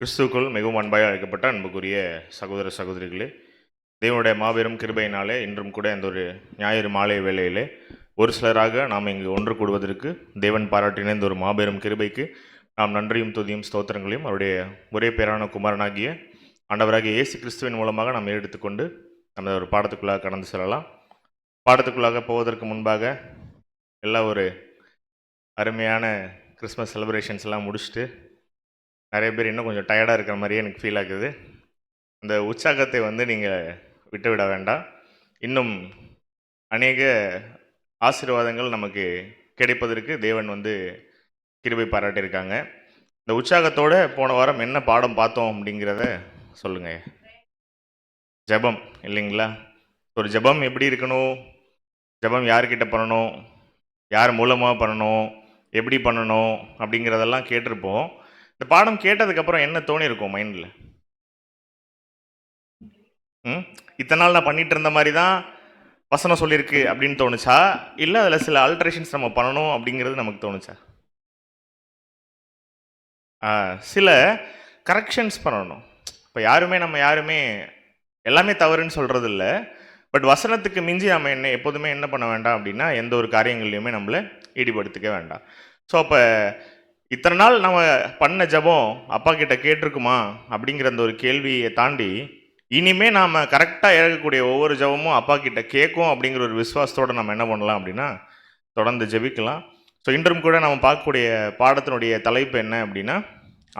கிறிஸ்துவுக்குள் மிகவும் அன்பாய் அழைக்கப்பட்ட அன்புக்குரிய சகோதர சகோதரிகளே, தேவனுடைய மாபெரும் கிருபையினாலே இன்றும் கூட இந்த ஒரு ஞாயிறு மாலை வேளையிலே ஒரு சிலராக நாம் இங்கு ஒன்று கூடுவதற்கு தேவன் பாராட்டின இந்த ஒரு மாபெரும் கிருபைக்கு நாம் நன்றியும் துதியும் ஸ்தோத்திரங்களையும் அவருடைய ஒரே பேரான குமாரனாகிய ஆண்டவராகிய இயேசு கிறிஸ்துவின் மூலமாக நாம் எடுத்துக்கொண்டு நம்ம ஒரு பாடத்துக்குள்ளாக கடந்து செல்லலாம். பாடத்துக்குள்ளாக போவதற்கு முன்பாக எல்லாம் ஒரு அருமையான கிறிஸ்மஸ் செலிப்ரேஷன்ஸ் எல்லாம் முடிச்சுட்டு நிறைய பேர் இன்னும் கொஞ்சம் டயர்டாக இருக்கிற மாதிரியே எனக்கு ஃபீல் ஆகுது. அந்த உற்சாகத்தை நீங்கள் விட்டு விட வேண்டாம். இன்னும் அநேக ஆசீர்வாதங்கள் நமக்கு கிடைப்பதற்கு தேவன் கிருபை பாராட்டியிருக்காங்க. இந்த உற்சாகத்தோடு போன வாரம் என்ன பாடம் பார்த்தோம் அப்படிங்கிறத சொல்லுங்கள். ஜெபம் இல்லைங்களா? ஒரு ஜெபம் எப்படி இருக்கணும், ஜெபம் யார்கிட்ட பண்ணணும், யார் மூலமாக பண்ணணும், எப்படி பண்ணணும் அப்படிங்கிறதெல்லாம் கேட்டிருப்போம். இந்த பாடம் கேட்டதுக்கப்புறம் என்ன தோணியிருக்கும் மைண்டில்? இத்தனை நாள் நான் பண்ணிட்டு இருந்த மாதிரி தான் வசனம் சொல்லியிருக்கு அப்படின்னு தோணுச்சா, இல்லை அதில் சில ஆல்ட்ரேஷன்ஸ் நம்ம பண்ணணும் அப்படிங்கிறது நமக்கு தோணுச்சா? சில கரெக்ஷன்ஸ் பண்ணணும். இப்போ நம்ம யாருமே எல்லாமே தவறுன்னு சொல்கிறது இல்லை. பட் வசனத்துக்கு மிஞ்சி நம்ம எப்போதுமே என்ன பண்ண வேண்டாம் அப்படின்னா, எந்த ஒரு காரியங்கள்லையுமே நம்மளை ஈடுபடுத்திக்க வேண்டாம். ஸோ அப்போ இத்தனை நாள் நம்ம பண்ண ஜபம் அப்பா கிட்ட கேட்டிருக்குமா அப்படிங்கிற அந்த ஒரு கேள்வியை தாண்டி, இனிமே நாம் கரெக்டாக இறக்கக்கூடிய ஒவ்வொரு ஜபமும் அப்பா கிட்ட கேட்கும் அப்படிங்கிற ஒரு விசுவாசத்தோடு நம்ம என்ன பண்ணலாம் அப்படின்னா தொடர்ந்து ஜெபிக்கலாம். ஸோ இன்றும் கூட நம்ம பார்க்கக்கூடிய பாடத்தினுடைய தலைப்பு என்ன அப்படின்னா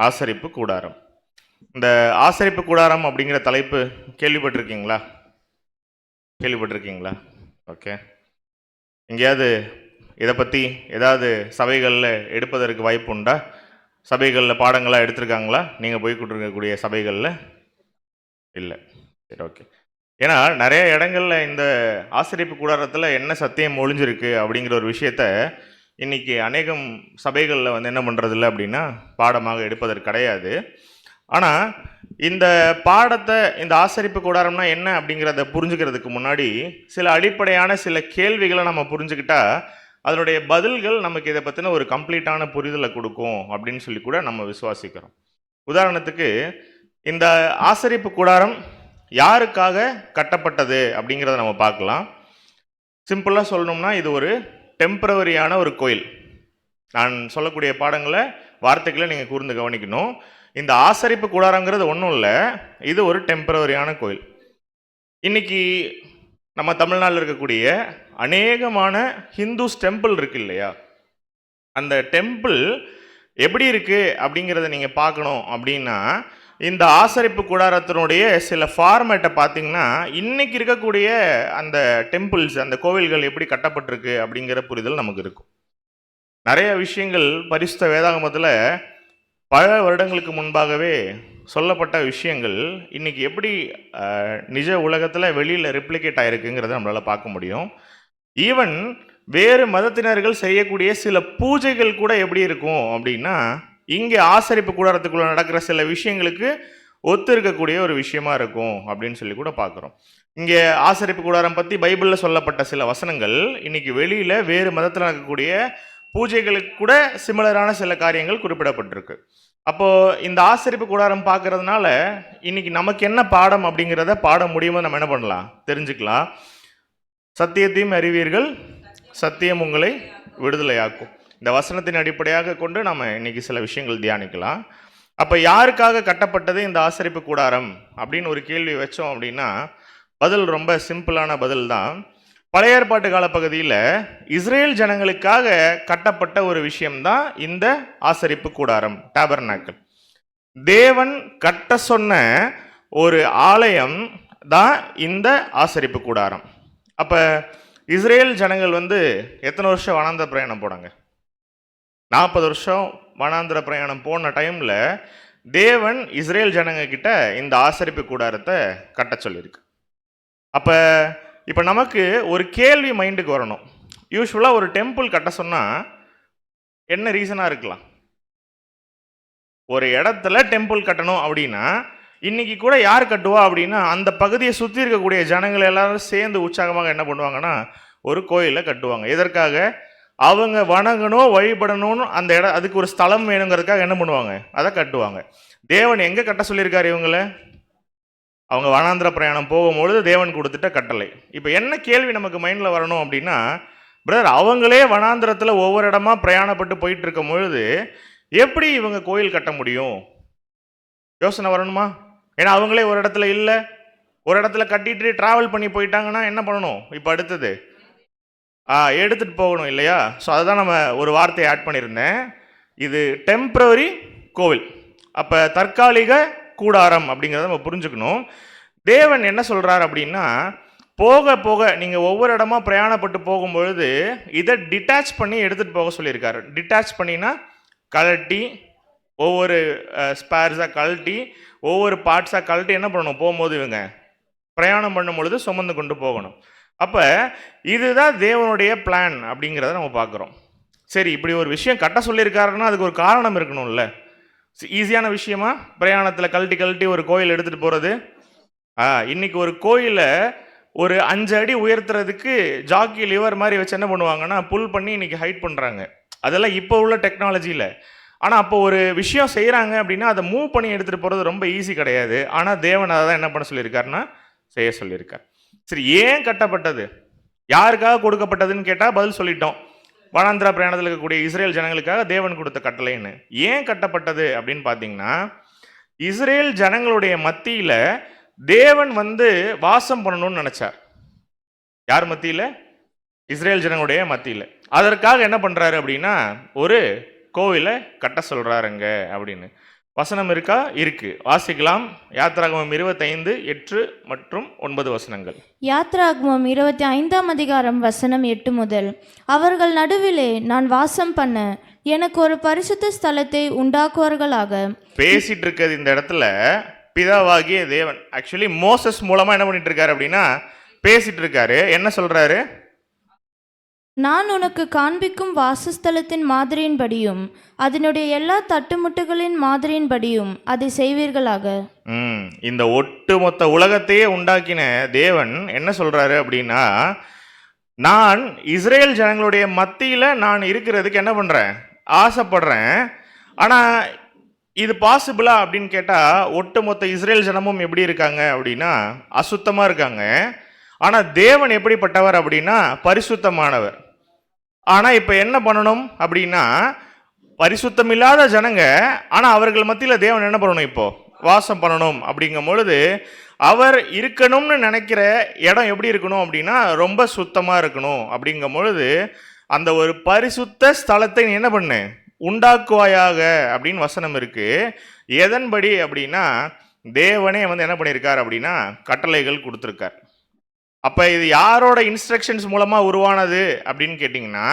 ஆசரிப்பு கூடாரம். இந்த ஆசரிப்பு கூடாரம் அப்படிங்கிற தலைப்பு கேள்விப்பட்டிருக்கீங்களா? ஓகே. எங்கேயாவது இதை பற்றி ஏதாவது சபைகளில் எடுப்பதற்கு வாய்ப்பு உண்டா? சபைகளில் பாடங்களாக எடுத்திருக்காங்களா? நீங்கள் போய் கொண்டிருக்கக்கூடிய சபைகளில் இல்லை. சரி, ஓகே. ஏன்னா நிறைய இடங்களில் இந்த ஆசரிப்பு கூடாரத்தில் என்ன சத்தியம் ஒழிஞ்சிருக்கு அப்படிங்கிற ஒரு விஷயத்த இன்றைக்கி அநேகம் சபைகளில் என்ன பண்ணுறதில்ல அப்படின்னா பாடமாக எடுப்பதற்கு கிடையாது. ஆனால் இந்த பாடத்தை, இந்த ஆசரிப்பு கூடாரம்னா என்ன அப்படிங்கிறத புரிஞ்சுக்கிறதுக்கு முன்னாடி சில அடிப்படையான சில கேள்விகளை நம்ம புரிஞ்சுக்கிட்டா அதனுடைய பதில்கள் நமக்கு இதை பற்றின ஒரு கம்ப்ளீட்டான புரிதலை கொடுக்கும் அப்படின்னு சொல்லி கூட நம்ம விசுவாசிக்கிறோம். உதாரணத்துக்கு, இந்த ஆசரிப்பு கூடாரம் யாருக்காக கட்டப்பட்டது அப்படிங்கிறத நம்ம பார்க்கலாம். சிம்பிளாக சொல்லணும்னா இது ஒரு டெம்பரவரியான ஒரு கோயில். நான் சொல்லக்கூடிய பாடங்களை வார்த்தைகளை நீங்கள் கூர்ந்து கவனிக்கணும். இந்த ஆசரிப்பு கூடாரங்கிறது ஒன்றும் இல்லை, இது ஒரு டெம்பரவரியான கோயில். இன்னைக்கு நம்ம தமிழ்நாட்டில் இருக்கக்கூடிய அநேகமான ஹிந்துஸ் டெம்பிள் இருக்கு இல்லையா, அந்த டெம்பிள் எப்படி இருக்கு அப்படிங்கிறத நீங்கள் பார்க்கணும் அப்படின்னா இந்த ஆசரிப்பு கூடாரத்தினுடைய சில ஃபார்மேட்டை பார்த்தீங்கன்னா இன்னைக்கு இருக்கக்கூடிய அந்த டெம்பிள்ஸ், அந்த கோவில்கள் எப்படி கட்டப்பட்டிருக்கு அப்படிங்கிற புரிதல் நமக்கு இருக்கும். நிறைய விஷயங்கள் பரிசுத்த வேதாகமத்தில் பல வருடங்களுக்கு முன்பாகவே சொல்லப்பட்ட விஷயங்கள் இன்னைக்கு எப்படி நிஜ உலகத்தில் வெளியில் ரெப்ளிகேட் ஆகிருக்குங்கிறத நம்மளால் பார்க்க முடியும். ஈவன் வேறு மதத்தினர்கள் செய்யக்கூடிய சில பூஜைகள் கூட எப்படி இருக்கும் அப்படின்னா இங்கே ஆசரிப்பு கூடாரத்துக்குள்ள நடக்கிற சில விஷயங்களுக்கு ஒத்து இருக்கக்கூடிய ஒரு விஷயமா இருக்கும் அப்படின்னு சொல்லி கூட பார்க்குறோம். இங்கே ஆசரிப்பு கூடாரம் பற்றி பைபிளில் சொல்லப்பட்ட சில வசனங்கள் இன்னைக்கு வெளியில் வேறு மதத்தில் நடக்கக்கூடிய பூஜைகளுக்கு கூட சிமிலரான சில காரியங்கள் குறிப்பிடப்பட்டிருக்கு. அப்போது இந்த ஆசரிப்பு கூடாரம் பார்க்கறதுனால இன்னைக்கு நமக்கு என்ன பாடம் அப்படிங்கிறத பாடம் முடியுமோ நம்ம என்ன பண்ணலாம், தெரிஞ்சுக்கலாம். சத்தியத்தையும் அறிவீர்கள், சத்தியம் உங்களை விடுதலையாக்கும். இந்த வசனத்தின் அடிப்படையாக கொண்டு நம்ம இன்னைக்கு சில விஷயங்கள் தியானிக்கலாம். அப்போ யாருக்காக கட்டப்பட்டது இந்த ஆசரிப்பு கூடாரம் அப்படின்னு ஒரு கேள்வி வச்சோம் அப்படின்னா பதில் ரொம்ப சிம்பிளான பதில் தான். பழைய ஏற்பாட்டு கால பகுதியில் இஸ்ரேல் ஜனங்களுக்காக கட்டப்பட்ட ஒரு விஷயம்தான் இந்த ஆசரிப்பு கூடாரம், டாபர்நாக்கிள். தேவன் கட்ட சொன்ன ஒரு ஆலயம் தான் இந்த ஆசரிப்பு கூடாரம். அப்போ இஸ்ரேல் ஜனங்கள் எத்தனை வருஷம் வனாந்திர பிரயாணம் போனாங்க? 40 வருஷம் வனாந்திர பிரயாணம் போன டைமில் தேவன் இஸ்ரேல் ஜனங்க கிட்ட இந்த ஆசரிப்பு கூடாரத்தை கட்ட சொல்லியிருக்கு. அப்போ இப்போ நமக்கு ஒரு கேள்வி மைண்டுக்கு வரணும். யூஸ்வலாக ஒரு டெம்பிள் கட்ட சொன்னால் என்ன ரீசனாக இருக்கலாம்? ஒரு இடத்துல டெம்பிள் கட்டணும் அப்படின்னா இன்னைக்கு கூட யார் கட்டுவா அப்படின்னா அந்த பகுதியை சுற்றி இருக்கக்கூடிய ஜனங்கள் எல்லாரும் சேர்ந்து உற்சாகமாக என்ன பண்ணுவாங்கன்னா ஒரு கோயிலை கட்டுவாங்க. எதற்காக? அவங்க வணங்கணும், வழிபடணும்னு அந்த அதுக்கு ஒரு ஸ்தலம் வேணுங்கிறதுக்காக என்ன பண்ணுவாங்க, அதை கட்டுவாங்க. தேவன் எங்க கட்ட சொல்லியிருக்காரு இவங்கள? அவங்க வனாந்திர பிரயாணம் போகும்பொழுது தேவன் கொடுத்துட்ட கட்டளை. இப்போ என்ன கேள்வி நமக்கு மைண்டில் வரணும் அப்படின்னா, பிரதர் அவங்களே வனாந்திரத்தில் ஒவ்வொரு இடமா பிரயாணப்பட்டு போயிட்டு இருக்கும் பொழுது எப்படி இவங்க கோயில் கட்ட முடியும்? யோசனை வரணுமா? ஏன்னா அவங்களே ஒரு இடத்துல இல்லை, ஒரு இடத்துல கட்டிட்டு டிராவல் பண்ணி போயிட்டாங்கன்னா என்ன பண்ணணும்? இப்போ அடுத்தது எடுத்துகிட்டு போகணும் இல்லையா? ஸோ அதுதான் நம்ம ஒரு வார்த்தையை ஆட் பண்ணியிருந்தேன். இது டெம்பரரி கோவில், அப்போ தற்காலிக கூடாரம் அப்படிங்கிறத நம்ம புரிஞ்சுக்கணும். தேவன் என்ன சொல்கிறார் அப்படின்னா, போக போக நீங்கள் ஒவ்வொரு இடமா பிரயாணப்பட்டு போகும்பொழுது இதை டிட்டாச் பண்ணி எடுத்துகிட்டு போக சொல்லியிருக்காரு. டிட்டாச் பண்ணினா கழட்டி, ஒவ்வொரு ஸ்பேர்ஸாக கழட்டி, ஒவ்வொரு பார்ட்ஸாக கழட்டி என்ன பண்ணணும்? போகும்போது இவங்க பிரயாணம் பண்ணும் பொழுது சுமந்து கொண்டு போகணும். அப்போ இதுதான் தேவனுடைய பிளான் அப்படிங்கிறத நம்ம பார்க்குறோம். சரி, இப்படி ஒரு விஷயம் கட்ட சொல்லியிருக்காருன்னா அதுக்கு ஒரு காரணம் இருக்கணும்ல. ஈஸியான விஷயமா பிரயாணத்தில் கழட்டி கழட்டி ஒரு கோயில் எடுத்துகிட்டு போகிறது? இன்னைக்கு ஒரு கோயிலை ஒரு 5 அடி உயர்த்துறதுக்கு ஜாக்கி லிவர் மாதிரி வச்சு என்ன பண்ணுவாங்கன்னா புல் பண்ணி இன்னைக்கு ஹைட் பண்ணுறாங்க. அதெல்லாம் இப்போ உள்ள டெக்னாலஜியில். ஆனால் அப்போ ஒரு விஷயம் செய்கிறாங்க அப்படின்னா அதை மூவ் பண்ணி எடுத்துகிட்டு போகிறது ரொம்ப ஈஸி கிடையாது. ஆனால் தேவன் அதை தான் என்ன பண்ண சொல்லியிருக்காருன்னா செய்ய சொல்லியிருக்கார். சரி, ஏன் கட்டப்பட்டது, யாருக்காக கொடுக்கப்பட்டதுன்னு கேட்டால் பதில் சொல்லிட்டோம். வனாந்திர பிரயாணத்தில் இருக்கக்கூடிய இஸ்ரேல் ஜனங்களுக்காக தேவன் கொடுத்த கட்டளைன்னு. ஏன் கட்டப்பட்டது அப்படின்னு பார்த்தீங்கன்னா, இஸ்ரேல் ஜனங்களுடைய மத்தியில் தேவன் வாசம் பண்ணணும்னு நினைச்சார். யார் மத்தியில்? இஸ்ரேல் ஜனங்களுடைய மத்தியில். அதற்காக என்ன பண்றாரு அப்படின்னா ஒரு கோவிலை கட்ட சொல்றாருங்க அப்படின்னு வசனம் இருக்கா? இருக்கு, வாசிக்கலாம். யாத்ராகமம் 25 8 மற்றும் 9 வசனங்கள். யாத்ராகமம் 25ஆம் அதிகாரம் வசனம் 8 முதல். அவர்கள் நடுவிலே நான் வாசம் பண்ண எனக்கு ஒரு பரிசுத்த ஸ்தலத்தை உண்டாக்குவார்களாக. பேசிட்டு இருக்கிறது இந்த இடத்துல பிதாவாகிய தேவன். ஆக்சுவலி மோசஸ் மூலமா என்ன பண்ணிட்டு இருக்காரு அப்படின்னா பேசிட்டு இருக்காரு. என்ன சொல்றாரு? நான் உனக்கு காண்பிக்கும் வாசஸ்தலத்தின் மாதிரியின்படியும் அதனுடைய எல்லா தட்டுமுட்டுகளின் மாதிரியின்படியும் அதை செய்வீர்களாக. இந்த ஒட்டுமொத்த உலகத்தையே உண்டாக்கின தேவன் என்ன சொல்றாரு அப்படின்னா, நான் இஸ்ரேல் ஜனங்களுடைய மத்தியில் நான் இருக்கிறதுக்கு என்ன பண்றேன்? ஆசைப்படுறேன். ஆனா இது பாசிபிளா அப்படின்னு கேட்டா, ஒட்டுமொத்த இஸ்ரேல் ஜனமும் எப்படி இருக்காங்க அப்படின்னா அசுத்தமா இருக்காங்க. ஆனா தேவன் எப்படிப்பட்டவர் அப்படின்னா பரிசுத்தமானவர். ஆனா இப்ப என்ன பண்ணணும் அப்படின்னா, பரிசுத்தம் இல்லாத ஜனங்க, ஆனா அவர்கள் மத்தியில் தேவன் என்ன பண்ணணும்? இப்போ வாசம் பண்ணணும். அப்படிங்கும் பொழுது அவர் இருக்கணும்னு நினைக்கிற இடம் எப்படி இருக்கணும் அப்படின்னா ரொம்ப சுத்தமா இருக்கணும். அப்படிங்கும் பொழுது அந்த ஒரு பரிசுத்த ஸ்தலத்தை நீ என்ன பண்ணு? உண்டாக்குவாயாக அப்படின்னு வசனம் இருக்கு. எதன்படி அப்படின்னா தேவனே என்ன பண்ணியிருக்கார் அப்படின்னா கட்டளைகள் கொடுத்துருக்கார். அப்போ இது யாரோட இன்ஸ்ட்ரக்ஷன்ஸ் மூலமாக உருவானது அப்படின்னு கேட்டிங்கன்னா,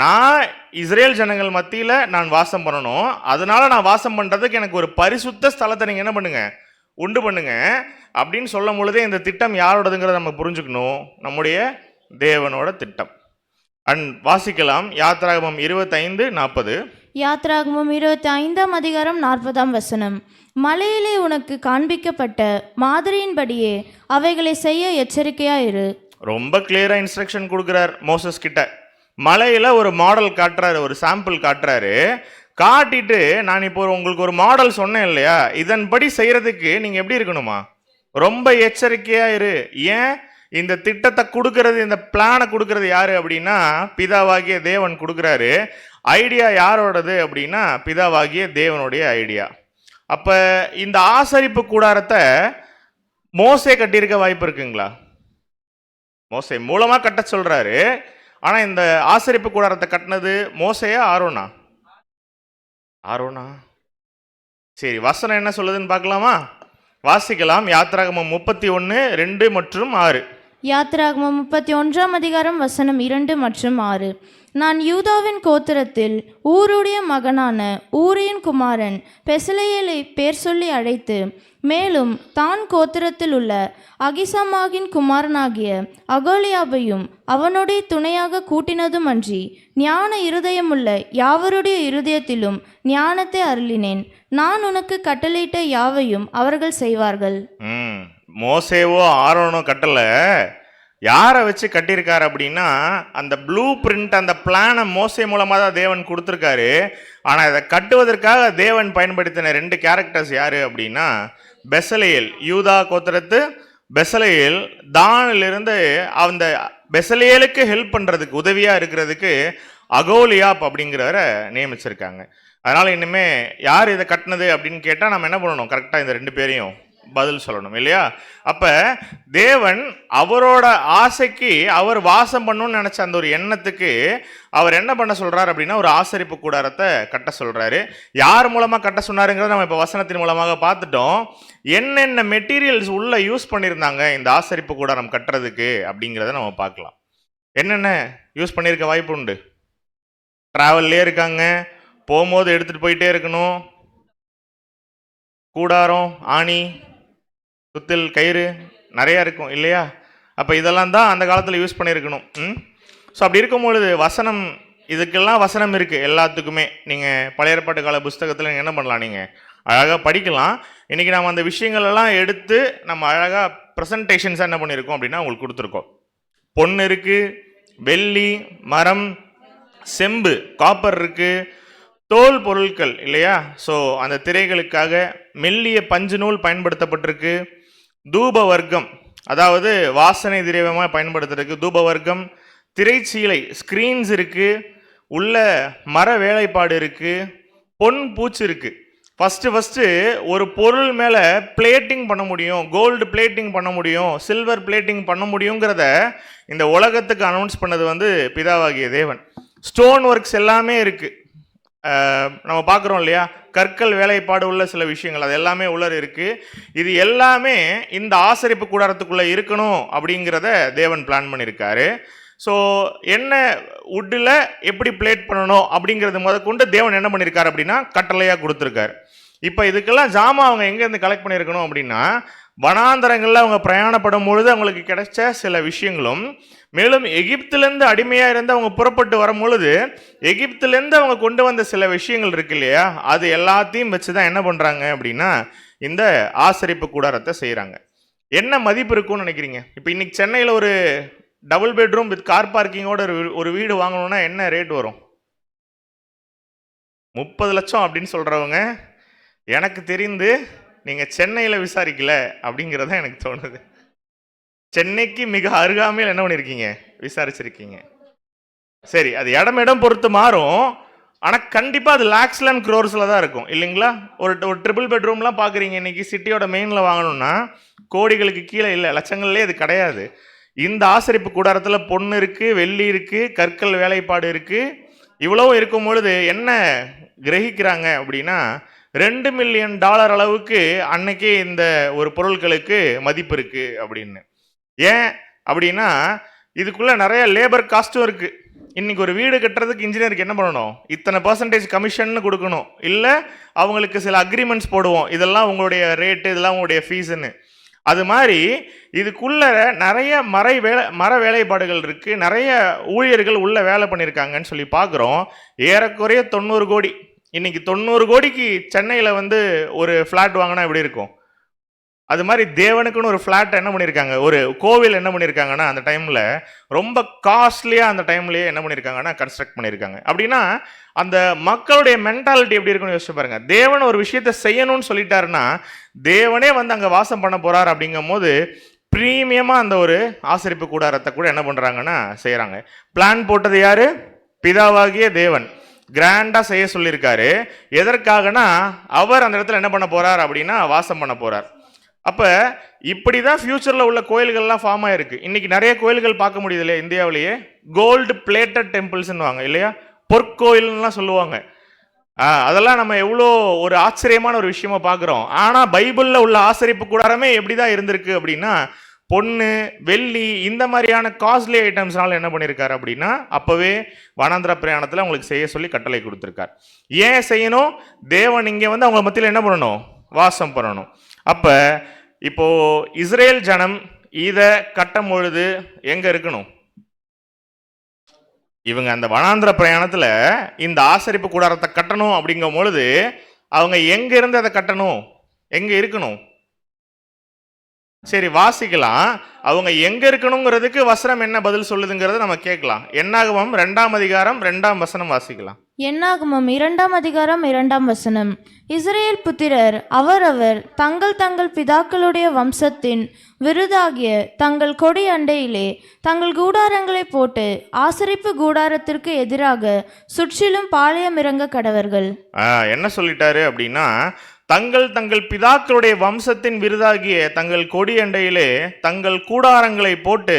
நான் இஸ்ரேல் ஜனங்கள் மத்தியில் நான் வாசம் பண்ணணும், அதனால நான் வாசம் பண்ணுறதுக்கு எனக்கு ஒரு பரிசுத்த ஸ்தலத்தை நீங்கள் என்ன பண்ணுங்க? உண்டு பண்ணுங்க அப்படின்னு சொல்லும் பொழுதே இந்த திட்டம் யாரோடதுங்கிறத நம்ம புரிஞ்சுக்கணும். நம்முடைய தேவனோட திட்டம். வாசிக்கலாம் யாத்ராகமம் 25 40. யாத்ராகமம் 25ஆம் அதிகாரம் 40ஆம் வசனம். மலையிலே உனக்கு காண்பிக்கப்பட்ட மாதிரியின்படியே அவைகளை செய்ய எச்சரிக்கையாயிரு. ரொம்ப கிளியரா இன்ஸ்ட்ரக்ஷன் கொடுக்கிறார் மோசஸ் கிட்ட. மலையில ஒரு மாடல் காட்டுறாரு, ஒரு சாம்பிள் காட்டுறாரு. காட்டிட்டு நான் இப்போ உங்களுக்கு ஒரு மாடல் சொன்னேன் இல்லையா, இதன்படி செய்யறதுக்கு நீங்க எப்படி இருக்கணுமா? ரொம்ப எச்சரிக்கையா இரு. ஏன்? இந்த திட்டத்தை கொடுக்கறது, இந்த பிளானை கொடுக்கறது யாரு அப்படின்னா பிதாவாகிய தேவன் கொடுக்குறாரு. ஐடியா யாரோடது அப்படின்னா பிதாவாகிய தேவனுடைய ஐடியா. அப்ப இந்த ஆசரிப்பு கூடாரத்தை மோசே கட்டியிருக்க வாய்ப்பு இருக்குங்களா? மோசே மூலமா கட்ட சொல்றாரு. ஆனா இந்த ஆசரிப்பு கூடாரத்தை கட்டினது மோசேயா ஆரோனா? ஆரோனா. சரி, வசனம் என்ன சொல்லுதுன்னு பார்க்கலாமா? வாசிக்கலாம். யாத்ராகமம் 31 2 மற்றும் 6. யாத்ராகமம் 31ஆம் அதிகாரம் வசனம் 2 மற்றும் 6. நான் யூதாவின் கோத்திரத்தில் ஊருடைய மகனான ஊரியின் குமாரன் பெசலெயேலை பேர் சொல்லி அழைத்து, மேலும் தான் கோத்திரத்தில் உள்ள அகிசாமாகின் குமாரனாகிய அகோலியாபையும் அவனுடைய துணையாக கூட்டினதும் அன்றி ஞான இருதயமுள்ள யாவருடைய இருதயத்திலும் ஞானத்தை அருளினேன். நான் உனக்கு கட்டளையிட்ட யாவையும் அவர்கள் செய்வார்கள். மோசேவோ ஆரோனோ கட்டளை, யாரை வச்சு கட்டியிருக்காரு அப்படின்னா, அந்த ப்ளூ பிரிண்ட், அந்த பிளானை மோசே மூலமாக தான் தேவன் கொடுத்துருக்காரு. ஆனால் இதை கட்டுவதற்காக தேவன் பயன்படுத்தின 2 கேரக்டர்ஸ் யாரு அப்படின்னா, பெசலேயல், யூதா கோத்திரத்து பெசலேயல், தானிலிருந்து அந்த பெசலேயலுக்கு ஹெல்ப் பண்ணுறதுக்கு, உதவியாக இருக்கிறதுக்கு அகோலியாப் அப்படிங்கிறவரை நியமிச்சிருக்காங்க. அதனால் இனிமே யார் இதை கட்டினது அப்படின்னு கேட்டால் நம்ம என்ன பண்ணணும்? கரெக்டாக இந்த 2 பேரையும் பதில் சொல்லணும் இல்லையா? அப்ப தேவன் அவரோட ஆசைக்கு, அவர் வாசம் பண்ணணும்னு நினைச்ச அந்த ஒரு எண்ணத்துக்கு அவர் என்ன பண்ண சொல்றாரு அப்படின்னா, ஒரு ஆசரிப்பு கூடாரத்தை கட்ட சொல்றாரு. யார் மூலமா கட்ட சொன்னாருங்கிறத நம்ம இப்ப வசனத்தின் மூலமாக பார்த்துட்டோம். என்னென்ன மெட்டீரியல்ஸ் உள்ள யூஸ் பண்ணியிருந்தாங்க இந்த ஆசரிப்பு கூடாரம் கட்டுறதுக்கு அப்படிங்கிறத நம்ம பார்க்கலாம். என்னென்ன யூஸ் பண்ணியிருக்க வாய்ப்பு உண்டு? டிராவல்லே இருக்காங்க, போகும்போது எடுத்துட்டு போயிட்டே இருக்கணும், கூடாரம், ஆணி, சுத்தில், கயிறு நிறையா இருக்கும் இல்லையா? அப்போ இதெல்லாம் தான் அந்த காலத்தில் யூஸ் பண்ணியிருக்கணும். ஸோ அப்படி இருக்கும் பொழுது வசனம், இதுக்கெல்லாம் வசனம் இருக்குது எல்லாத்துக்குமே. நீங்கள் பழைய ஏற்பாட்டு கால புஸ்தகத்தில் நீங்கள் என்ன பண்ணலாம்? நீங்கள் அழகாக படிக்கலாம். இன்றைக்கி நம்ம அந்த விஷயங்கள் எல்லாம் எடுத்து நம்ம அழகாக ப்ரெசன்டேஷன்ஸாக என்ன பண்ணியிருக்கோம் அப்படின்னா உங்களுக்கு கொடுத்துருக்கோம். பொன் இருக்குது, வெள்ளி, மரம், செம்பு, காப்பர் இருக்குது, தோல் பொருட்கள் இல்லையா? ஸோ அந்த திரைகளுக்காக மெல்லிய பஞ்சு நூல் பயன்படுத்தப்பட்டிருக்கு. தூப வர்க்கம், அதாவது வாசனை திரவியமாக பயன்படுத்துறதுக்கு தூப வர்க்கம், திரைச்சீலை, ஸ்க்ரீன்ஸ் இருக்குது, உள்ள மர வேலைப்பாடு இருக்குது, பொன் பூச்சு இருக்குது. ஃபஸ்ட்டு ஒரு பொருள் மேலே பிளேட்டிங் பண்ண முடியும், கோல்டு பிளேட்டிங் பண்ண முடியும், சில்வர் பிளேட்டிங் பண்ண முடியுங்கிறத இந்த உலகத்துக்கு அனௌன்ஸ் பண்ணது வந்து பிதாவாகிய தேவன். ஸ்டோன் ஒர்க்ஸ் எல்லாமே இருக்குது, நம்ம பார்க்குறோம் இல்லையா? கற்கள் வேலைப்பாடு உள்ள சில விஷயங்கள் அது எல்லாமே உள்ள இருக்குது. இது எல்லாமே இந்த ஆசரிப்பு கூடாரத்துக்குள்ளே இருக்கணும் அப்படிங்கிறத தேவன் பிளான் பண்ணியிருக்காரு. ஸோ என்ன உட்டில் எப்படி பிளேட் பண்ணணும் அப்படிங்கிறது முதற்கொண்டு தேவன் என்ன பண்ணியிருக்காரு அப்படின்னா கட்டளையாக கொடுத்துருக்காரு. இப்போ இதுக்கெல்லாம் ஜாமான் அவங்க எங்கேருந்து கலெக்ட் பண்ணியிருக்கணும் அப்படின்னா, வனாந்தரங்களில் அவங்க பிரயாணப்படும் பொழுது அவங்களுக்கு கிடைச்ச சில விஷயங்களும், மேலும் எகிப்திலேருந்து அடிமையாக இருந்து அவங்க புறப்பட்டு வரும் பொழுது எகிப்திலேருந்து அவங்க கொண்டு வந்த சில விஷயங்கள் இருக்கு இல்லையா, அது எல்லாத்தையும் வச்சு தான் என்ன பண்ணுறாங்க அப்படின்னா இந்த ஆசரிப்பு கூடாரத்தை செய்கிறாங்க. என்ன மதிப்பு இருக்கும்னு நினைக்கிறீங்க? இப்போ இன்னைக்கு சென்னையில் ஒரு டபுள் பெட்ரூம் வித் கார் பார்க்கிங்கோட ஒரு வீடு வாங்கணும்னா என்ன ரேட் வரும்? 30 லட்சம் அப்படின்னு சொல்கிறவங்க எனக்கு தெரிந்து நீங்கள் சென்னையில் விசாரிக்கல அப்படிங்கிறத எனக்கு தோணுது. சென்னைக்கு மிக அருகாமையில் என்ன பண்ணியிருக்கீங்க? விசாரிச்சிருக்கீங்க. சரி, அது இடம் பொறுத்து மாறும். ஆனால் கண்டிப்பாக அது லேக்ஸ்ல அண்ட் க்ரோர்ஸில் தான் இருக்கும் இல்லைங்களா? ஒரு ட்ரிபிள் பெட்ரூம்லாம் பார்க்குறீங்க இன்னைக்கு சிட்டியோட மெயினில் வாங்கணும்னா கோடிகளுக்கு கீழே இல்லை, லட்சங்கள்லேயே அது கிடையாது. இந்த ஆசரிப்பு கூடாரத்தில் பொண்ணு இருக்குது, வெள்ளி இருக்குது, கற்கள் வேலைப்பாடு இருக்குது. இவ்வளவும் இருக்கும் பொழுது என்ன கிரகிக்கிறாங்க அப்படின்னா, $2 மில்லியன் அளவுக்கு அன்னைக்கே இந்த ஒரு பொருட்களுக்கு மதிப்பு இருக்குது அப்படின்னு. ஏன் அப்படின்னா இதுக்குள்ள நிறைய லேபர் காஸ்ட்டும் இருக்கு. இன்னைக்கு ஒரு வீடு கட்டுறதுக்கு இன்ஜினியருக்கு என்ன பண்ணணும்? இத்தனை % கமிஷன் கொடுக்கணும், இல்லை அவங்களுக்கு சில அக்ரிமெண்ட்ஸ் போடுவோம், இதெல்லாம் உங்களுடைய ரேட்டு, இதெல்லாம் உங்களுடைய ஃபீஸுன்னு. அது மாதிரி இதுக்குள்ள நிறைய மர வேலைப்பாடுகள் இருக்கு, நிறைய ஊழியர்கள் உள்ள வேலை பண்ணியிருக்காங்கன்னு சொல்லி பார்க்குறோம். ஏறக்குறைய 90 கோடி. இன்னைக்கு 90 கோடிக்கு சென்னையில் வந்து ஒரு ஃப்ளாட் வாங்கினா எப்படி இருக்கும்? அது மாதிரி தேவனுக்குன்னு ஒரு ஃப்ளாட் என்ன பண்ணியிருக்காங்க, ஒரு கோவில் என்ன பண்ணியிருக்காங்கன்னா அந்த டைமில் ரொம்ப காஸ்ட்லியாக அந்த டைம்லேயே என்ன பண்ணியிருக்காங்கன்னா கன்ஸ்ட்ரக்ட் பண்ணியிருக்காங்க. அப்படின்னா அந்த மக்களுடைய மென்டாலிட்டி எப்படி இருக்குன்னு யோசிச்சு பாருங்க. தேவன் ஒரு விஷயத்தை செய்யணும்னு சொல்லிட்டாருன்னா தேவனே வந்து அங்கே வாசம் பண்ண போகிறார். அப்படிங்கும் போது ப்ரீமியமாக அந்த ஒரு ஆசரிப்பு கூடாரத்தை கூட என்ன பண்ணுறாங்கன்னா செய்கிறாங்க. பிளான் போட்டது யார்? பிதாவாகிய தேவன் கிராண்டாக செய்ய சொல்லியிருக்காரு. எதற்காகனா அவர் அந்த இடத்துல என்ன பண்ண போகிறார் அப்படின்னா வாசம் பண்ண போகிறார். அப்போ இப்படி தான் ஃப்யூச்சரில் உள்ள கோயில்கள்லாம் ஃபார்ம் ஆகிருக்கு. இன்றைக்கி நிறைய கோயில்கள் பார்க்க முடியுது இல்லையா இந்தியாவிலேயே? கோல்டு பிளேட்டட் டெம்பிள்ஸ்ன்னு வாங்க இல்லையா, பொற்கோயில்லாம் சொல்லுவாங்க. அதெல்லாம் நம்ம எவ்வளோ ஒரு ஆச்சரியமான ஒரு விஷயமா பார்க்குறோம். ஆனால் பைபிளில் உள்ள ஆசரிப்பு கூடாரமே எப்படி தான் இருந்திருக்கு அப்படின்னா, பொண்ணு, வெள்ளி, இந்த மாதிரியான காஸ்ட்லி ஐட்டம்ஸ்னால என்ன பண்ணியிருக்காரு அப்படின்னா அப்போவே வனாந்திர பிரயாணத்தில் அவங்களுக்கு செய்ய சொல்லி கட்டளை கொடுத்துருக்கார். ஏன் செய்யணும்? தேவன் இங்கே வந்து அவங்க மத்தியில் என்ன பண்ணணும்? வாசம் பண்ணணும். அப்போ இப்போ இஸ்ரேல் ஜனம் இதை கட்டும் பொழுது எங்கே இருக்கணும்? இவங்க அந்த வனாந்திர பிரயாணத்தில் இந்த ஆசரிப்பு கூடாரத்தை கட்டணும் அப்படிங்கும் பொழுது அவங்க எங்கே இருந்து அதை கட்டணும்? எங்கே இருக்கணும்? சரி, வாசிக்கலாம். அவங்க எங்க இருக்கணுங்கிறதுக்கு வசனம் என்ன பதில் சொல்லுதுங்கிறத நம்ம கேட்கலாம். என்னாகமம் 2ஆம் அதிகாரம் 2ஆம் வசனம் வாசிக்கலாம். என்னாகமம் 2ஆம் அதிகாரம் 2ஆம் வசனம். இஸ்ரவேல் புத்திரர் அவரவர் தங்கள் தங்கள் பிதாக்களுடைய வம்சத்தின் விருதாகிய தங்கள் கொடி அண்டையிலே தங்கள் கூடாரங்களை போட்டு ஆசரிப்பு கூடாரத்திற்கு எதிராக சுற்றிலும் பாளையம் இறங்க கடவர்கள். என்ன சொல்லிட்டாரு அப்படின்னா, தங்கள் தங்கள் பிதாக்களுடைய வம்சத்தின் விருதாகிய தங்கள் கொடி அண்டையிலே தங்கள் கூடாரங்களை போட்டு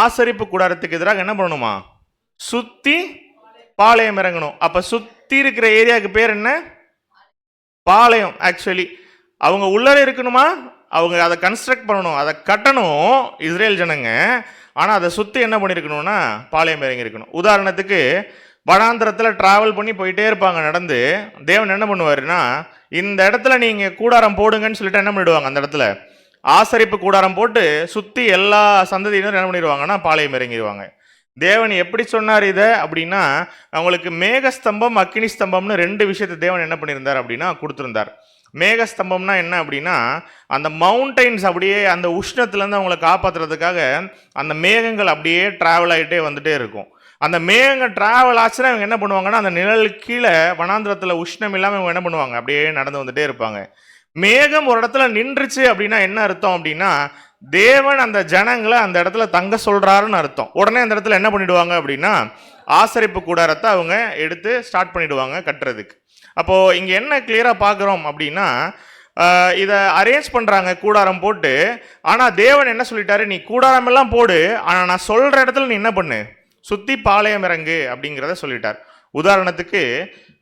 ஆசரிப்பு கூடாரத்துக்கு எதிராக என்ன பண்ணணுமா? சுத்தி பாளையம் இறங்கணும். அப்ப சுத்தி இருக்கிற ஏரியாவுக்கு பேர் என்ன? பாளையம். ஆக்சுவலி அவங்க உள்ளே இருக்கணுமா? அவங்க அதை கன்ஸ்ட்ரக்ட் பண்ணணும், அதை கட்டணும் இஸ்ரேல் ஜனங்க. ஆனால் அதை சுற்றி என்ன பண்ணியிருக்கணும்னா பாளையம் இறங்கி இருக்கணும். உதாரணத்துக்கு வனாந்திரத்தில் ட்ராவல் பண்ணி போயிட்டே இருப்பாங்க நடந்து. தேவன் என்ன பண்ணுவாருன்னா, இந்த இடத்துல நீங்கள் கூடாரம் போடுங்கன்னு சொல்லிட்டு என்ன பண்ணிடுவாங்க, அந்த இடத்துல ஆசரிப்பு கூடாரம் போட்டு சுற்றி எல்லா சந்ததியினரும் என்ன பண்ணிடுவாங்கன்னா பாளையம் இறங்கிடுவாங்க. தேவன் எப்படி சொன்னார் இதை அப்படின்னா, அவங்களுக்கு மேகஸ்தம்பம் அக்கினி ஸ்தம்பம்னு 2 விஷயத்தை தேவன் என்ன பண்ணியிருந்தார் அப்படின்னா கொடுத்துருந்தார். மேகஸ்தம்பம்னா என்ன அப்படின்னா, அந்த மவுண்டைன்ஸ் அப்படியே அந்த உஷ்ணத்துலேருந்து அவங்கள காப்பாற்றுறதுக்காக அந்த மேகங்கள் அப்படியே ட்ராவல் ஆகிட்டே வந்துட்டே இருக்கும். அந்த மேகங்கள் ட்ராவல் ஆச்சுன்னா இவங்க என்ன பண்ணுவாங்கன்னா, அந்த நிழல் கீழே வனாந்திரத்தில் உஷ்ணம் இல்லாமல் இவங்க என்ன பண்ணுவாங்க, அப்படியே நடந்து வந்துட்டே இருப்பாங்க. மேகம் ஒரு இடத்துல நின்றுச்சு அப்படின்னா என்ன அர்த்தம் அப்படின்னா, தேவன் அந்த ஜனங்களை அந்த இடத்துல தங்க சொல்றாருன்னு அர்த்தம். உடனே அந்த இடத்துல என்ன பண்ணிடுவாங்க அப்படின்னா, ஆசரிப்பு கூடாரத்தை அவங்க எடுத்து ஸ்டார்ட் பண்ணிடுவாங்க கட்டுறதுக்கு. அப்போ இங்க என்ன கிளியரா பார்க்குறோம் அப்படின்னா, இதை அரேஞ்ச் பண்றாங்க கூடாரம் போட்டு. ஆனா தேவன் என்ன சொல்லிட்டாரு, நீ கூடாரம் எல்லாம் போடு, ஆனா நான் சொல்ற இடத்துல நீ என்ன பண்ணு, சுத்தி பாளையம் இறங்கு அப்படிங்கிறத சொல்லிட்டார். உதாரணத்துக்கு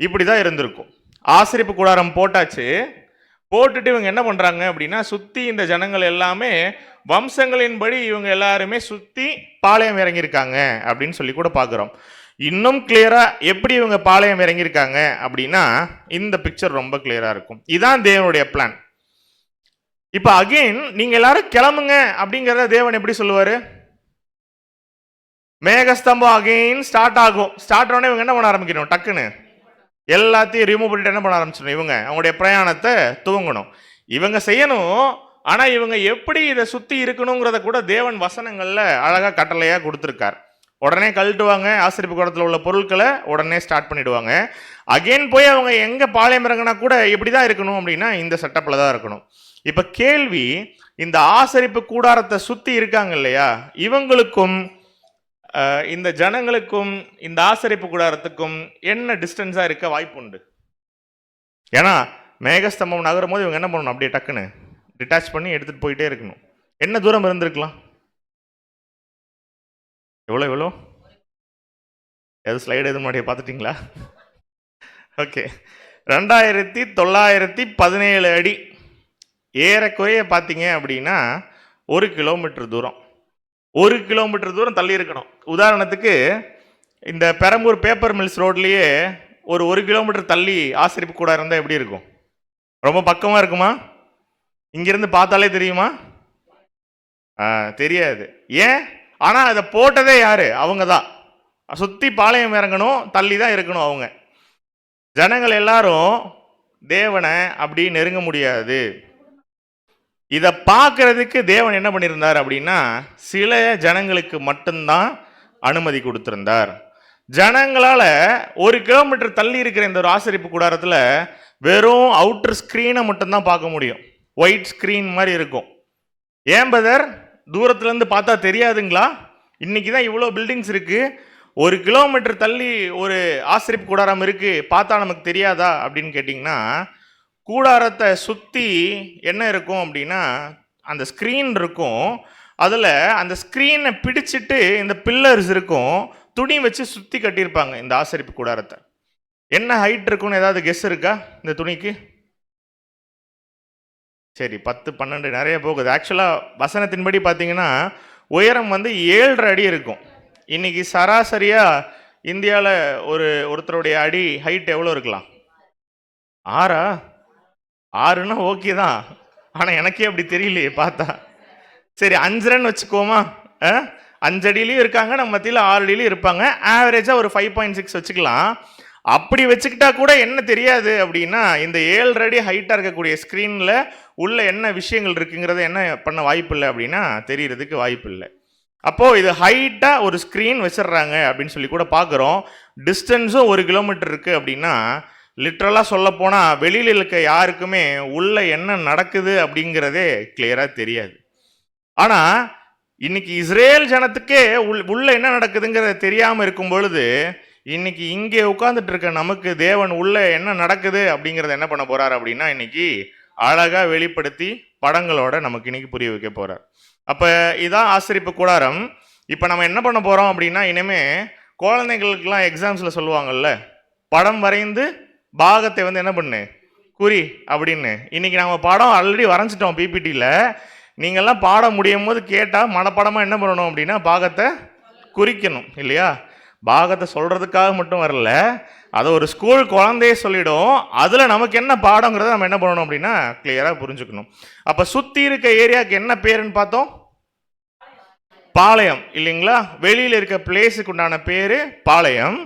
இப்படிதான் இருந்திருக்கும். ஆசரிப்பு கூடாரம் போட்டாச்சு, போட்டுட்டு இவங்க என்ன பண்றாங்க அப்படின்னா, சுத்தி இந்த ஜனங்கள் எல்லாமே வம்சங்களின்படி இவங்க எல்லாருமே சுத்தி பாளையம் இறங்கியிருக்காங்க அப்படின்னு சொல்லி கூட பார்க்குறோம். இன்னும் கிளியரா எப்படி இவங்க பாளையம் இறங்கியிருக்காங்க அப்படின்னா, இந்த பிக்சர் ரொம்ப கிளியரா இருக்கும். இதான் தேவனுடைய பிளான். இப்ப அகைன் நீங்க எல்லாரும் கிளம்புங்க அப்படிங்கிறத தேவன் எப்படி சொல்லுவாரு? மேகஸ்தம்பம் அகைன் ஸ்டார்ட் ஆகும். ஸ்டார்ட் ஆனே இவங்க என்ன பண்ண ஆரம்பிக்கணும், டக்குன்னு எல்லாத்தையும் ரிமூவ் பண்ணிட்டு என்ன பண்ண ஆரம்பிச்சிடணும், இவங்க அவங்களுடைய பிரயாணத்தை துவங்கணும். இவங்க செய்யணும். ஆனா இவங்க எப்படி இதை சுத்தி இருக்கணுங்கிறத கூட தேவன் வசனங்கள்ல அழகா கட்டளையா கொடுத்துருக்கார். உடனே கழட்டுவாங்க, ஆசரிப்பு கூடத்தில் உள்ள பொருட்களை உடனே ஸ்டார்ட் பண்ணிடுவாங்க. அகைன் போய் அவங்க எங்க பாளையம் இறங்கினா கூட எப்படிதான் இருக்கணும் அப்படின்னா, இந்த செட்டப்ல தான் இருக்கணும். இப்ப கேள்வி, இந்த ஆசரிப்பு கூடாரத்தை சுத்தி இருக்காங்க இல்லையா, இவங்களுக்கும் இந்த ஜனங்களுக்கும் இந்த ஆசரிப்பு கூடாரத்துக்கும் என்ன டிஸ்டன்ஸா இருக்க வாய்ப்பு உண்டு? ஏன்னா மேகஸ்தம்பம் நகரும் போது இவங்க என்ன பண்ணணும், அப்படியே டக்குன்னு டிட்டாச் பண்ணி எடுத்துட்டு போயிட்டே இருக்கணும். என்ன தூரம் இருந்திருக்கலாம்? எவ்வளோ எது ஸ்லைடு எதுவும் முன்னாடியே பார்த்துட்டிங்களா? ஓகே, 2917 அடி ஏறக்குறைய பார்த்தீங்க அப்படின்னா 1 கிலோமீட்டர் தூரம். 1 கிலோமீட்டர் தூரம் தள்ளி இருக்கணும். உதாரணத்துக்கு இந்த பெரம்பூர் பேப்பர் மில்ஸ் ரோட்லேயே ஒரு 1 கிலோமீட்டர் தள்ளி ஆசரிப்பு கூட இருந்தால் எப்படி இருக்கும்? ரொம்ப பக்கமாக இருக்குமா? இங்கிருந்து பார்த்தாலே தெரியுமா? தெரியாது. ஏன்? ஆனால் அதை போட்டதே யாரு? அவங்க தான். சுற்றி பாளையம் இறங்கணும், தள்ளி தான் இருக்கணும் அவங்க. ஜனங்கள் எல்லாரும் தேவனை அப்படி நெருங்க முடியாது. இதை பார்க்கறதுக்கு தேவன் என்ன பண்ணியிருந்தார் அப்படின்னா, சில ஜனங்களுக்கு மட்டும்தான் அனுமதி கொடுத்திருந்தார். ஜனங்களால் 1 கிலோமீட்டர் தள்ளி இருக்கிற இந்த ஒரு ஆசரிப்பு கூடாரத்தில் வெறும் அவுட்டர் ஸ்க்ரீனை மட்டும்தான் பார்க்க முடியும். ஒயிட் ஸ்க்ரீன் மாதிரி இருக்கும். ஏன் பதர், தூரத்துலேருந்து பார்த்தா தெரியாதுங்களா? இன்னைக்கு தான் இவ்வளோ பில்டிங்ஸ் இருக்குது, 1 கிலோமீட்டர் தள்ளி ஒரு ஆசரிப்பு கூடாரம் இருக்குது, பார்த்தா நமக்கு தெரியாதா அப்படின்னு கேட்டிங்கன்னா, கூடாரத்தை சுற்றி என்ன இருக்கும் அப்படின்னா, அந்த ஸ்க்ரீன் இருக்கும். அதில் அந்த ஸ்க்ரீனை பிடிச்சிட்டு இந்த பில்லர்ஸ் இருக்கும், துணி வச்சு சுற்றி கட்டியிருப்பாங்க இந்த ஆசரிப்பு கூடாரத்தை. என்ன ஹைட் இருக்குன்னு ஏதாவது கெஸ் இருக்கா இந்த துணிக்கு? சரி, 10, 12 நிறைய போகுது. ஆக்சுவலாக வசனத்தின்படி பார்த்தீங்கன்னா உயரம் 7.5 அடி இருக்கும். இன்னைக்கு சராசரியாக இந்தியாவில் ஒருத்தருடைய அடி ஹைட் எவ்வளோ இருக்கலாம்? 6? 6ன்னா ஓகே தான், ஆனால் எனக்கே அப்படி தெரியலையே பார்த்தா. சரி, 5 வச்சுக்கோமா? 5 அடியிலையும் இருக்காங்க, நம்ம மத்தியில் 6 அடியிலையும் இருப்பாங்க. ஆவரேஜாக ஒரு 5.6 வச்சுக்கலாம். அப்படி வச்சுக்கிட்டா கூட என்ன தெரியாது அப்படின்னா, இந்த 7 அடி ஹைட்டாக இருக்கக்கூடிய ஸ்க்ரீனில் உள்ள என்ன விஷயங்கள் இருக்குங்கிறத என்ன பண்ண வாய்ப்பு இல்லை அப்படின்னா தெரியறதுக்கு வாய்ப்பு இல்லை. அப்போது இது ஹைட்டாக ஒரு ஸ்க்ரீன் வச்சிடுறாங்க அப்படின்னு சொல்லி கூட பார்க்குறோம். டிஸ்டன்ஸும் 1 கிலோமீட்டர் இருக்குது அப்படின்னா, லிட்ரலாக சொல்லப்போனால் வெளியில் இருக்க யாருக்குமே உள்ள என்ன நடக்குது அப்படிங்கிறதே கிளியராக தெரியாது. ஆனால் இன்னைக்கு இஸ்ரேல் ஜனத்துக்கே உள்ள என்ன நடக்குதுங்கிறத தெரியாமல் இருக்கும் பொழுது, இன்னைக்கு இங்கே உட்கார்ந்துட்டு இருக்க நமக்கு தேவன் உள்ள என்ன நடக்குது அப்படிங்கிறத என்ன பண்ண போறார் அப்படின்னா இன்னைக்கு அழகா வெளிப்படுத்தி படங்களோட நமக்கு இன்னைக்கு புரிய வைக்க போறார். அப்ப இதான் ஆசரிப்பு கூடாரம். இப்ப நம்ம என்ன பண்ண போறோம் அப்படின்னா, இனிமே குழந்தைகளுக்கெல்லாம் எக்ஸாம்ஸ்ல சொல்லுவாங்கல்ல, படம் வரைந்து பாகத்தை வந்து என்ன பண்ணு குறி அப்படின்னு. இன்னைக்கு நம்ம படம் ஆல்ரெடி வரைஞ்சிட்டோம் பிபிடியில். நீங்கள்லாம் பாடம் முடியும் போது கேட்டால் மனப்பாடமாக என்ன பண்ணணும் அப்படின்னா பாகத்தை குறிக்கணும் இல்லையா? பாகத்தை சொல்கிறதுக்காக மட்டும் வரல, அதை ஒரு ஸ்கூல் குழந்தையே சொல்லிடும். அதில் நமக்கு என்ன பாடங்கிறத நம்ம என்ன பண்ணணும் அப்படின்னா கிளியராக புரிஞ்சுக்கணும். அப்போ சுற்றி இருக்க ஏரியாவுக்கு என்ன பேருன்னு பார்த்தோம்? பாளையம் இல்லைங்களா? வெளியில் இருக்க பிளேஸுக்கு உண்டான பேர் பாளையம்.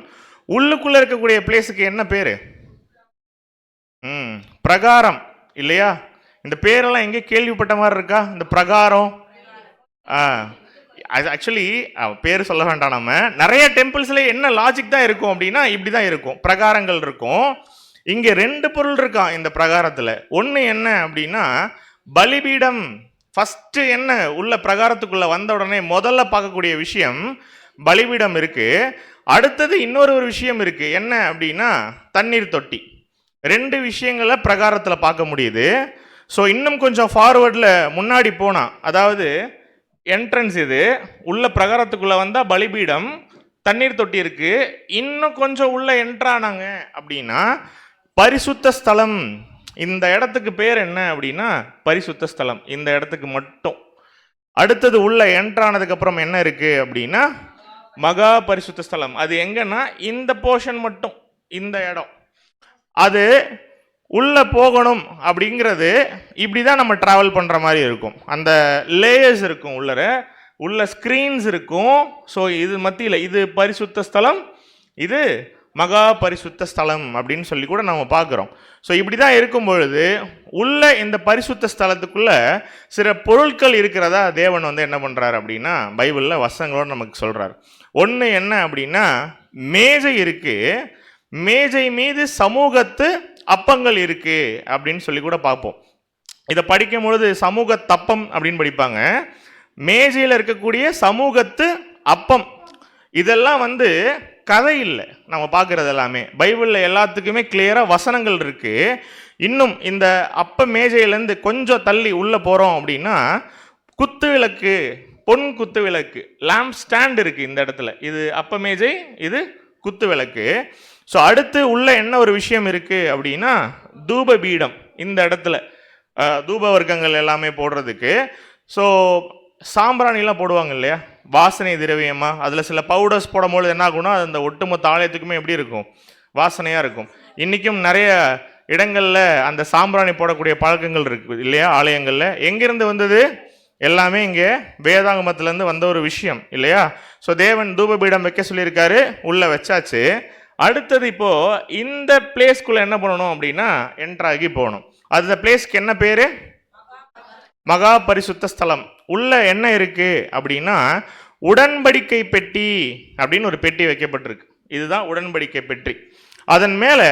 உள்ளுக்குள்ளே இருக்கக்கூடிய பிளேஸுக்கு என்ன பேர்? பிரகாரம் இல்லையா? இந்த பேரெல்லாம் எங்கே கேள்விப்பட்ட மாதிரி இருக்கா? இந்த பிரகாரம். அது ஆக்சுவலி பேர் சொல்ல வேண்டாம். நம்ம நிறைய டெம்பிள்ஸ்ல என்ன லாஜிக் தான் இருக்கும் அப்படின்னா இப்படி தான் இருக்கும், பிரகாரங்கள் இருக்கும். இங்கே 2 பொருள் இருக்கான் இந்த பிரகாரத்தில். ஒன்று என்ன அப்படின்னா பலிபீடம். ஃபஸ்ட்டு என்ன உள்ள பிரகாரத்துக்குள்ளே வந்த உடனே முதல்ல பார்க்கக்கூடிய விஷயம் பலிபீடம் இருக்கு. அடுத்தது இன்னொரு விஷயம் இருக்கு, என்ன அப்படின்னா தண்ணீர் தொட்டி. 2 விஷயங்களை பிரகாரத்தில் பார்க்க முடியுது. ஸோ இன்னும் கொஞ்சம் ஃபார்வர்டில் முன்னாடி போனால், அதாவது என்ட்ரன்ஸ் இது உள்ள பிரகாரத்துக்குள்ளே வந்தால் பலிபீடம், தண்ணீர் தொட்டி இருக்கு. இன்னும் கொஞ்சம் உள்ள என்ட்ரானாங்க அப்படின்னா பரிசுத்த ஸ்தலம். இந்த இடத்துக்கு பேர் என்ன அப்படின்னா பரிசுத்த ஸ்தலம், இந்த இடத்துக்கு மட்டும். அடுத்தது உள்ள என்ட்ரானதுக்கு அப்புறம் என்ன இருக்கு அப்படின்னா மகா பரிசுத்த ஸ்தலம். அது எங்கன்னா இந்த போர்ஷன் மட்டும், இந்த இடம். அது உள்ளே போகணும் அப்படிங்கிறது இப்படி தான் நம்ம ட்ராவல் பண்ணுற மாதிரி இருக்கும். அந்த லேயர்ஸ் இருக்கும், உள்ள ஸ்க்ரீன்ஸ் இருக்கும். ஸோ இது மத்தியில் இது பரிசுத்த ஸ்தலம், இது மகா பரிசுத்த ஸ்தலம் அப்படின்னு சொல்லி கூட நம்ம பார்க்குறோம். ஸோ இப்படி தான் இருக்கும் பொழுது உள்ள இந்த பரிசுத்த ஸ்தலத்துக்குள்ளே சில பொருட்கள் இருக்கிறதா தேவன் வந்து என்ன பண்ணுறாரு அப்படின்னா பைபிளில் வசனங்களோடு நமக்கு சொல்கிறார். ஒன்று என்ன அப்படின்னா மேஜை இருக்குது, மேஜை மீது சமூகத்து அப்பங்கள் இருக்கு அப்படின்னு சொல்லி கூட பார்ப்போம். இதை படிக்கும் பொழுது சமூக தப்பம் அப்படின்னு படிப்பாங்க. மேஜையில் இருக்கக்கூடிய சமூகத்து அப்பம், இதெல்லாம் வந்து கதை இல்லை. நம்ம பார்க்கறது எல்லாமே பைபிளில் எல்லாத்துக்குமே கிளியராக வசனங்கள் இருக்கு. இன்னும் இந்த அப்ப மேஜையிலேருந்து கொஞ்சம் தள்ளி உள்ளே போகிறோம் அப்படின்னா குத்து விளக்கு, பொன் குத்து விளக்கு, லேம்ப் ஸ்டாண்ட் இருக்கு இந்த இடத்துல. இது அப்ப மேஜை, இது குத்து விளக்கு. ஸோ அடுத்து உள்ள என்ன ஒரு விஷயம் இருக்குது அப்படின்னா தூப பீடம். இந்த இடத்துல தூப வர்க்கங்கள் எல்லாமே போடுறதுக்கு. ஸோ சாம்பிராணிலாம் போடுவாங்க இல்லையா, வாசனை திரவியமாக. அதில் சில பவுடர்ஸ் போடும்போது என்ன ஆகும்னா அந்த ஒட்டுமொத்த ஆலயத்துக்குமே எப்படி இருக்கும், வாசனையாக இருக்கும். இன்றைக்கும் நிறைய இடங்களில் அந்த சாம்பிராணி போடக்கூடிய பழக்கங்கள் இருக்குது இல்லையா ஆலயங்களில். எங்கேருந்து வந்தது? எல்லாமே இங்கே வேதாகமத்திலேருந்து வந்த ஒரு விஷயம் இல்லையா? ஸோ தேவன் தூபபீடம் வைக்க சொல்லியிருக்காரு, உள்ளே வச்சாச்சு. அடுத்தது இப்போ இந்த பிளேஸ்க்குள்ள என்ன பண்ணணும் அப்படின்னா என்ட்ராகி போகணும். அந்த பிளேஸ்க்கு என்ன பேரு? மகா பரிசுத்த ஸ்தலம். உள்ள என்ன இருக்கு அப்படின்னா உடன்படிக்கை பெட்டி அப்படின்னு ஒரு பெட்டி வைக்கப்பட்டிருக்கு. இதுதான் உடன்படிக்கை பெட்டி. அதன் மேல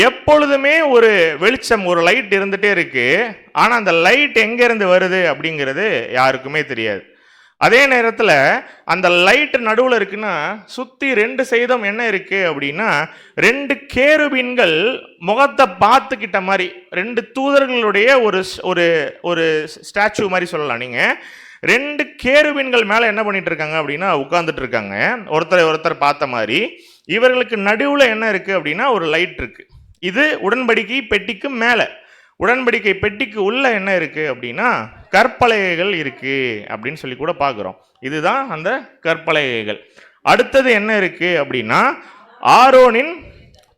எப்பொழுதுமே ஒரு வெளிச்சம், ஒரு லைட் இருந்துட்டே இருக்கு. ஆனா அந்த லைட் எங்க இருந்து வருது அப்படிங்கிறது யாருக்குமே தெரியாது. அதே நேரத்தில் அந்த லைட் நடுவில் இருக்குன்னா சுற்றி 2 சைடும் என்ன இருக்கு அப்படின்னா 2 கேருபீன்கள் முகத்தை பார்த்துக்கிட்ட மாதிரி, 2 தூதர்களுடைய ஒரு ஒரு ஒரு ஸ்டாச்சு மாதிரி சொல்லலாம். நீங்கள் 2 கேருபீன்கள் மேலே என்ன பண்ணிட்டு இருக்காங்க அப்படின்னா உட்கார்ந்துட்டு இருக்காங்க, ஒருத்தர் பார்த்த மாதிரி. இவர்களுக்கு நடுவில் என்ன இருக்கு அப்படின்னா ஒரு லைட் இருக்கு. இது உடன்படிக்கை பெட்டிக்கு மேலே. உடன்படிக்கை பெட்டிக்கு உள்ள என்ன இருக்கு அப்படின்னா கற்பலகைகள் இருக்கு அப்படின்னு சொல்லி கூட பார்க்குறோம். இதுதான் அந்த கற்பலகைகள். அடுத்தது என்ன இருக்கு அப்படின்னா ஆரோனின்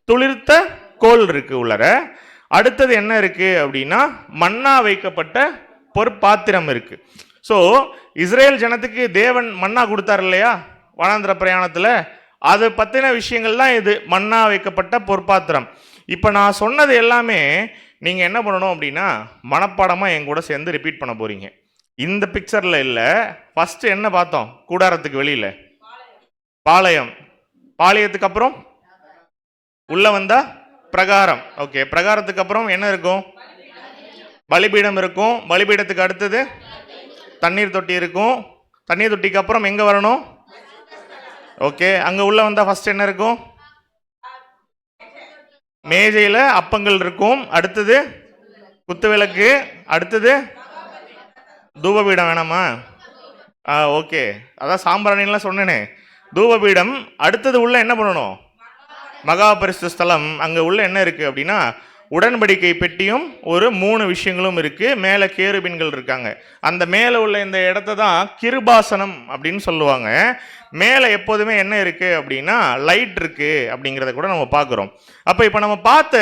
துளிர்த்த கோல் இருக்கு உள்ளர. அடுத்தது என்ன இருக்கு அப்படின்னா மன்னா வைக்கப்பட்ட பொற்பாத்திரம் இருக்கு. ஸோ இஸ்ரேல் ஜனத்துக்கு தேவன் மன்னா கொடுத்தார் இல்லையா வனாந்திர பிரயாணத்தில், அதை பற்றின விஷயங்கள் தான் இது மண்ணா வைக்கப்பட்ட பொற்பாத்திரம். இப்போ நான் சொன்னது எல்லாமே நீங்கள் என்ன பண்ணணும் அப்படின்னா மனப்பாடமாக என் கூட சேர்ந்து ரிப்பீட் பண்ண போகிறீங்க. இந்த பிக்சரில் இல்லை, ஃபஸ்ட்டு என்ன பார்த்தோம்? கூடாரத்துக்கு வெளியில் பாளையம், பாளையத்துக்கு அப்புறம் உள்ளே வந்தால் பிரகாரம். ஓகே, பிரகாரத்துக்கு அப்புறம் என்ன இருக்கும்? பலிபீடம் இருக்கும். பலிபீடத்துக்கு அடுத்தது தண்ணீர் தொட்டி இருக்கும். தண்ணீர் தொட்டிக்கு அப்புறம் எங்கே வரணும்? ஓகே, அங்கே உள்ளே வந்தால் ஃபஸ்ட் என்ன இருக்கும்? மேஜையில் அப்பங்கள் இருக்கும். அடுத்தது குத்துவிளக்கு. அடுத்தது தூபபீடம் வேணாமா? ஓகே, அதான் சாம்பிராணிலாம் சொன்னேனே, தூபபீடம். அடுத்தது உள்ள என்ன பண்ணணும்? மகா பரிசுத்த ஸ்தலம். அங்கே உள்ள என்ன இருக்குது அப்படின்னா உடன்படிக்கை பெட்டியும் ஒரு 3 விஷயங்களும் இருக்குது. மேலே கேருபீன்கள் இருக்காங்க. அந்த மேலே உள்ள இந்த இடத்த தான் கிருபாசனம் அப்படின்னு சொல்லுவாங்க. மேலே எப்போதுமே என்ன இருக்குது அப்படின்னா லைட் இருக்குது அப்படிங்கிறத கூட நம்ம பார்க்குறோம். அப்போ இப்போ நம்ம பார்த்த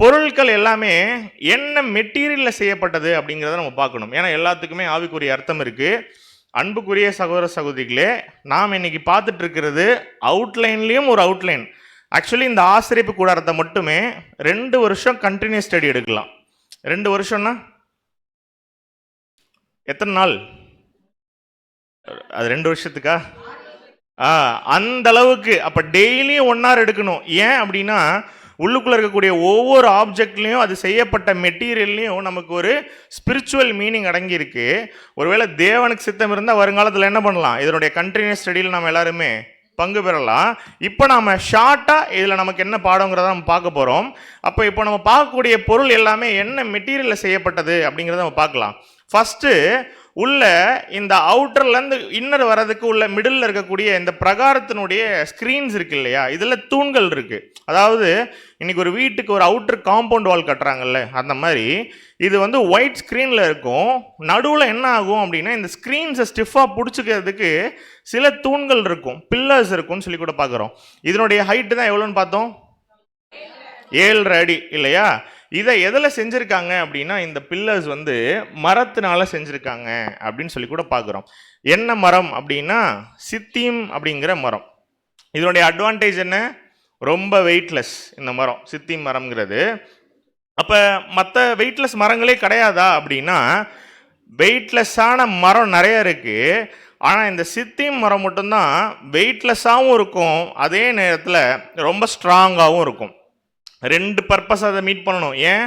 பொருட்கள் எல்லாமே என்ன மெட்டீரியலில் செய்யப்பட்டது அப்படிங்கிறத நம்ம பார்க்கணும். ஏன்னா எல்லாத்துக்குமே ஆவிக்குரிய அர்த்தம் இருக்குது. அன்புக்குரிய சகோதர சகோதரிகளே, நாம் இன்னைக்கு பார்த்துட்டு இருக்கிறது அவுட்லைன்லேயும் ஒரு அவுட்லைன். ஆக்சுவலி இந்த ஆசிரியப்பு கூடாரத்தை மட்டுமே 2 வருஷம் கண்டினியூஸ் ஸ்டடி எடுக்கலாம். 2 வருஷம்னா எத்தனை நாள்? அது 2 வருஷத்துக்கா? அந்த அளவுக்கு. அப்போ டெய்லியும் 1 hour எடுக்கணும். ஏன் அப்படின்னா உள்ளுக்குள்ளே இருக்கக்கூடிய ஒவ்வொரு ஆப்ஜெக்ட்லேயும் அது செய்யப்பட்ட மெட்டீரியல்லையும் நமக்கு ஒரு ஸ்பிரிச்சுவல் மீனிங் அடங்கியிருக்கு. ஒருவேளை தேவனுக்கு சித்தம் இருந்தால் வருங்காலத்தில் என்ன பண்ணலாம்? இதனுடைய கண்டினியூஸ் ஸ்டடியில் நம்ம எல்லாருமே பங்கு பெறலாம். இப்போ நாம் ஷார்ட்டாக இதில் நமக்கு என்ன பாடங்கிறத நம்ம பார்க்க போகிறோம். அப்போ இப்போ நம்ம பார்க்கக்கூடிய பொருள் எல்லாமே என்ன மெட்டீரியலில் செய்யப்பட்டது அப்படிங்கிறத நம்ம பார்க்கலாம். ஃபஸ்ட்டு உள்ள இந்த அவுட்டர்லேருந்து இன்னர் வர்றதுக்கு உள்ள மிடில் இருக்கக்கூடிய இந்த பிரகாரத்தினுடைய ஸ்க்ரீன்ஸ் இருக்கு இல்லையா, இதில் தூண்கள் இருக்குது. அதாவது இன்னைக்கு ஒரு வீட்டுக்கு ஒரு அவுட்டர் காம்பவுண்ட் வால் கட்டுறாங்கல்ல, அந்த மாதிரி இது வந்து ஒயிட் ஸ்க்ரீனில் இருக்கும். நடுவில் என்ன ஆகும் அப்படின்னா இந்த ஸ்க்ரீன்ஸை ஸ்டிஃபாக பிடிச்சிக்கிறதுக்கு சில தூண்கள் இருக்கும், பில்லர்ஸ் இருக்கும்னு சொல்லி கூட பார்க்குறோம். இதனுடைய ஹைட்டு தான் எவ்வளோன்னு பார்த்தோம்? 7.5 அடி இல்லையா? இதை எதில் செஞ்சுருக்காங்க அப்படின்னா இந்த பில்லர்ஸ் வந்து மரத்தினால செஞ்சுருக்காங்க அப்படின்னு சொல்லி கூட பார்க்குறோம். என்ன மரம் அப்படின்னா சித்தீம் அப்படிங்கிற மரம். இதனுடைய அட்வான்டேஜ் என்ன? ரொம்ப வெயிட்லெஸ் இந்த மரம், சித்தீம் மரம்ங்கிறது. அப்போ மற்ற வெயிட்லெஸ் மரங்களே கிடையாதா அப்படின்னா வெயிட்லெஸ்ஸான மரம் நிறைய இருக்குது. ஆனால் இந்த சித்தீம் மரம் மட்டும்தான் வெயிட்லெஸ்ஸாகவும் இருக்கும், அதே நேரத்தில் ரொம்ப ஸ்ட்ராங்காகவும் இருக்கும். 2 பர்பஸ் அதை மீட் பண்ணணும். ஏன்?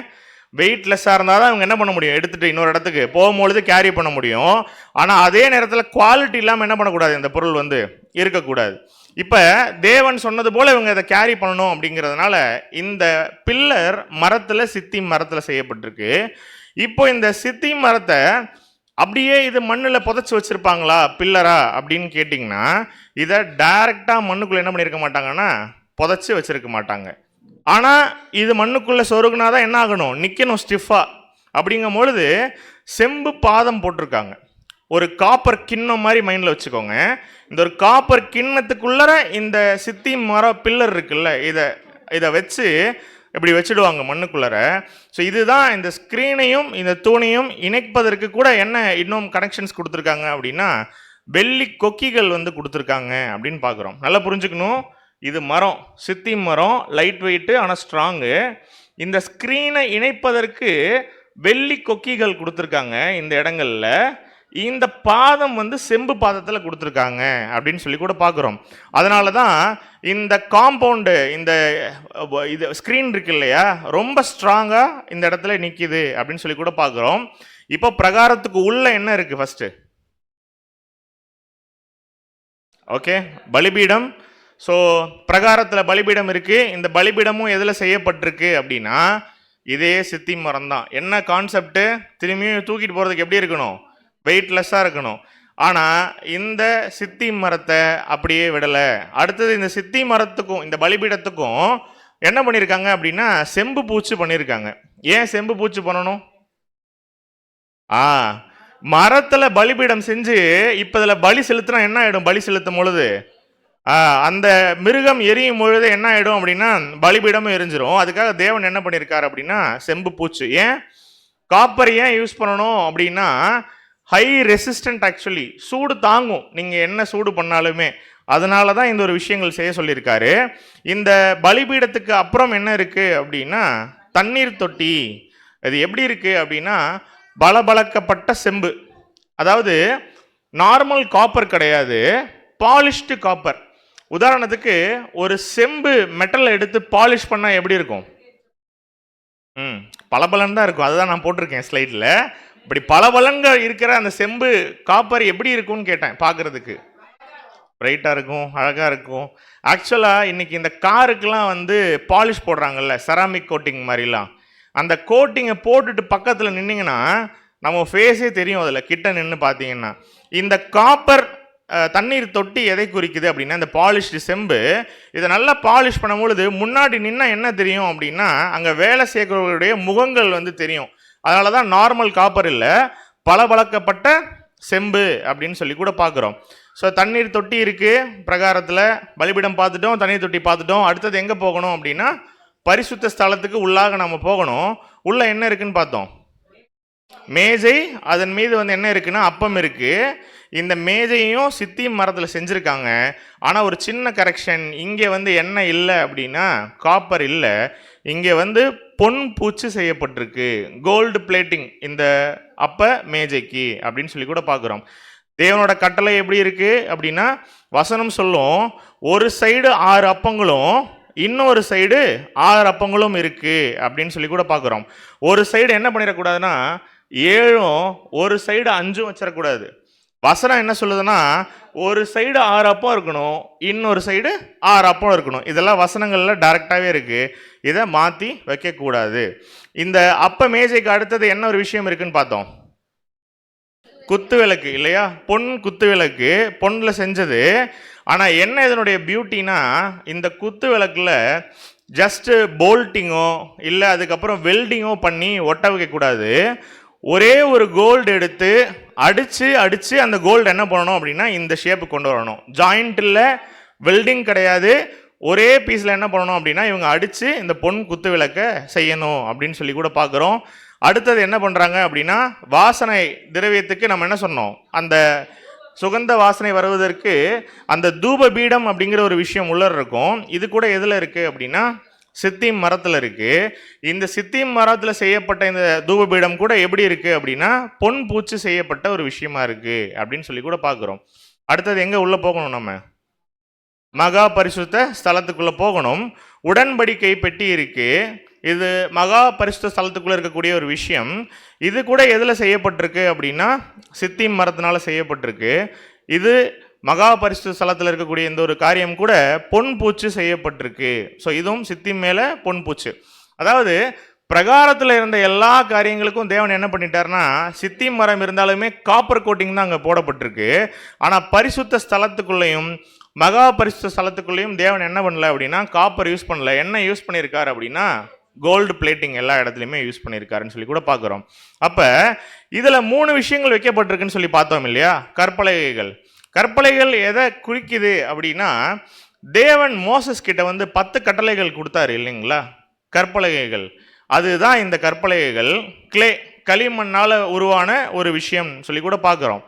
வெயிட்லெஸ்ஸாக இருந்தால் தான் அவங்க என்ன பண்ண முடியும், எடுத்துகிட்டு இன்னொரு இடத்துக்கு போகும்பொழுது கேரி பண்ண முடியும். ஆனால் அதே நேரத்தில் குவாலிட்டி இல்லாமல் என்ன பண்ணக்கூடாது, இந்த பொருள் வந்து இருக்கக்கூடாது. இப்போ தேவன் சொன்னது போல் இவங்க இதை கேரி பண்ணணும் அப்படிங்கிறதுனால இந்த பில்லர் மரத்தில், சித்தீம் மரத்தில் செய்யப்பட்டிருக்கு. இப்போ இந்த சித்தீம் மரத்தை அப்படியே இது மண்ணில் புதைச்சி வச்சுருப்பாங்களா பில்லரா அப்படின்னு கேட்டிங்கன்னா இதை டைரெக்டாக மண்ணுக்குள்ளே என்ன பண்ணியிருக்க மாட்டாங்கன்னா புதைச்சி வச்சுருக்க மாட்டாங்க. ஆனால் இது மண்ணுக்குள்ளே சொருகுனாதான் என்ன ஆகணும், நிற்கணும் ஸ்டிஃபாக. அப்படிங்கும் பொழுது செம்பு பாதம் போட்டிருக்காங்க. ஒரு காப்பர் கிண்ணம் மாதிரி மைண்டில் வச்சுக்கோங்க. இந்த ஒரு காப்பர் கிண்ணத்துக்குள்ளே இந்த சித்தி மரம் பில்லர் இருக்குல்ல, இதை வச்சு இப்படி வச்சுடுவாங்க மண்ணுக்குள்ளற. ஸோ இதுதான் இந்த ஸ்க்ரீனையும் இந்த தூணையும் இணைப்பதற்கு கூட என்ன இன்னும் கனெக்ஷன்ஸ் கொடுத்துருக்காங்க அப்படின்னா வெள்ளி கொக்கிகள் வந்து கொடுத்துருக்காங்க அப்படின்னு பார்க்குறோம். நல்லா புரிஞ்சுக்கணும். இது மரம், சித்தி மரம், லைட் வெயிட்டு ஆனால் ஸ்ட்ராங்கு. இந்த ஸ்க்ரீனை இணைப்பதற்கு வெள்ளி கொக்கிகள் கொடுத்துருக்காங்க இந்த இடங்கள்ல. இந்த பாதம் வந்து செம்பு பாதத்தில் கொடுத்துருக்காங்க அப்படின்னு சொல்லி கூட பார்க்குறோம். அதனால தான் இந்த காம்பவுண்டு, இந்த இது ஸ்க்ரீன் இருக்கு இல்லையா, ரொம்ப ஸ்ட்ராங்காக இந்த இடத்துல நிற்கிது அப்படின்னு சொல்லி கூட பார்க்குறோம். இப்போ பிரகாரத்துக்கு உள்ள என்ன இருக்குது ஃபஸ்ட்டு? ஓகே, பலிபீடம். ஸோ பிரகாரத்தில் பலிபீடம் இருக்குது. இந்த பலிபீடமும் எதில் செய்யப்பட்டிருக்கு அப்படின்னா இதே சித்தி மரம் தான். என்ன கான்செப்ட்டு? திரும்பியும் தூக்கிட்டு போகிறதுக்கு எப்படி இருக்கணும், வெயிட்லெஸ்ஸாக இருக்கணும். ஆனால் இந்த சித்தி மரத்தை அப்படியே விடலை. அடுத்தது இந்த சித்தி மரத்துக்கும் இந்த பலிபீடத்துக்கும் என்ன பண்ணியிருக்காங்க அப்படின்னா செம்பு பூச்சு பண்ணியிருக்காங்க. ஏன் செம்பு பூச்சு பண்ணணும்? மரத்தில் பலிபீடம் செஞ்சு இப்போ இதில் பலி செலுத்தினா என்ன ஆகிடும்? பலி செலுத்தும் பொழுது அந்த மிருகம் எரியும் பொழுது என்ன ஆகிடும் அப்படின்னா பலிபீடமும் எரிஞ்சிரும். அதுக்காக தேவன் என்ன பண்ணியிருக்காரு அப்படின்னா செம்பு பூச்சு. ஏன் காப்பர் ஏன் யூஸ் பண்ணணும் அப்படின்னா ஹை ரெசிஸ்டன்ட், ஆக்சுவலி சூடு தாங்கும். நீங்கள் என்ன சூடு பண்ணாலுமே அதனால தான் இந்த ஒரு விஷயங்கள் செய்ய சொல்லியிருக்காரு. இந்த பலிபீடத்துக்கு அப்புறம் என்ன இருக்கு அப்படின்னா தண்ணீர் தொட்டி. அது எப்படி இருக்கு அப்படின்னா பளபளக்கப்பட்ட செம்பு. அதாவது நார்மல் காப்பர் கிடையாது, பாலிஷ்டு காப்பர். உதாரணத்துக்கு ஒரு செம்பு மெட்டலை எடுத்து பாலிஷ் பண்ணால் எப்படி இருக்கும்? பளபளன்னு தான் இருக்கும். அதுதான் நான் போட்டிருக்கேன் ஸ்லைடில். இப்படி பளபளங்க இருக்கிற அந்த செம்பு காப்பர் எப்படி இருக்கும்னு கேட்டேன். பார்க்குறதுக்கு பிரைட்டாக இருக்கும், அழகாக இருக்கும். ஆக்சுவலாக இன்னைக்கு இந்த காருக்கெல்லாம் வந்து பாலிஷ் போடுறாங்கல்ல, செராமிக் கோட்டிங் மாதிரிலாம், அந்த கோட்டிங்கை போட்டுட்டு பக்கத்தில் நின்னீங்கன்னா நம்ம ஃபேஸே தெரியும். அதில் கிட்ட நின்று பார்த்தீங்கன்னா இந்த காப்பர் தண்ணீர் தொட்டி எதை குறிக்குது அப்படின்னா இந்த பாலிஷ்டு செம்பு. இதை நல்லா பாலிஷ் பண்ணும்பொழுது முன்னாடி நின்னா என்ன தெரியும் அப்படின்னா அங்கே வேலை செய்கிறவர்களுடைய முகங்கள் வந்து தெரியும். அதனால தான் நார்மல் காப்பர் இல்லை, பளபளக்கப்பட்ட செம்பு அப்படின்னு சொல்லி கூட பார்க்குறோம். ஸோ தண்ணீர் தொட்டி இருக்குது பிரகாரத்தில். பலிபீடம் பார்த்துட்டோம், தண்ணீர் தொட்டி பார்த்துட்டோம். அடுத்தது எங்கே போகணும் அப்படின்னா பரிசுத்த ஸ்தலத்துக்கு உள்ளாக நம்ம போகணும். உள்ள என்ன இருக்குன்னு பார்த்தோம், மேஜை. அதன் மீது வந்து என்ன இருக்குன்னா அப்பம் இருக்கு. இந்த மேஜையும் சித்தியும் மரத்தில் செஞ்சுருக்காங்க. ஆனால் ஒரு சின்ன கரெக்ஷன், இங்கே வந்து என்ன இல்லை அப்படின்னா காப்பர் இல்லை, இங்கே வந்து பொன் பூச்சு செய்யப்பட்டிருக்கு, கோல்டு பிளேட்டிங் இந்த அப்ப மேஜைக்கு அப்படின்னு சொல்லி கூட பார்க்குறோம். தேவனோட கட்டளை எப்படி இருக்கு அப்படின்னா வசனம் சொல்லும், ஒரு சைடு 6 அப்பங்களும் இன்னொரு சைடு 6 அப்பங்களும் இருக்கு அப்படின்னு சொல்லி கூட பார்க்குறோம். ஒரு சைடு என்ன பண்ணிடக்கூடாதுன்னா 7ம் ஒரு சைடு 5ம் வச்சிடக்கூடாது. வசனம் என்ன சொல்லுதுன்னா ஒரு சைடு 6 அப்பம் இருக்கணும், இன்னொரு சைடு 6 அப்பம் இருக்கணும். இதெல்லாம் வசனங்கள்ல டைரக்டாகவே இருக்கு. இதை மாற்றி வைக்கக்கூடாது. இந்த அப்ப மேஜைக்கு அடுத்தது என்ன ஒரு விஷயம் இருக்குன்னு பார்த்தோம், குத்து விளக்கு இல்லையா? பொன் குத்து விளக்கு, பொன்னில் செஞ்சது. ஆனால் என்ன இதனுடைய பியூட்டினா இந்த குத்து விளக்கில் ஜஸ்ட்டு போல்ட்டிங்கோ இல்லை அதுக்கப்புறம் வெல்டிங்கோ பண்ணி ஒட்ட வைக்கக்கூடாது. ஒரே ஒரு கோல்டு எடுத்து அடித்து அந்த கோல்டு என்ன பண்ணணும் அப்படின்னா இந்த ஷேப்பு கொண்டு வரணும். ஜாயிண்ட் இல்லை, வெல்டிங் கிடையாது. ஒரே பீஸில் என்ன பண்ணணும் அப்படின்னா இவங்க அடித்து இந்த பொன் குத்து விளக்கை செய்யணும் அப்படின்னு சொல்லி கூட பார்க்குறோம். அடுத்தது என்ன பண்ணுறாங்க அப்படின்னா வாசனை திரவியத்துக்கு நம்ம என்ன சொன்னோம், அந்த சுகந்த வாசனை வருவதற்கு அந்த தூப பீடம் அப்படிங்கிற ஒரு விஷயம் உள்ள இருக்கும். இது கூட எதில் இருக்குது அப்படின்னா சித்திம் மரத்தில் இருக்குது. இந்த சித்திம் மரத்தில் செய்யப்பட்ட இந்த தூபபீடம் கூட எப்படி இருக்குது அப்படின்னா பொன் பூச்சு செய்யப்பட்ட ஒரு விஷயமா இருக்குது அப்படின்னு சொல்லி கூட பார்க்குறோம். அடுத்தது எங்கே உள்ளே போகணும், நம்ம மகா பரிசுத்த ஸ்தலத்துக்குள்ளே போகணும். உடன்படிக்கை பெட்டி இருக்குது. இது மகா பரிசுத்த ஸ்தலத்துக்குள்ளே இருக்கக்கூடிய ஒரு விஷயம். இது கூட எதில் செய்யப்பட்டிருக்கு அப்படின்னா சித்திம் மரத்தினால செய்யப்பட்டிருக்கு. இது மகா பரிசுத்த ஸ்தலத்தில் இருக்கக்கூடிய இந்த ஒரு காரியம் கூட பொன் பூச்சு செய்யப்பட்டிருக்கு. ஸோ இதுவும் சித்திம் மேலே பொன் பூச்சு. அதாவது பிரகாரத்தில் இருந்த எல்லா காரியங்களுக்கும் தேவன் என்ன பண்ணிட்டார்னா சித்திம் மரம் இருந்தாலுமே காப்பர் கோட்டிங் தான் அங்கே போடப்பட்டிருக்கு. ஆனால் பரிசுத்த ஸ்தலத்துக்குள்ளேயும் மகா பரிசுத்த ஸ்தலத்துக்குள்ளேயும் தேவன் என்ன பண்ணல அப்படின்னா காப்பர் யூஸ் பண்ணல. என்ன யூஸ் பண்ணியிருக்காரு அப்படின்னா கோல்டு பிளேட்டிங் எல்லா இடத்துலையுமே யூஸ் பண்ணியிருக்காருன்னு சொல்லி கூட பார்க்குறோம். அப்போ இதில் 3 விஷயங்கள் வைக்கப்பட்டிருக்குன்னு சொல்லி பார்த்தோம் இல்லையா? கற்பலகைகள். கற்பலைகள் எதை குறிக்குது அப்படின்னா தேவன் மோசஸ் கிட்ட வந்து 10 கட்டளைகள் கொடுத்தாரு இல்லைங்களா? கற்பலகைகள். அதுதான் இந்த கற்பலகைகள். களிமண்ணால் உருவான ஒரு விஷயம் சொல்லி கூட பார்க்குறோம்.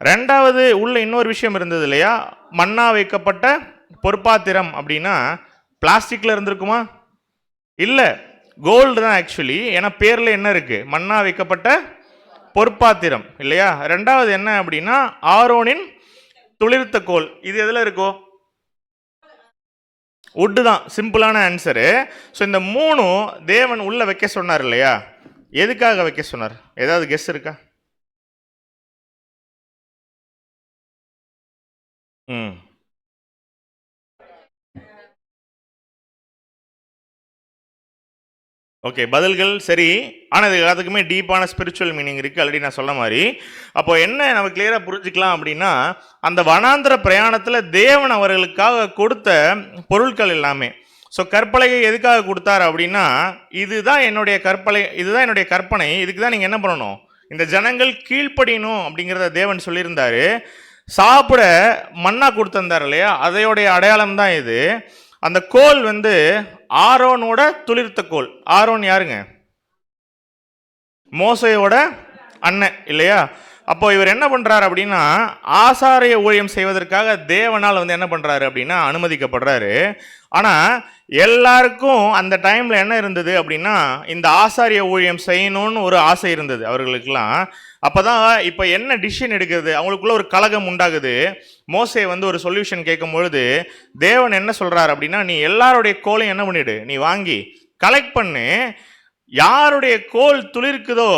ரெண்டாவது உள்ள இன்னொரு விஷயம் இருந்தது இல்லையா? மண்ணா வைக்கப்பட்ட பொற்பாத்திரம். அப்படின்னா பிளாஸ்டிக்கில் இருந்திருக்குமா? இல்லை, கோல்டு தான் ஆக்சுவலி. ஏன்னா பேரில் என்ன இருக்குது, மண்ணா வைக்கப்பட்ட பொற்பாத்திரம் இல்லையா? ரெண்டாவது என்ன அப்படின்னா ஆரோனின் துளிர்த்த கோல். இது எதில் இருக்கோ? உட்டு தான். சிம்பிளான ஆன்சரு. ஸோ இந்த 3 தேவன் உள்ள வைக்க சொன்னார் இல்லையா? எதுக்காக வைக்க சொன்னார்? ஏதாவது கெஸ் இருக்கா? ஓகே, பதில்கள் சரி. ஆனால் இது எல்லாத்துக்குமே டீப்பான ஸ்பிரிச்சுவல் மீனிங் இருக்குது, ஆல்ரெடி நான் சொன்ன மாதிரி. அப்போ என்ன நம்ம கிளியராக புரிஞ்சுக்கலாம் அப்படின்னா அந்த வனாந்திர பிரயாணத்தில் தேவன் அவர்களுக்காக கொடுத்த பொருட்கள் எல்லாமே. ஸோ கற்பலகை எதுக்காக கொடுத்தாரு அப்படின்னா இதுதான் என்னுடைய கற்பனை, இதுதான் என்னுடைய கற்பனை, இதுக்கு தான் நீங்கள் என்ன பண்ணணும், இந்த ஜனங்கள் கீழ்ப்படியணும் அப்படிங்கிறத தேவன் சொல்லியிருந்தாரு. சாப்பிட மண்ணா கொடுத்திருந்தார் இல்லையா? அதையோடைய அடையாளம் தான் இது. அந்த கோல் வந்து ஆரோனோட துளிர்த்த கோல். ஆரோன் யாருங்க? மோசையோட அண்ணன் இல்லையா? அப்போ இவர் என்ன பண்றாரு அப்படின்னா, ஆசாரிய ஊழியம் செய்வதற்காக தேவனால் வந்து என்ன பண்றாரு அப்படின்னா அனுமதிக்கப்படுறாரு. ஆனா எல்லாருக்கும் அந்த டைம்ல என்ன இருந்தது அப்படின்னா, இந்த ஆசாரிய ஊழியம் செய்யணும்னு ஒரு ஆசை இருந்தது அவர்களுக்கெல்லாம். அப்பதான் இப்ப என்ன டிசிஷன் எடுக்கிறது, அவங்களுக்குள்ள ஒரு கலகம் உண்டாகுது. மோசே வந்து ஒரு சொல்யூஷன் கேட்கும் பொழுது தேவன் என்ன சொல்றாரு அப்படின்னா, நீ எல்லாருடைய கோலையும் என்ன பண்ணிடு, நீ வாங்கி கலெக்ட் பண்ணு, யாருடைய கோல் துளிர்க்குதோ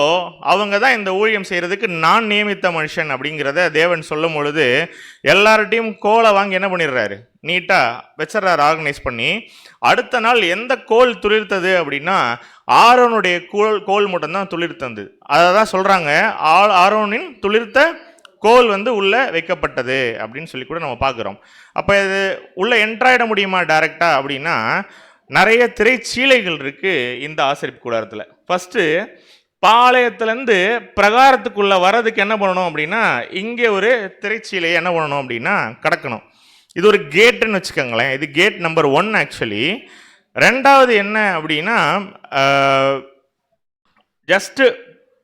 அவங்க தான் இந்த ஊழியம் செய்யறதுக்கு நான் நியமித்த மனுஷன் அப்படிங்கிறத தேவன் சொல்லும் பொழுது எல்லார்ட்டையும் கோலை வாங்கி என்ன பண்ணிடுறாரு, நீட்டா வச்சிடறாரு ஆர்கனைஸ் பண்ணி. அடுத்த நாள் எந்த கோல் துளிர்த்தது அப்படின்னா ஆரோனுடைய கோல் மட்டும்தான் துளிர்த்தது. அதை தான் சொல்றாங்க, ஆரோனின் துளிர்த்த கோல் வந்து உள்ள வைக்கப்பட்டது அப்படின்னு சொல்லி கூட நம்ம பார்க்குறோம். அப்போ இது உள்ள என்ட்ராயிட முடியுமா டைரக்டா அப்படின்னா, நிறைய திரைச்சீலைகள் இருக்கு இந்த ஆசரிப்பு கூடாரத்தில். ஃபர்ஸ்ட் பாளையத்திலேருந்து பிரகாரத்துக்குள்ள வர்றதுக்கு என்ன பண்ணணும் அப்படின்னா, இங்கே ஒரு திரைச்சீலையை என்ன பண்ணணும் அப்படின்னா கடக்கணும். இது ஒரு கேட்டுன்னு வச்சுக்கோங்களேன். இது கேட் நம்பர் 1 ஆக்சுவலி. ரெண்டாவது என்ன அப்படின்னா, ஜஸ்ட்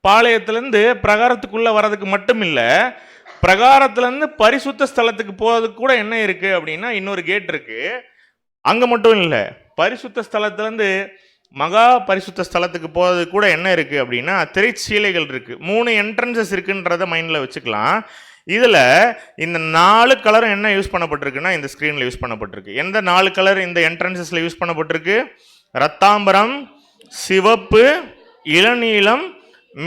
பாளையத்திலேருந்து பிரகாரத்துக்குள்ள வர்றதுக்கு மட்டும் இல்லை, பிரகாரத்திலேருந்து பரிசுத்த ஸ்தலத்துக்கு போகிறதுக்கு கூட என்ன இருக்கு அப்படின்னா இன்னொரு கேட் இருக்கு. அங்கே மட்டும் இல்லை, பரிசுத்த ஸ்தலத்திலேருந்து மகா பரிசுத்த ஸ்தலத்துக்கு போகிறது கூட என்ன இருக்குது அப்படின்னா திரைச்சீலைகள் இருக்குது. 3 என்ட்ரன்சஸ் இருக்குன்றத மைண்டில் வச்சுக்கலாம். இதில் இந்த 4 கலரும் என்ன யூஸ் பண்ணப்பட்டிருக்குன்னா இந்த ஸ்க்ரீனில் யூஸ் பண்ணப்பட்டிருக்கு. எந்த 4 கலர் இந்த என்ட்ரன்சஸில் யூஸ் பண்ணப்பட்டிருக்கு? ரத்தாம்பரம், சிவப்பு, இளநீலம்,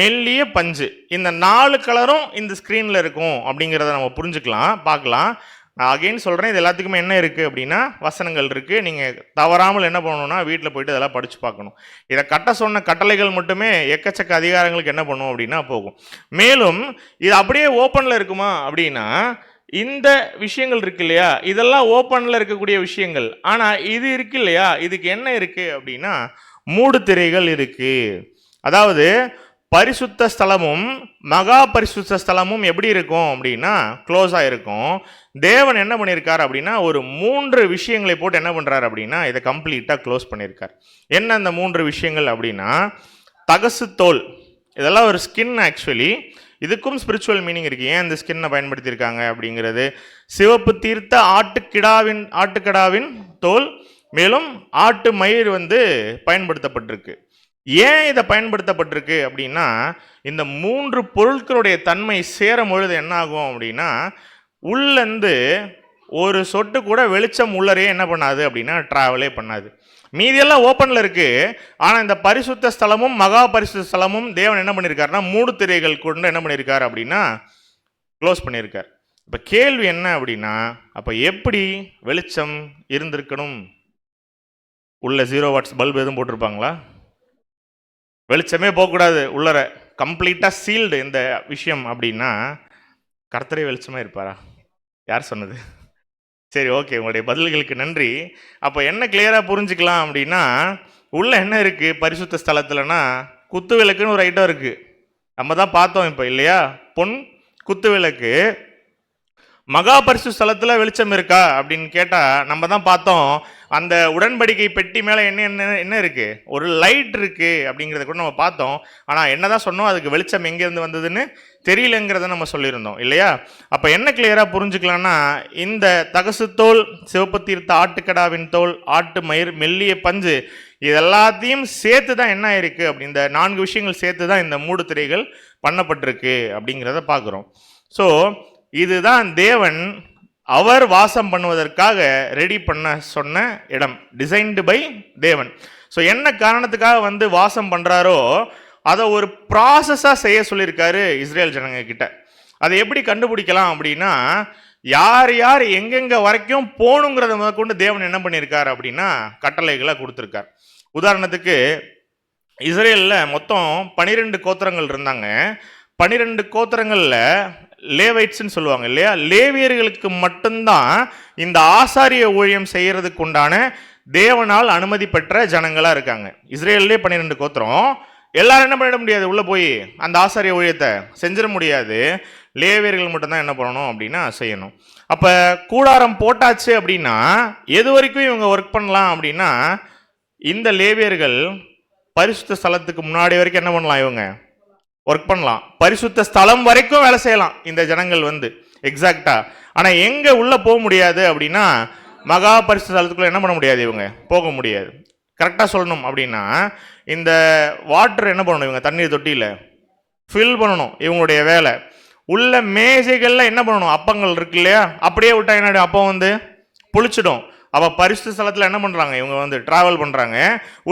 மெல்லிய பஞ்சு. இந்த 4 கலரும் இந்த ஸ்க்ரீனில் இருக்கும் அப்படிங்கிறத நம்ம புரிஞ்சுக்கலாம், பார்க்கலாம். நான் அகைன் சொல்கிறேன், இது எல்லாத்துக்குமே என்ன இருக்குது அப்படின்னா வசனங்கள் இருக்குது. நீங்கள் தவறாமல் என்ன பண்ணணும்னா வீட்டில் போயிட்டு இதெல்லாம் படித்து பார்க்கணும். இதை கட்ட சொன்ன கட்டளைகள் மட்டுமே எக்கச்சக்க அதிகாரங்களுக்கு என்ன பண்ணும் அப்படின்னா போகும். மேலும் இது அப்படியே ஓப்பனில் இருக்குமா அப்படின்னா, இந்த விஷயங்கள் இருக்கு இல்லையா, இதெல்லாம் ஓப்பனில் இருக்கக்கூடிய விஷயங்கள். ஆனால் இது இருக்கு இல்லையா, இதுக்கு என்ன இருக்குது அப்படின்னா மூடு திரைகள் இருக்குது. அதாவது பரிசுத்த ஸ்தலமும் மகா பரிசுத்த ஸ்தலமும் எப்படி இருக்கும் அப்படின்னா க்ளோஸாக இருக்கும். தேவன் என்ன பண்ணியிருக்கார் அப்படின்னா ஒரு 3 விஷயங்களை போட்டு என்ன பண்ணுறாரு அப்படின்னா இதை கம்ப்ளீட்டாக க்ளோஸ் பண்ணியிருக்கார். என்ன அந்த 3 விஷயங்கள் அப்படின்னா, தகசு தோல், இதெல்லாம் ஒரு ஸ்கின் ஆக்சுவலி. இதுக்கும் ஸ்பிரிச்சுவல் மீனிங் இருக்குது, ஏன் இந்த ஸ்கின்னை பயன்படுத்தியிருக்காங்க அப்படிங்கிறது. சிவப்பு தீர்த்த ஆட்டுக்கடாவின் தோல், மேலும் ஆட்டு மயிர் வந்து பயன்படுத்தப்பட்டிருக்கு. ஏன் இதை பயன்படுத்தப்பட்டிருக்கு அப்படின்னா, இந்த 3 பொருட்களுடைய தன்மை சேரும் பொழுது என்ன ஆகும் அப்படின்னா உள்ளேருந்து ஒரு சொட்டு கூட வெளிச்சம் உள்ளரே என்ன பண்ணாது அப்படின்னா ட்ராவலே பண்ணாது. மீதியெல்லாம் ஓப்பனில் இருக்குது. ஆனால் இந்த பரிசுத்த ஸ்தலமும் மகா பரிசுத்த ஸ்தலமும் தேவன் என்ன பண்ணியிருக்காருன்னா மூடு திரைகள் கொண்டு என்ன பண்ணியிருக்கார் அப்படின்னா க்ளோஸ் பண்ணியிருக்கார். இப்போ கேள்வி என்ன அப்படின்னா, அப்போ எப்படி வெளிச்சம் இருந்திருக்கணும்? உள்ள 0 வாட்ஸ் பல்பு எதுவும் போட்டிருப்பாங்களா? வெளிச்சமே போகக்கூடாது, உள்ளர கம்ப்ளீட்டாக சீல்டு இந்த விஷயம் அப்படின்னா கர்த்தரே வெளிச்சமாக இருப்பாரா? யார் சொன்னது? சரி, ஓகே, உங்களுடைய பதில்களுக்கு நன்றி. அப்போ என்ன கிளியராக புரிஞ்சுக்கலாம் அப்படின்னா, உள்ள என்ன இருக்குது பரிசுத்த ஸ்தலத்தில்னா குத்து விளக்குன்னு ஒரு ஐட்டம் இருக்குது. நம்ம தான் பார்த்தோம் இப்போ இல்லையா, பொன் குத்து விளக்கு. மகா பரிசுத்த ஸ்தலத்தில் வெளிச்சம் இருக்கா அப்படின்னு கேட்டால் நம்ம தான் பார்த்தோம், அந்த உடன்படிக்கை பெட்டி மேலே என்ன இருக்குது, ஒரு லைட் இருக்குது அப்படிங்கிறத கூட நம்ம பார்த்தோம். ஆனால் என்ன தான் சொன்னோம், அதுக்கு வெளிச்சம் எங்கேருந்து வந்ததுன்னு தெரியலங்கிறத நம்ம சொல்லியிருந்தோம் இல்லையா. அப்போ என்ன கிளியராக புரிஞ்சுக்கலாம்னா, இந்த தகசு தோல், சிவப்பு தீர்த்த ஆட்டுக்கடாவின் தோல், ஆட்டு மயிர், மெல்லிய பஞ்சு, இது எல்லாத்தையும் சேர்த்து தான் என்ன இருக்குது அப்படி இந்த 4 விஷயங்கள் சேர்த்து தான் இந்த மூடு திரைகள் பண்ணப்பட்டிருக்கு அப்படிங்கிறத பார்க்குறோம். ஸோ இதுதான் தேவன் அவர் வாசம் பண்ணுவதற்காக ரெடி பண்ண சொன்ன இடம், டிசைன்டு பை தேவன். ஸோ என்ன காரணத்துக்காக வந்து வாசம் பண்ணுறாரோ அதை ஒரு ப்ராசஸாக செய்ய சொல்லியிருக்காரு இஸ்ரேல் ஜனங்க கிட்ட. அதை எப்படி கண்டுபிடிக்கலாம் அப்படின்னா, யார் யார் எங்கெங்க வரைக்கும் போகணுங்கிறத முதற்கொண்டு தேவன் என்ன பண்ணியிருக்கார் அப்படின்னா கட்டளைகளை கொடுத்துருக்கார். உதாரணத்துக்கு இஸ்ரேலில் மொத்தம் 12 கோத்திரங்கள் இருந்தாங்க. 12 கோத்திரங்களில் லேவைட்ஸ்ன்னு சொல்லுவாங்க இல்லையா, லேவியர்களுக்கு மட்டும்தான் இந்த ஆசாரிய ஊழியம் செய்யறதுக்கு உண்டான தேவனால் அனுமதி பெற்ற ஜனங்களாக இருக்காங்க. இஸ்ரேல்லே 12 கோத்திரம். எல்லாரும் என்ன பண்ணிட முடியாது, உள்ளே போய் அந்த ஆசாரிய ஊழியத்தை செஞ்சிட முடியாது. லேவியர்கள் மட்டும்தான் என்ன பண்ணணும் அப்படின்னா செய்யணும். அப்போ கூடாரம் போட்டாச்சு அப்படின்னா எது வரைக்கும் இவங்க ஒர்க் பண்ணலாம் அப்படின்னா, இந்த லேவியர்கள் பரிசுத்த ஸ்தலத்துக்கு முன்னாடி வரைக்கும் என்ன பண்ணலாம், இவங்க ஒர்க் பண்ணலாம், பரிசுத்த ஸ்தலம் வரைக்கும் வேலை செய்யலாம் இந்த ஜனங்கள் வந்து எக்ஸாக்டா. ஆனா எங்க உள்ள போக முடியாது அப்படின்னா, மகா பரிசுத்த ஸ்தலத்துக்குள்ள என்ன பண்ண முடியாது, இவங்க போக முடியாது. கரெக்டா சொல்லணும் அப்படின்னா, இந்த வாட்டர் என்ன பண்ணணும், இவங்க தண்ணீர் தொட்டியில ஃபில் பண்ணணும், இவங்களுடைய வேலை. உள்ள மேஜைகள்ல என்ன பண்ணணும், அப்பங்கள் இருக்கு இல்லையா, அப்படியே விட்டா என்னடி அப்போ வந்து புளிச்சிடும். அப்போ பரிசுத்த ஸ்தலத்தில் என்ன பண்ணுறாங்க, இவங்க வந்து ட்ராவல் பண்ணுறாங்க,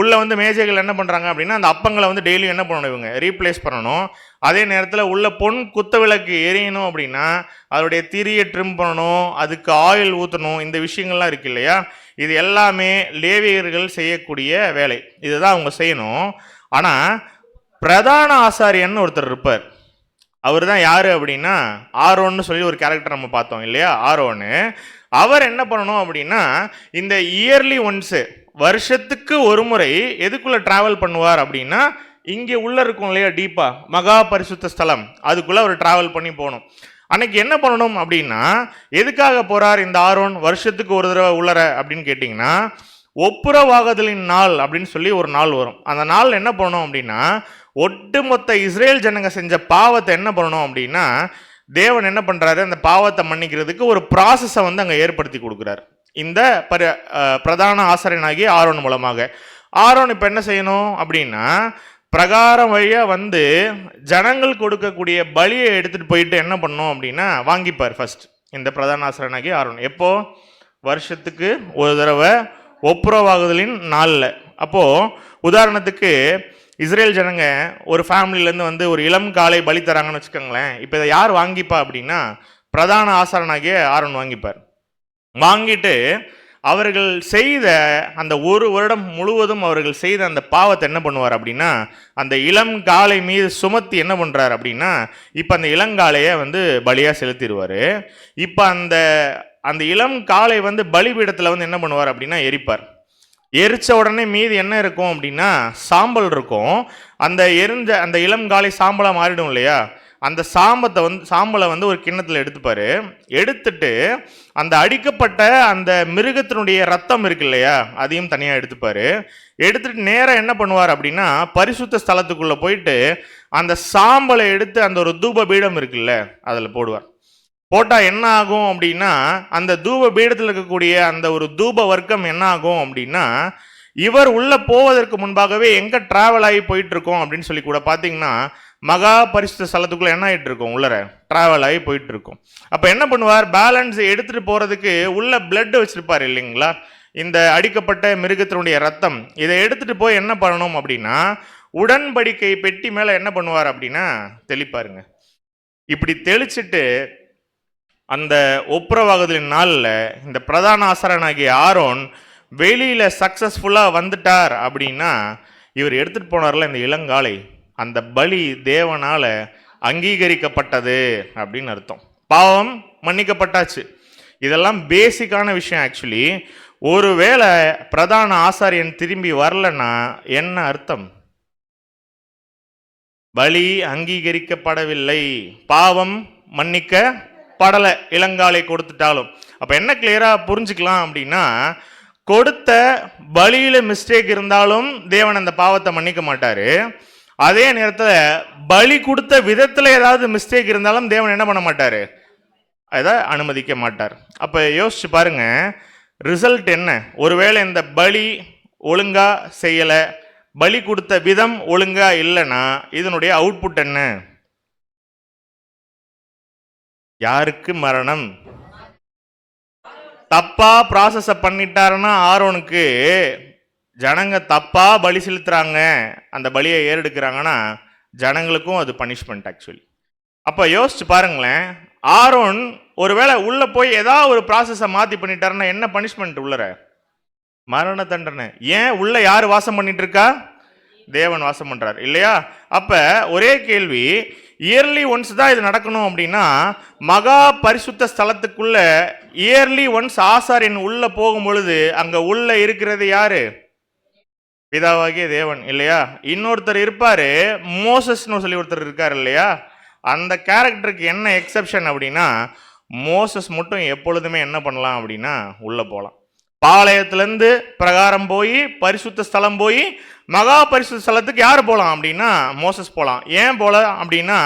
உள்ளே வந்து மேஜைகள் என்ன பண்ணுறாங்க அப்படின்னா, அந்த அப்பங்களை வந்து டெய்லியும் என்ன பண்ணணும், இவங்க ரீப்ளேஸ் பண்ணணும். அதே நேரத்தில் உள்ள பொன் குத்த விளக்கு எரியணும் அப்படின்னா அதோடைய திரியை ட்ரிம் பண்ணணும், அதுக்கு ஆயில் ஊற்றணும், இந்த விஷயங்கள்லாம் இருக்கு இல்லையா, இது எல்லாமே லேவியர்கள் செய்யக்கூடிய வேலை, இதுதான் அவங்க செய்யணும். ஆனால் பிரதான ஆசாரியன்னு ஒருத்தர் இருப்பார். அவர் தான் யார் அப்படின்னா ஆரோன்னு சொல்லி ஒரு கேரக்டர் நம்ம பார்த்தோம் இல்லையா, ஆரோன்னு. அவர் என்ன பண்ணணும் அப்படின்னா, இந்த இயர்லி ஒன்ஸு, வருஷத்துக்கு ஒரு முறை எதுக்குள்ளே ட்ராவல் பண்ணுவார் அப்படின்னா, இங்கே உள்ளே இருக்கும் இல்லையா டீப்பா மகா பரிசுத்த ஸ்தலம், அதுக்குள்ளே அவர் ட்ராவல் பண்ணி போகணும். அன்னைக்கு என்ன பண்ணணும் அப்படின்னா, எதுக்காக போகிறார் இந்த ஆரோன் வருஷத்துக்கு ஒரு தடவை உள்ளற அப்படின்னு கேட்டிங்கன்னா, ஒப்புரவாகுதலின் நாள் அப்படின்னு சொல்லி ஒரு நாள் வரும். அந்த நாள் என்ன பண்ணணும் அப்படின்னா, ஒட்டுமொத்த இஸ்ரேல் ஜனங்க செஞ்ச பாவத்தை என்ன பண்ணணும் அப்படின்னா, தேவன் என்ன பண்ணுறாரு, அந்த பாவத்தை மன்னிக்கிறதுக்கு ஒரு ப்ராசஸை வந்து அங்கே ஏற்படுத்தி கொடுக்குறாரு இந்த பிரதான ஆசாரியனாகிய ஆரோன் மூலமாக. ஆரோன் இப்போ என்ன செய்யணும் அப்படின்னா, பிரகாரம் வழியாக வந்து ஜனங்கள் கொடுக்கக்கூடிய பலியை எடுத்துகிட்டு போயிட்டு என்ன பண்ணணும் அப்படின்னா வாங்கிப்பார் ஃபர்ஸ்ட் இந்த பிரதான ஆசாரியனாகிய ஆரோன். எப்போ, வருஷத்துக்கு ஒரு தடவை ஒப்புரவாகுதலின் நாளில். அப்போது உதாரணத்துக்கு இஸ்ரேல் ஜனங்க ஒரு ஃபேமிலியிலேருந்து வந்து ஒரு இளம் காலை பலி தராங்கன்னு வச்சுக்கோங்களேன். இப்போ இதை யார் வாங்கிப்பா அப்படின்னா, பிரதான ஆசாரனாகிய ஆரோன் வாங்கிப்பார். வாங்கிட்டு அவர்கள் செய்த அந்த ஒரு வருடம் முழுவதும் அவர்கள் செய்த அந்த பாவத்தை என்ன பண்ணுவார் அப்படின்னா, அந்த இளம் காலை மீது சுமத்தி என்ன பண்ணுறார் அப்படின்னா, இப்போ அந்த இளங்காலையை வந்து பலியாக செலுத்திடுவார். இப்போ அந்த இளம் காலை வந்து பலிபீடத்தில் வந்து என்ன பண்ணுவார் அப்படின்னா எரிப்பார். எரிச்ச உடனே மீதி என்ன இருக்கும் அப்படின்னா சாம்பல் இருக்கும். அந்த இளம் காலை சாம்பலாக மாறிடும் இல்லையா, அந்த சாம்பலை வந்து ஒரு கிண்ணத்தில் எடுத்துப்பார். எடுத்துட்டு அந்த அடிக்கப்பட்ட அந்த மிருகத்தினுடைய ரத்தம் இருக்கு இல்லையா, அதையும் தனியாக எடுத்துப்பார். எடுத்துட்டு நேராக என்ன பண்ணுவார் அப்படின்னா, பரிசுத்த ஸ்தலத்துக்குள்ளே போயிட்டு அந்த சாம்பலை எடுத்து அந்த ஒரு தூப பீடம் இருக்குல்ல அதில் போடுவார். போட்டால் என்ன ஆகும் அப்படின்னா, அந்த தூப பீடத்தில் இருக்கக்கூடிய அந்த ஒரு தூப வர்க்கம் என்ன ஆகும் அப்படின்னா, இவர் உள்ள போவதற்கு முன்பாகவே எங்கே டிராவல் ஆகி போயிட்டு இருக்கோம் அப்படின்னு சொல்லி கூட பார்த்தீங்கன்னா, மகா பரிசுத்த ஸ்தலத்துக்குள்ள என்ன ஆகிட்டு இருக்கும், உள்ளர டிராவல் ஆகி போயிட்டு இருக்கும். அப்போ என்ன பண்ணுவார், பேலன்ஸ் எடுத்துட்டு போறதுக்கு உள்ள பிளட் வச்சிருப்பார் இல்லைங்களா, இந்த அடிக்கப்பட்ட மிருகத்தினுடைய ரத்தம், இதை எடுத்துட்டு போய் என்ன பண்ணணும் அப்படின்னா, உடன்படிக்கை பெட்டி மேலே என்ன பண்ணுவார் அப்படின்னா தெளிப்பாருங்க. இப்படி தெளிச்சுட்டு அந்த ஒப்புரவாகுதலின் நாளில் இந்த பிரதான ஆசாரியனாகிய ஆரோன் வெளியில் சக்ஸஸ்ஃபுல்லாக வந்துட்டார் அப்படின்னா, இவர் எடுத்துகிட்டு போனார்ல இந்த இளங்காலை, அந்த பலி தேவனால் அங்கீகரிக்கப்பட்டது அப்படின்னு அர்த்தம். பாவம் மன்னிக்கப்பட்டாச்சு. இதெல்லாம் பேசிக்கான விஷயம். ஆக்சுவலி ஒருவேளை பிரதான ஆசாரியன் திரும்பி வரலன்னா என்ன அர்த்தம், பலி அங்கீகரிக்கப்படவில்லை, பாவம் மன்னிக்கப்படலை இளங்காலை கொடுத்துட்டாலும். அப்போ என்ன கிளியராக புரிஞ்சுக்கலாம் அப்படின்னா, கொடுத்த பலியில் மிஸ்டேக் இருந்தாலும் தேவன் அந்த பாவத்தை மன்னிக்க மாட்டார். அதே நேரத்தில் பலி கொடுத்த விதத்தில் ஏதாவது மிஸ்டேக் இருந்தாலும் தேவன் என்ன பண்ண மாட்டார், அதை அனுமதிக்க மாட்டார். அப்போ யோசிச்சு பாருங்க, ரிசல்ட் என்ன, ஒருவேளை இந்த பலி ஒழுங்கா செய்யலை, பலி கொடுத்த விதம் ஒழுங்கா இல்லைன்னா இதனுடைய அவுட்புட் என்ன, யாருக்கு மரணம். தப்பா ப்ராசஸை பண்ணிட்டாருன்னா ஆரோனுக்கு, ஜனங்க தப்பா பலி செலுத்துறாங்க, அந்த பலியை ஏறெடுக்கிறாங்கன்னா ஜனங்களுக்கும் அது பனிஷ்மெண்ட் ஆக்சுவலி. அப்போ யோசிச்சு பாருங்களேன், ஆரோன் ஒருவேளை உள்ள போய் ஏதாவது ஒரு ப்ராசஸை மாற்றி பண்ணிட்டாருன்னா என்ன பனிஷ்மெண்ட், உள்ளற மரண தண்டனை. ஏன், உள்ள யார் வாசம் பண்ணிட்டு இருக்கா, தேவன் வாசம் பண்றார் இல்லையா. அப்ப ஒரே கேள்வி, இயர்லி ஒன்ஸ் தான் இது நடக்கணும் அப்படின்னா, மகா பரிசுத்த ஸ்தலத்துக்குள்ள இயர்லி ஒன்ஸ் ஆசாரியன் உள்ள போகும் பொழுது அங்க உள்ள இருக்கிறது யாரு, பிதாவாகிய தேவன் இல்லையா. இன்னொருத்தர் இருப்பாரு, மோசஸ்னு சொல்லி ஒருத்தர் இருக்காரு இல்லையா. அந்த கேரக்டருக்கு என்ன எக்ஸெப்ஷன் அப்படின்னா, மோசஸ் மட்டும் எப்பொழுதுமே என்ன பண்ணலாம் அப்படின்னா உள்ள போகலாம். பாளையத்திலேருந்து பிரகாரம் போய் பரிசுத்த ஸ்தலம் போய் மகா பரிசுத்த ஸ்தலத்துக்கு யார் போகலாம் அப்படின்னா மோசஸ் போகலாம். ஏன் போல அப்படின்னா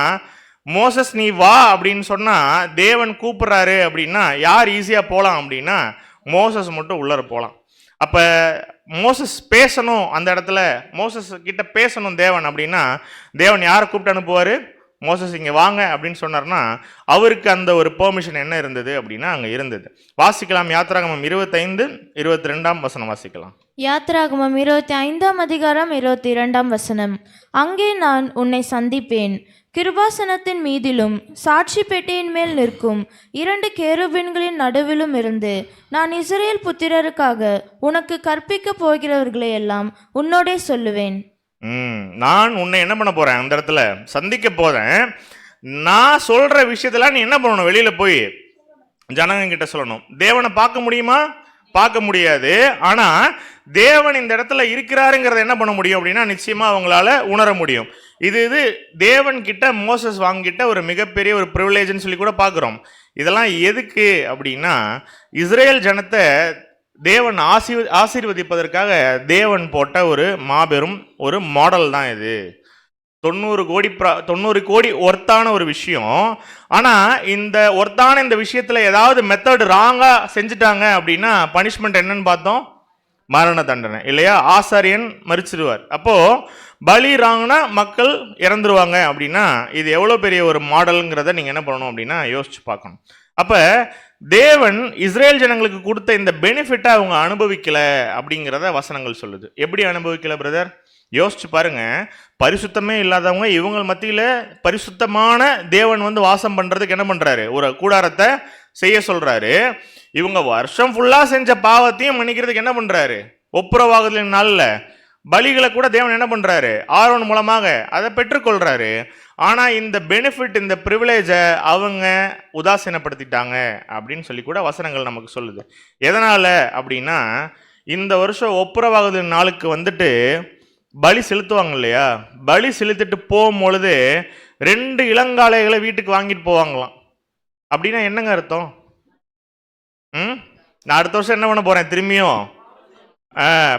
மோசஸ் நீ வா அப்படின்னு சொன்னால் தேவன் கூப்பிட்றாரு அப்படின்னா யார் ஈஸியாக போகலாம் அப்படின்னா மோசஸ் மட்டும் உள்ளர போகலாம். அப்போ மோசஸ் பேசணும், அந்த இடத்துல மோசஸ் கிட்ட பேசணும் தேவன் அப்படின்னா தேவன் யாரை கூப்பிட்டு அனுப்புவார்? மோசஸ் இங்கே வாங்க அப்படின்னு சொன்னார்னா அவருக்கு அந்த ஒரு பெர்மிஷன் என்ன இருந்தது அப்படின்னா அங்கே இருந்தது. வாசிக்கலாம் யாத்திராகமம் 25:22 வாசிக்கலாம். யாத்திராகமம் 25:22. அங்கே நான் உன்னை சந்திப்பேன். கிருபாசனத்தின் மீதிலும் சாட்சி பெட்டியின் மேல் நிற்கும் 2 கேருபீன்களின் நடுவிலும் இருந்து நான் இஸ்ரவேல் புத்திரருக்காக உனக்கு கற்பிக்கப் போகிறவர்களை எல்லாம் உன்னோடே சொல்லுவேன். நான் உன்னை என்ன பண்ண போறேன்? அந்த இடத்துல சந்திக்க போறேன். நான் சொல்ற விஷயத்துல நீ என்ன பண்ணணும்? வெளியில போய் ஜனங்க கிட்ட சொல்லணும். தேவனை பார்க்க முடியுமா? பார்க்க முடியாது. ஆனா தேவன் இந்த இடத்துல இருக்கிறாருங்கிறத என்ன பண்ண முடியும் அப்படின்னா நிச்சயமா அவங்களால உணர முடியும். இது தேவன் கிட்ட மோசஸ் வாங்கிட்ட ஒரு மிகப்பெரிய ஒரு ப்ரிவிலேஜ்னு சொல்லி கூட பார்க்குறோம். இதெல்லாம் எதுக்கு அப்படின்னா இஸ்ரேல் ஜனத்தை தேவன் ஆசீர்வதிப்பதற்காக தேவன் போட்ட ஒரு மாபெரும் ஒரு மாடல் தான் இது. 90 கோடி ஒர்த்தான ஒரு விஷயம். ஆனால் இந்த ஒர்த்தான இந்த விஷயத்தில் ஏதாவது மெத்தட் ராங்காக செஞ்சுட்டாங்க அப்படின்னா பனிஷ்மெண்ட் என்னன்னு பார்த்தோம்? மரண தண்டனை இல்லையா? ஆசாரியன் மரிச்சிடுவார். அப்போது பலி ராங்னா மக்கள் இறந்துருவாங்க அப்படின்னா இது எவ்வளோ பெரிய ஒரு மாடலுங்கிறத நீங்கள் என்ன பண்ணணும் அப்படின்னா யோசிச்சு பார்க்கணும். அப்போ தேவன் இஸ்ரேல் ஜனங்களுக்கு கொடுத்த இந்த பெனிஃபிட்டை அவங்க அனுபவிக்கல அப்படிங்கிறத வசனங்கள் சொல்லுது. எப்படி அனுபவிக்கல பிரதர்? யோசிச்சு பாருங்க. பரிசுத்தமே இல்லாதவங்க இவங்க மத்தியில பரிசுத்தமான தேவன் வாசம் பண்றதுக்கு என்ன பண்றாரு? ஒரு கூடாரத்தை செய்ய சொல்றாரு. இவங்க வருஷம் ஃபுல்லா செஞ்ச பாவத்தையும் மன்னிக்கிறதுக்கு என்ன பண்றாரு? ஒப்புரவாகுதலின் நாள்ல பலிகளை கூட தேவன் என்ன பண்றாரு? ஆரோன் மூலமாக அதை பெற்றுக்கொள்றாரு. ஆனா இந்த பெனிஃபிட், இந்த ப்ரிவிலேஜை அவங்க உதாசீனப்படுத்திட்டாங்க அப்படின்னு சொல்லி கூட வசனங்கள் நமக்கு சொல்லுது. எதனால அப்படின்னா இந்த வருஷம் ஒப்புரவாகுதல் நாளுக்கு பலி செலுத்துவாங்க இல்லையா? பலி செலுத்திட்டு போகும்பொழுது 2 இளங்காளைகளை வீட்டுக்கு வாங்கிட்டு போவாங்களாம். அப்படின்னா என்னங்க அர்த்தம்? நான் அடுத்த வருஷம் என்ன பண்ண போறேன்? திரும்பியும்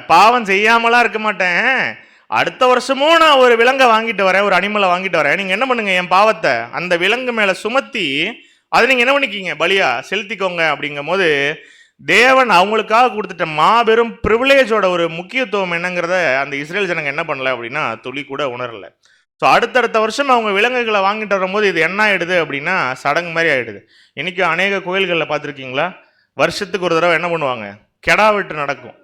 பாவம் செய்யாமலாம் இருக்க மாட்டேன். அடுத்த வருஷமும் நான் ஒரு விலங்கை வாங்கிட்டு வரேன், ஒரு அனிமலை வாங்கிட்டு வரேன். நீங்க என்ன பண்ணுங்க? என் பாவத்தை அந்த விலங்கு மேல சுமத்தி அதை நீங்க என்ன பண்ணிக்கிங்க? பலியா செலுத்திக்கோங்க. அப்படிங்கும் போது தேவன் அவங்களுக்காக கொடுத்துட்ட மாபெரும் ப்ரிவிலேஜோட ஒரு முக்கியத்துவம் என்னங்கிறத அந்த இஸ்ரேல் ஜனங்க என்ன பண்ணல அப்படின்னா துளி கூட உணரல. ஸோ அடுத்தடுத்த வருஷம் அவங்க விலங்குகளை வாங்கிட்டு வரும்போது இது என்ன ஆயிடுது அப்படின்னா சடங்கு மாதிரி ஆயிடுது. இன்னைக்கு அநேக கோயில்களில் பார்த்துருக்கீங்களா? வருஷத்துக்கு ஒரு தடவை என்ன பண்ணுவாங்க? கெடா வெட்டு நடக்கும்.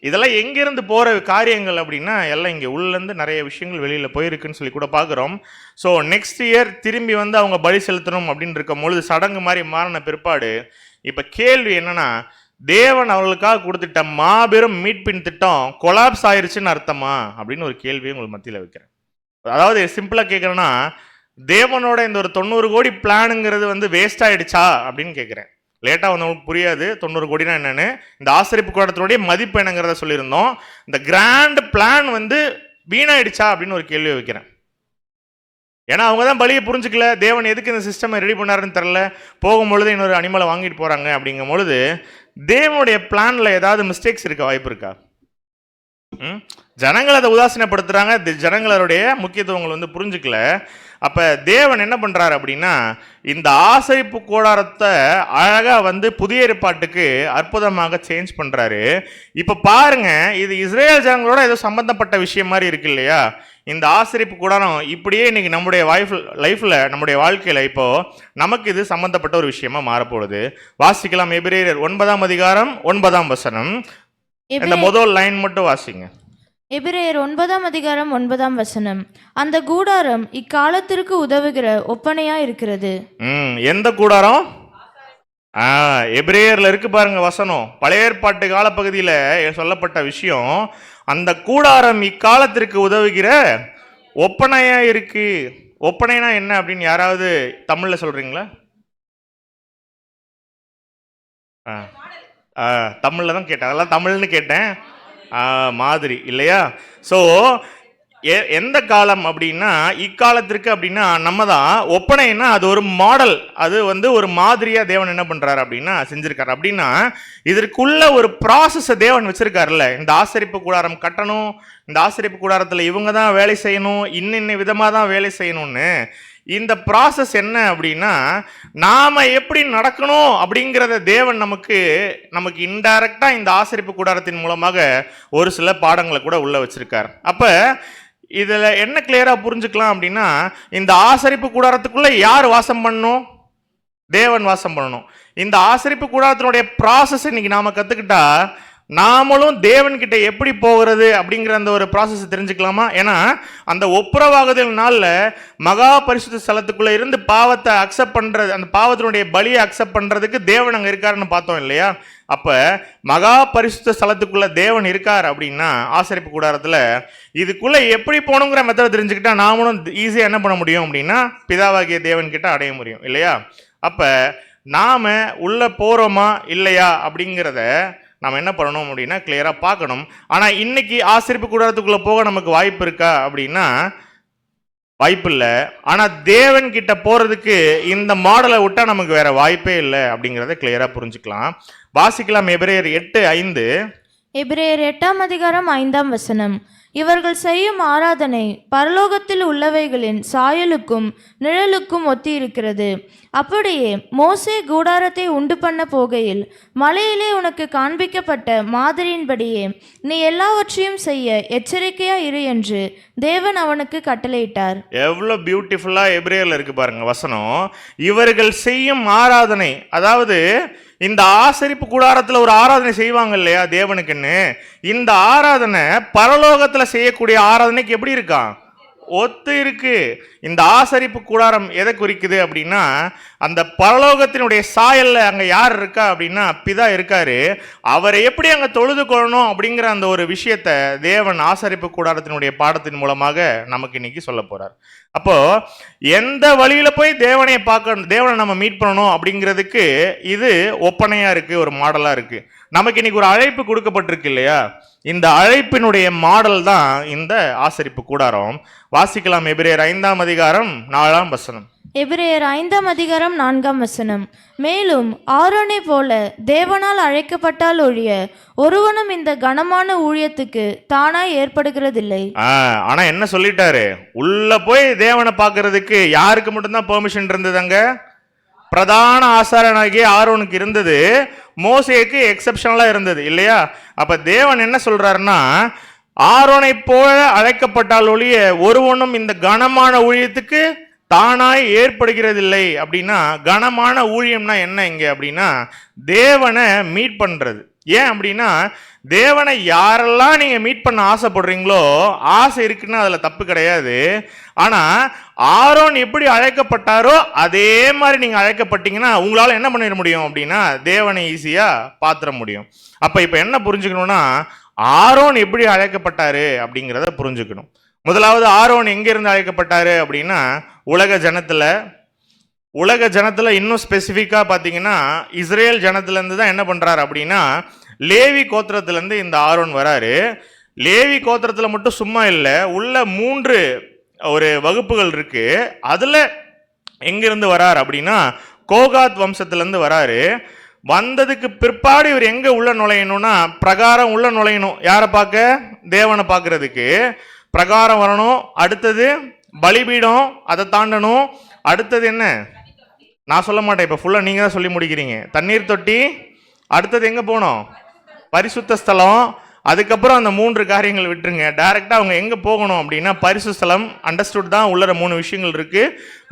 இதெல்லாம் எங்கேருந்து போகிற காரியங்கள் அப்படின்னா எல்லாம் இங்கே உள்ளேருந்து நிறைய விஷயங்கள் வெளியில் போயிருக்குன்னு சொல்லி கூட பார்க்குறோம். ஸோ நெக்ஸ்ட் இயர் திரும்பி அவங்க பலி செலுத்தணும் அப்படின்னு இருக்கும் பொழுது சடங்கு மாதிரி மாறின பிற்பாடு இப்போ கேள்வி என்னன்னா, தேவன் அவர்களுக்காக கொடுத்துட்ட மாபெரும் மீட்பின் திட்டம் கொலாப்ஸ் ஆயிருச்சுன்னு அர்த்தமா அப்படின்னு ஒரு கேள்வியை உங்களுக்கு மத்தியில் வைக்கிறேன். அதாவது சிம்பிளாக கேட்குறேன்னா, தேவனோட இந்த ஒரு 90 கோடி பிளானுங்கிறது வேஸ்ட் ஆயிடுச்சா அப்படின்னு கேட்குறேன். லேட்டாக வந்தவங்களுக்கு புரியாது 90 கோடினா என்னன்னு. இந்த ஆசரிப்பு கூடத்தினுடைய மதிப்பு என்னங்கிறத சொல்லியிருந்தோம். இந்த கிராண்ட் பிளான் வீணாயிடுச்சா அப்படின்னு ஒரு கேள்வி வைக்கிறேன். ஏன்னா அவங்க தான் பலியை புரிஞ்சுக்கல. தேவன் எதுக்கு இந்த சிஸ்டமை ரெடி பண்ணாருன்னு தெரில. போகும்பொழுது இன்னொரு அனிமலை வாங்கிட்டு போகிறாங்க. அப்படிங்கும் பொழுது தேவனுடைய பிளானில் ஏதாவது மிஸ்டேக்ஸ் இருக்க வாய்ப்பு இருக்கா? ஜனங்கள் அதை உதாசீனப்படுத்துகிறாங்க. ஜனங்களுடைய முக்கியத்துவங்கள் புரிஞ்சுக்கல. அப்போ தேவன் என்ன பண்ணுறாரு அப்படின்னா இந்த ஆசரிப்பு கூடாரத்தை அழகாக புதிய ஏற்பாட்டுக்கு அற்புதமாக சேஞ்ச் பண்ணுறாரு. இப்போ பாருங்க, இது இஸ்ரேல் ஜனங்களோட ஏதோ சம்பந்தப்பட்ட விஷயம் மாதிரி இருக்கு இல்லையா? இந்த ஆசரிப்பு கூடாரம் இப்படியே இன்னைக்கு நம்முடைய லைஃப்ல நம்முடைய வாழ்க்கையில இப்போ நமக்கு இது சம்பந்தப்பட்ட ஒரு விஷயமா மாறப்போகுது. வாசிக்கலாம். எபிரேயர் 9:9. இந்த முதல் லைன் மட்டும் வாசிங்க. எபிரேயர் 9:9. அந்த கூடாரம் இக்காலத்திற்கு உதவுகிற ஒப்பனையா இருக்கிறது. எந்த கூடாரம்? எபிரேயர்ல இருக்கு பாருங்க வசனம். பழைய ஏற்பாட்டு காலப்பகுதியில் சொல்லப்பட்ட விஷயம். அந்த கூடாரம் இக்காலத்திற்கு உதவுகிற ஒப்பனையா இருக்கு. ஒப்பனைனா என்ன அப்படின்னு யாராவது தமிழ்ல சொல்றீங்களா? தமிழ்ல தான் கேட்டேன். அதெல்லாம் தமிழ்னு கேட்டேன். மாதிரி இல்லையா? ஸோ எந்த காலம் அப்படின்னா இக்காலத்திற்கு அப்படின்னா நம்ம தான் ஒப்பனைன்னா அது ஒரு மாடல், அது வந்து ஒரு மாதிரியா தேவன் என்ன பண்றாரு அப்படின்னா செஞ்சிருக்காரு. அப்படின்னா இதற்குள்ள ஒரு ப்ராசஸை தேவன் வச்சிருக்காருல்ல. இந்த ஆசரிப்பு கூடாரம் கட்டணும், இந்த ஆசரிப்பு கூடாரத்தில் இவங்க தான் வேலை செய்யணும், இன்ன விதமாக தான் வேலை செய்யணும்னு இந்த ப்ராசஸ் என்ன அப்படின்னா நாம எப்படி நடக்கணும் அப்படிங்கிறத தேவன் நமக்கு இன்டைரக்டா இந்த ஆசரிப்பு கூடாரத்தின் மூலமாக ஒரு சில பாடங்களை கூட உள்ள வச்சிருக்கார். அப்ப இதுல என்ன கிளியரா புரிஞ்சுக்கலாம் அப்படின்னா இந்த ஆசரிப்பு கூடாரத்துக்குள்ள யார் வாசம் பண்ணணும்? தேவன் வாசம் பண்ணணும். இந்த ஆசரிப்பு கூடாரத்தினுடைய ப்ராசஸ் இன்னைக்கு நாம கத்துக்கிட்டா நாமளும் தேவன்கிட்ட எப்படி போகிறது அப்படிங்கிற அந்த ஒரு ப்ராசஸ் தெரிஞ்சுக்கலாமா? ஏன்னா அந்த ஒப்புரவாகுதல் நாளில் மகா பரிசுத்த ஸ்தலத்துக்குள்ள இருந்து பாவத்தை அக்செப்ட் பண்றது, அந்த பாவத்தினுடைய பலியை அக்செப்ட் பண்றதுக்கு தேவன் அங்கே இருக்காருன்னு பார்த்தோம் இல்லையா? அப்ப மகா பரிசுத்த ஸ்தலத்துக்குள்ள தேவன் இருக்கார் அப்படின்னா ஆசரிப்பு கூடாரத்தில் இதுக்குள்ள எப்படி போகணுங்கிற மெத்தட் தெரிஞ்சுக்கிட்டா நாமளும் ஈஸியாக என்ன பண்ண முடியும் அப்படின்னா பிதாவாகிய தேவன் கிட்ட அடைய முடியும் இல்லையா? அப்ப நாம உள்ள போறோமா இல்லையா அப்படிங்கிறத நம்ம என்ன பண்ணணும் அப்படின்னா கிளியரா பார்க்கணும். ஆனா இன்னைக்கு ஆசரிப்பு கூடாரத்துக்குள்ள போக நமக்கு வாய்ப்பு இருக்கா அப்படின்னா வாய்ப்பு இல்லை. ஆனா தேவன் கிட்ட போறதுக்கு இந்த மாடலை விட்டா நமக்கு வேற வாய்ப்பே இல்லை அப்படிங்கிறத கிளியரா புரிஞ்சுக்கலாம். வாசிக்கலாம் எபிரேயர் 8:5. எபிரேயர் 8:5. இவர்கள் செய்யும் ஆராதனை பரலோகத்தில் உள்ளவைகளின் சாயலுக்கும் நிழலுக்கும் ஒத்தி இருக்கிறது. அப்படியே மோசே கூடாரத்தை உண்டு பண்ண போகையில் மலையிலே உனக்கு காண்பிக்கப்பட்ட மாதிரியின்படியே நீ எல்லாவற்றையும் செய்ய எச்சரிக்கையா இரு என்று தேவன் அவனுக்கு கட்டளையிட்டார். எவ்வளவு பியூட்டிஃபுல்லா எபிரேயர்ல இருக்கு பாருங்க வசனம். இவர்கள் செய்யும் ஆராதனை, அதாவது இந்த ஆசரிப்பு கூடாரத்தில் ஒரு ஆராதனை செய்வாங்க இல்லையா தேவனுக்குன்னு, இந்த ஆராதனை பரலோகத்துல செய்யக்கூடிய ஆராதனைக்கு எப்படி இருக்கான்? ஒத்து இருக்கு. இந்த ஆசரிப்பு கூடாரம் எதை குறிக்குது அப்படின்னா அந்த பரலோகத்தினுடைய சாயல்ல அங்க யார் இருக்கா அப்படின்னா பிதா இருக்காரு. அவரை எப்படி அங்க தொழுது கொள்ளணும் அப்படிங்கிற அந்த ஒரு விஷயத்தை தேவன் ஆசரிப்பு கூடாரத்தினுடைய பாடத்தின் மூலமாக நமக்கு இன்னைக்கு சொல்ல போறார். அப்போ எந்த வழியில போய் தேவனை பார்க்கணும், தேவனை நம்ம மீட் பண்ணணும் அப்படிங்கிறதுக்கு இது ஒப்பனையா இருக்கு, ஒரு மாடலா இருக்கு. நமக்கு இன்னைக்கு ஒரு அழைப்பு கொடுக்கப்பட்டிருக்கு இல்லையா? இந்த அழைப்பினுடைய மாடல் தான் இந்த ஆசரிப்பு கூடாரம். வாசிக்கலாம் எபிரேயர் 5:4. எபிரேயர் 5:4. மேலும் ஆரோனை போல தேவனால் அழைக்கப்பட்டால் ஒழிய ஒருவனும் இந்த கனமான ஊழியத்துக்கு தானாய் ஏற்படுகிறதில்லை. ஆனா என்ன சொல்லிட்டாரு? உள்ள போய் தேவனை பார்க்கறதுக்கு யாருக்கு மட்டும்தான் பெர்மிஷன் இருந்தது? அங்க பிரதான ஆசாரனாகிய ஆரோனுக்கு இருந்தது, மோசேக்கு எக்ஸெப்ஷனலா இருந்தது இல்லையா? அப்ப தேவன் என்ன சொல்றாருன்னா ஆரோனை போல அழைக்கப்பட்டால் ஒழிய ஒருவனும் இந்த கனமான ஊழியத்துக்கு தானாய் ஏற்படுகிறதில்லை. அப்படின்னா கனமான ஊழியம்னா என்ன இங்க அப்படின்னா தேவனை மீட் பண்றது. ஏன் அப்படின்னா தேவனை யாரெல்லாம் நீங்க மீட் பண்ண ஆசைப்படுறீங்களோ, ஆசை இருக்குன்னா அதுல தப்பு கிடையாது. ஆனா ஆரோன் எப்படி அழைக்கப்பட்டாரோ அதே மாதிரி நீங்க அழைக்கப்பட்டீங்கன்னா உங்களால என்ன பண்ணிட முடியும் அப்படின்னா தேவனை ஈஸியா பாத்திர முடியும். அப்ப இப்ப என்ன புரிஞ்சுக்கணும்னா ஆரோன் எப்படி அழைக்கப்பட்டாரு அப்படிங்கிறத புரிஞ்சுக்கணும். முதலாவது ஆரோன் எங்க இருந்து அழைக்கப்பட்டாரு அப்படின்னா உலக ஜனத்துல இன்னும் ஸ்பெசிஃபிக்கா பாத்தீங்கன்னா இஸ்ரேல் ஜனத்துல இருந்து தான் என்ன பண்றாரு அப்படின்னா லேவி கோத்திரத்துல இருந்து இந்த ஆரோன் வராரு. லேவி கோத்திரத்துல மட்டும் சும்மா இல்லை, உள்ள 3 ஒரு வகுப்புகள் இருக்கு. அதுல எங்கிருந்து வராரு அப்படின்னா கோகாத் வம்சத்துல இருந்து வராரு. வந்ததுக்கு பிற்பாடு இவர் எங்க உள்ள நுழையணும்னா பிரகாரம் உள்ள நுழையணும். யாரை பார்க்க? தேவனை பார்க்கறதுக்கு பிரகாரம் வரணும். அடுத்தது பலிபீடம், அதை தாண்டணும். அடுத்தது என்ன நான் சொல்ல மாட்டேன், இப்ப ஃபுல்லா நீங்க தான் சொல்லி முடிக்கிறீங்க. தண்ணீர் தொட்டி. அடுத்தது எங்க போகணும்? பரிசுத்த ஸ்தலம். அதுக்கப்புறம் அந்த 3 காரியங்கள் விட்டுருங்க. டைரக்டா அவங்க எங்க போகணும் அப்படின்னா பரிசுத்த ஸ்தலம். அண்டர்ஸ்டுட் தான், உள்ள 3 விஷயங்கள் இருக்கு.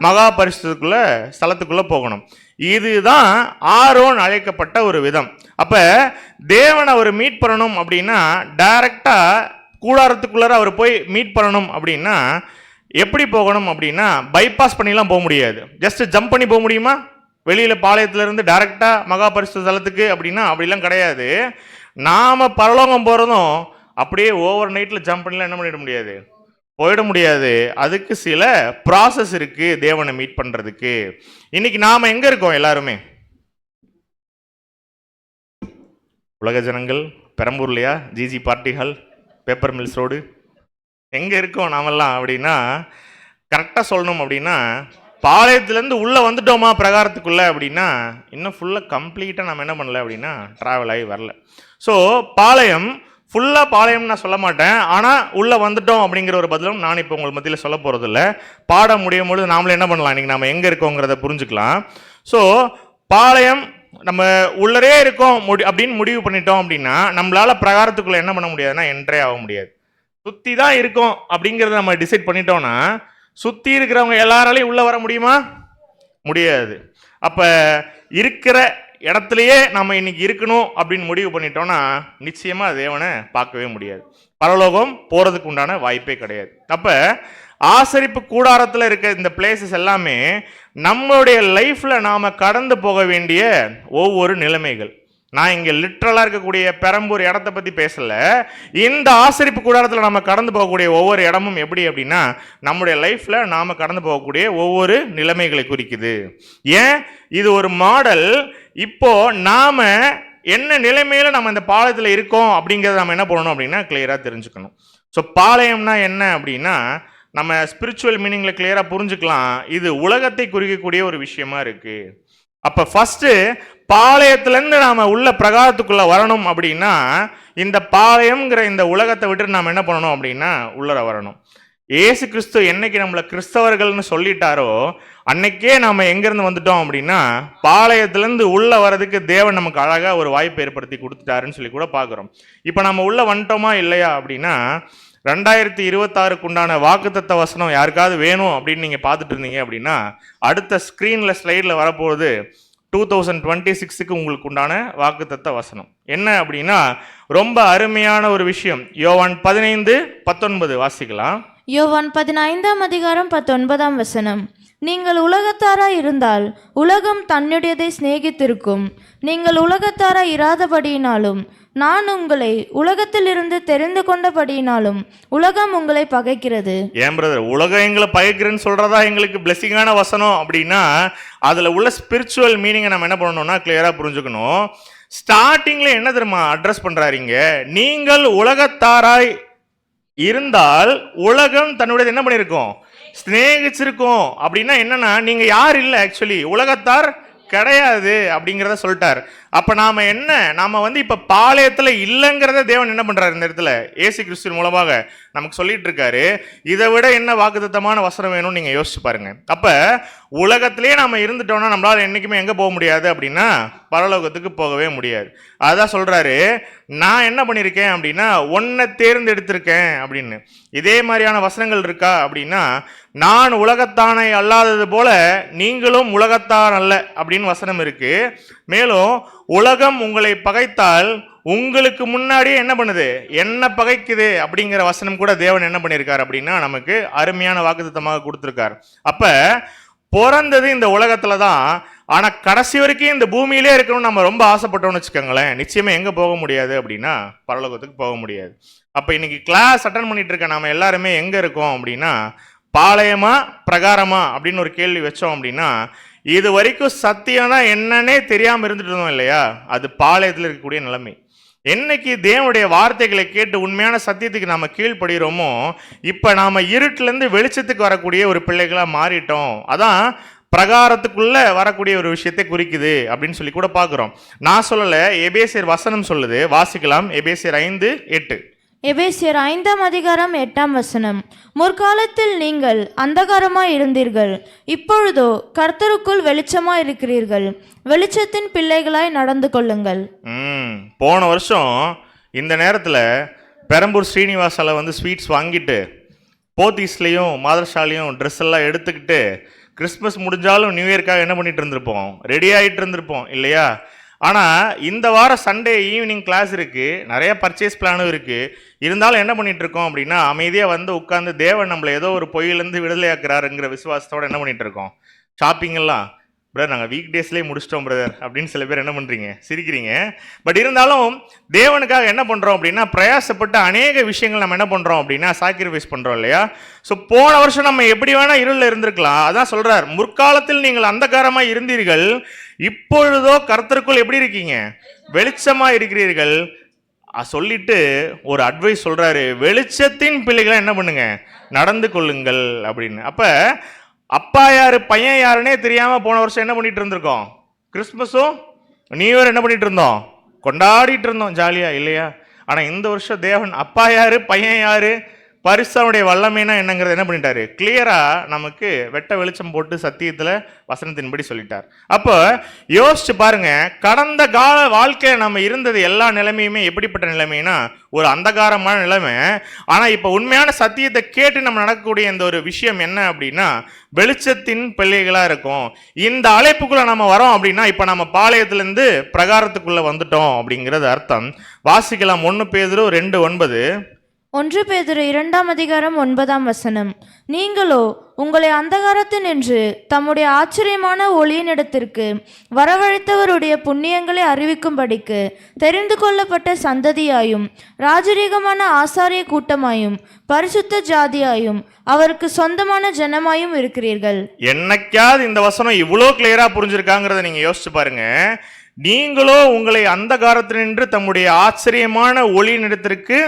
மகா பரிசுத்தத்துக்குள்ள ஸ்தலத்துக்குள்ள போகணும். இதுதான் ஆரோன் அழைக்கப்பட்ட ஒரு விதம். அப்ப தேவன் அவர் மீட் பண்ணணும் அப்படின்னா டைரக்டா கூடாரத்துக்குள்ளார அவர் போய் மீட் பண்ணணும் அப்படின்னா எப்படி போகணும் அப்படின்னா பைபாஸ் பண்ணிலாம் போக முடியாது. ஜஸ்ட் ஜம்ப் பண்ணி போக முடியுமா? வெளியில பாளையத்துல இருந்து டைரக்டா மகா பரிசுத்த ஸ்தலத்துக்கு அப்படின்னா அப்படிலாம் கிடையாது. நாம பரலோகம் போறதும் அப்படியே ஓவர் நைட்ல ஜம்ப் பண்ணிலாம் என்ன பண்ணிட முடியாது, போயிட முடியாது. அதுக்கு சில ப்ராசஸ் இருக்கு தேவனை மீட் பண்றதுக்கு. இன்னைக்கு நாம எங்க இருக்கோம்? எல்லாருமே உலக ஜனங்கள், பெரம்பூர்லையா, GG party hall, paper mills road, எங்கே இருக்கோம் நாமெல்லாம் அப்படின்னா, கரெக்டாக சொல்லணும் அப்படின்னா, பாளையத்துலேருந்து உள்ளே வந்துட்டோமா பிரகாரத்துக்குள்ளே அப்படின்னா, இன்னும் ஃபுல்லாக கம்ப்ளீட்டாக நம்ம என்ன பண்ணல அப்படின்னா ட்ராவல் ஆகி வரல. ஸோ பாளையம் ஃபுல்லாக பாளையம் நான் சொல்ல மாட்டேன், ஆனால் உள்ளே வந்துட்டோம் அப்படிங்கிற ஒரு பதிலும் நான் இப்போ உங்களுக்கு மத்தியில் சொல்ல போகிறதில்ல. பாடம் முடியும் பொழுது நாமளே என்ன பண்ணலாம், இன்றைக்கி நம்ம எங்கே இருக்கோங்கிறத புரிஞ்சுக்கலாம். ஸோ பாளையம் நம்ம உள்ளரே இருக்கோம் அப்படின்னு முடிவு பண்ணிட்டோம் அப்படின்னா நம்மளால் பிரகாரத்துக்குள்ளே என்ன பண்ண முடியாதுன்னா என்ட்ரே ஆக முடியாது. சுற்றி தான் இருக்கோம் அப்படிங்கிறத நம்ம டிசைட் பண்ணிட்டோம்னா சுற்றி இருக்கிறவங்க எல்லாராலையும் உள்ளே வர முடியுமா? முடியாது. அப்போ இருக்கிற இடத்துலையே நம்ம இன்னைக்கு இருக்கணும் அப்படின்னு முடிவு பண்ணிட்டோம்னா நிச்சயமாக தேவனை பார்க்கவே முடியாது, பரலோகம் போகிறதுக்கு உண்டான வாய்ப்பே கிடையாது. அப்போ ஆசரிப்பு கூடாரத்தில் இருக்க இந்த பிளேசஸ் எல்லாமே நம்மளுடைய லைஃப்பில் நாம் கடந்து போக வேண்டிய ஒவ்வொரு நிலைமைகள். நான் இங்கே லிட்ரலாக இருக்கக்கூடிய பெரம்பூர் இடத்த பற்றி பேசலை. இந்த ஆசரிப்பு கூடாரத்தில் நம்ம கடந்து போகக்கூடிய ஒவ்வொரு இடமும் எப்படி அப்படின்னா நம்முடைய லைஃப்பில் நாம் கடந்து போகக்கூடிய ஒவ்வொரு நிலைமைகளை குறிக்குது. ஏன் இது ஒரு மாடல். இப்போ நாம் என்ன நிலைமையில் நம்ம இந்த பாளையத்தில் இருக்கோம் அப்படிங்கிறத நம்ம என்ன பண்ணணும் அப்படின்னா கிளியராக தெரிஞ்சுக்கணும். ஸோ பாளையம்னா என்ன அப்படின்னா நம்ம ஸ்பிரிச்சுவல் மீனிங்கில் கிளியராக புரிஞ்சுக்கலாம். இது உலகத்தை குறிக்கக்கூடிய ஒரு விஷயமா இருக்குது. அப்போ ஃபஸ்ட்டு பாளையத்துலேருந்து நாம் உள்ள பிரகாரத்துக்குள்ளே வரணும் அப்படின்னா இந்த பாளையம்ங்கிற இந்த உலகத்தை விட்டு நாம் என்ன பண்ணணும் அப்படின்னா உள்ளர வரணும். ஏசு கிறிஸ்து என்னைக்கு நம்மளை கிறிஸ்தவர்கள்னு சொல்லிட்டாரோ அன்னைக்கே நாம் எங்கேருந்து வந்துட்டோம் அப்படின்னா பாளையத்துலேருந்து உள்ளே வர்றதுக்கு தேவன் நமக்கு அழகாக ஒரு வாய்ப்பு ஏற்படுத்தி கொடுத்துட்டாருன்னு சொல்லி கூட பார்க்குறோம். இப்போ நம்ம உள்ளே வந்துட்டோமா இல்லையா அப்படின்னா 2026 உண்டான வாக்குத்தத்த வசனம் யாருக்காவது வேணும் அப்படின்னு நீங்கள் பார்த்துட்டு இருந்தீங்க அப்படின்னா அடுத்த ஸ்க்ரீனில் ஸ்லைடில் வரப்போகுது 2026க்கு உங்களுக்கு உண்டான வாக்குத்தத்த வசனம் என்ன அப்படின்னா ரொம்ப அருமையான ஒரு விஷயம். யோவான் 15:19 வாசிக்கலாம். யோவான் 15:19 நீங்கள் உலகத்தாராய் இருந்தால் உலகம் தன்னுடையதை சிநேகித்திருக்கும். நீங்கள் எங்களாய் இராதபடியினாலும் நான் உங்களை உலகத்திலிருந்து தெரிந்து கொண்டபடியினாலும் உலகம் உங்களை பகைக்கிறது. ஏன் பிரதர் உலகம் எங்களை பகைக்கிறேன்னு சொல்றதா எங்களுக்கு பிளெஸிங்கான வசனம் அப்படின்னா அதுல உள்ள ஸ்பிரிச்சுவல் மீனிங்கை நம்ம என்ன பண்ணணும்னா கிளியரா புரிஞ்சுக்கணும். ஸ்டார்டிங்ல என்ன தெரியுமா அட்ரஸ் பண்றாருங்க, நீங்கள் உலகத்தாராய் இருந்தால் உலகம் தன்னுடைய என்ன பண்ணிருக்கோம் ஸ்நேகிச்சிருக்கோம். அப்படின்னா என்னன்னா நீங்க யார் இல்லை, ஆக்சுவலி உலகத்தார் கிடையாது அப்படிங்கிறத சொல்லிட்டார். அப்ப நாம என்ன இப்ப பாளையத்துல இல்லைங்கிறத தேவன் என்ன பண்றாரு இந்த இடத்துல ஏசு கிறிஸ்துவின் மூலமாக நமக்கு சொல்லிட்டு இருக்காரு. இதை விட என்ன வாக்குத்தத்தமான வசனம் வேணும்னு நீங்க யோசிச்சு பாருங்க. அப்ப உலகத்திலேயே நாம இருந்துட்டோம்னா நம்மளால என்னைக்குமே எங்க போக முடியாது அப்படின்னா பரலோகத்துக்கு போகவே முடியாது. அதான் சொல்றாரு, நான் என்ன பண்ணியிருக்கேன் அப்படின்னா ஒன்னை தேர்ந்தெடுத்திருக்கேன் அப்படின்னு. இதே மாதிரியான வசனங்கள் இருக்கா அப்படின்னா நான் உலகத்தானை அல்லாதது போல நீங்களும் உலகத்தான் அல்ல அப்படின்னு வசனம் இருக்கு. மேலும் உலகம் உங்களை பகைத்தால் உங்களுக்கு முன்னாடியே என்ன பண்ணுது என்ன பகைக்குது அப்படிங்கிற வசனம் கூட தேவன் என்ன பண்ணியிருக்காரு அப்படின்னா நமக்கு அருமையான வாக்குத்தத்தமாக கொடுத்துருக்கார். அப்ப பிறந்தது இந்த உலகத்துல தான், ஆனா கடைசி வரைக்கும் இந்த பூமியிலே இருக்கணும்னு நம்ம ரொம்ப ஆசைப்பட்டோம்னு வச்சுக்கோங்களேன், நிச்சயமா எங்க போக முடியாது அப்படின்னா பரலோகத்துக்கு போக முடியாது. அப்ப இன்னைக்கு கிளாஸ் அட்டன் பண்ணிட்டு இருக்க நாம எல்லாருமே எங்க இருக்கோம் அப்படின்னா பாளையமா பிரகாரமா அப்படின்னு ஒரு கேள்வி வச்சோம் அப்படின்னா இது வரைக்கும் சத்தியம்னா என்னன்னே தெரியாம இருந்துட்டு இருந்தோம் இல்லையா, அது பாளையத்தில் இருக்கக்கூடிய நிலைமை. என்னைக்கு தேவனுடைய வார்த்தைகளை கேட்டு உண்மையான சத்தியத்துக்கு நாம கீழ்ப்படுகிறோமோ இப்ப நாம இருட்டிலேருந்து வெளிச்சத்துக்கு வரக்கூடிய ஒரு பிள்ளைகளா மாறிட்டோம். அதான் பிரகாரத்துக்குள்ள வரக்கூடிய ஒரு விஷயத்தை குறிக்குது அப்படின்னு சொல்லி கூட பார்க்குறோம். நான் சொல்லலை, எபேசியர் வசனம் சொல்லுது, வாசிக்கலாம். எபேசியர் 5:8. எபேசியர் 5:8. முற்காலத்தில் நீங்கள் அந்தகாரமாய் இருந்தீர்கள், இப்பொழுதோ கர்த்தருக்குள் வெளிச்சமாய் இருக்கிறீர்கள், வெளிச்சத்தின் பிள்ளைகளாய் நடந்து கொள்ளுங்கள். போன வருஷம் இந்த நேரத்தில் பெரம்பூர் ஸ்ரீனிவாசால ஸ்வீட்ஸ் வாங்கிட்டு போத்தீஸ்லையும் மாதர்ஷாலையும் ட்ரெஸ் எல்லாம் எடுத்துக்கிட்டு கிறிஸ்மஸ் முடிஞ்சாலும் நியூ இயர்க்காக என்ன பண்ணிட்டு இருந்திருப்போம், ரெடி ஆகிட்டு இருந்திருப்போம் இல்லையா. ஆனால் இந்த வாரம் சண்டே ஈவினிங் கிளாஸ் இருக்குது, நிறைய பர்ச்சேஸ் பிளானும் இருக்குது. இருந்தாலும் என்ன பண்ணிட்டு இருக்கோம் அப்படின்னா அமைதியாக உட்காந்து தேவன் நம்மளை ஏதோ ஒரு பொய்யிலேருந்து விடுதலையாக்குறாருங்கிற விசுவாசத்தோடு என்ன பண்ணிட்டு இருக்கோம். ஷாப்பிங் எல்லாம் பிரதர் நாங்கள் வீக் டேஸ்லேயே முடிச்சிட்டோம் பிரதர் அப்படின்னு சில பேர் என்ன பண்ணுறீங்க, சிரிக்கிறீங்க. பட் இருந்தாலும் தேவனுக்காக என்ன பண்ணுறோம் அப்படின்னா பிரயாசப்பட்ட அநேக விஷயங்கள் நம்ம என்ன பண்ணுறோம் அப்படின்னா சாக்ரிஃபைஸ் பண்ணுறோம் இல்லையா. ஸோ போன வருஷம் நம்ம எப்படி வேணால் இருளில் இருந்திருக்கலாம். அதான் சொல்கிறார், முற்காலத்தில் நீங்கள் அந்தகாரமாக இருந்தீர்கள், இப்பொழுதோ கர்த்தருக்குள் எப்படி இருக்கீங்க வெளிச்சமாக இருக்கிறீர்கள். சொல்லிட்டு ஒரு அட்வைஸ் சொல்றாரு, வெளிச்சத்தின் பிள்ளைகளை என்ன பண்ணுங்க, நடந்து கொள்ளுங்கள் அப்படின்னு. அப்ப அப்பா யாரு பையன் யாருன்னே தெரியாம போன வருஷம் என்ன பண்ணிட்டு இருந்திருக்கோம், கிறிஸ்துமஸும் நியூ இயர் என்ன பண்ணிட்டு இருந்தோம், கொண்டாடிட்டு இருந்தோம் ஜாலியா இல்லையா? ஆனா இந்த வருஷம் தேவன் அப்பா யாரு பையன் யாரு பரிசுத்தனுடைய வல்லமைனா என்னங்கிறது என்ன பண்ணிட்டாரு, கிளியரா நமக்கு வெட்ட வெளிச்சம் போட்டு சத்தியத்துல வசனத்தின்படி சொல்லிட்டார். அப்போ யோசிச்சு பாருங்க, கடந்த கால வாழ்க்கையில நம்ம இருந்தது எல்லா நிலைமையுமே எப்படிப்பட்ட நிலைமைனா ஒரு அந்தகாரமான நிலைமை. ஆனா இப்ப உண்மையான சத்தியத்தை கேட்டு நம்ம நடக்கக்கூடிய இந்த ஒரு விஷயம் என்ன அப்படின்னா வெளிச்சத்தின் பிள்ளைகளா இருக்கும். இந்த அழைப்புக்குள்ள நம்ம வரோம் அப்படின்னா இப்ப நம்ம பாளையத்திலிருந்து பிரகாரத்துக்குள்ள வந்துட்டோம் அப்படிங்கிறது அர்த்தம். வாசிக்கலாம் 1 பேதுரு 2:9. 1 பேதுரு 2:9. நீங்களோ உங்களை அந்தகாரத்தினின்று தம்முடைய ஆச்சரியமான ஒளியினிடத்திற்கு வரவழைத்தவருடைய புண்ணியங்களை அறிவிக்கும்படிக்கு தெரிந்து கொள்ளப்பட்ட சந்ததியாயும் ராஜரீகமான ஆசாரிய கூட்டமாயும் பரிசுத்த ஜாதியாயும் அவருக்கு சொந்தமான ஜனமாயும் இருக்கிறீர்கள். என்னைக்காவது இந்த வசனம் இவ்வளோ கிளியரா புரிஞ்சிருக்காங்கிறத நீங்க யோசிச்சு பாருங்க. நீங்களோ உங்களை அந்தகாரத்தினின்று தம்முடைய ஆச்சரியமான ஒளியினிடத்திற்கு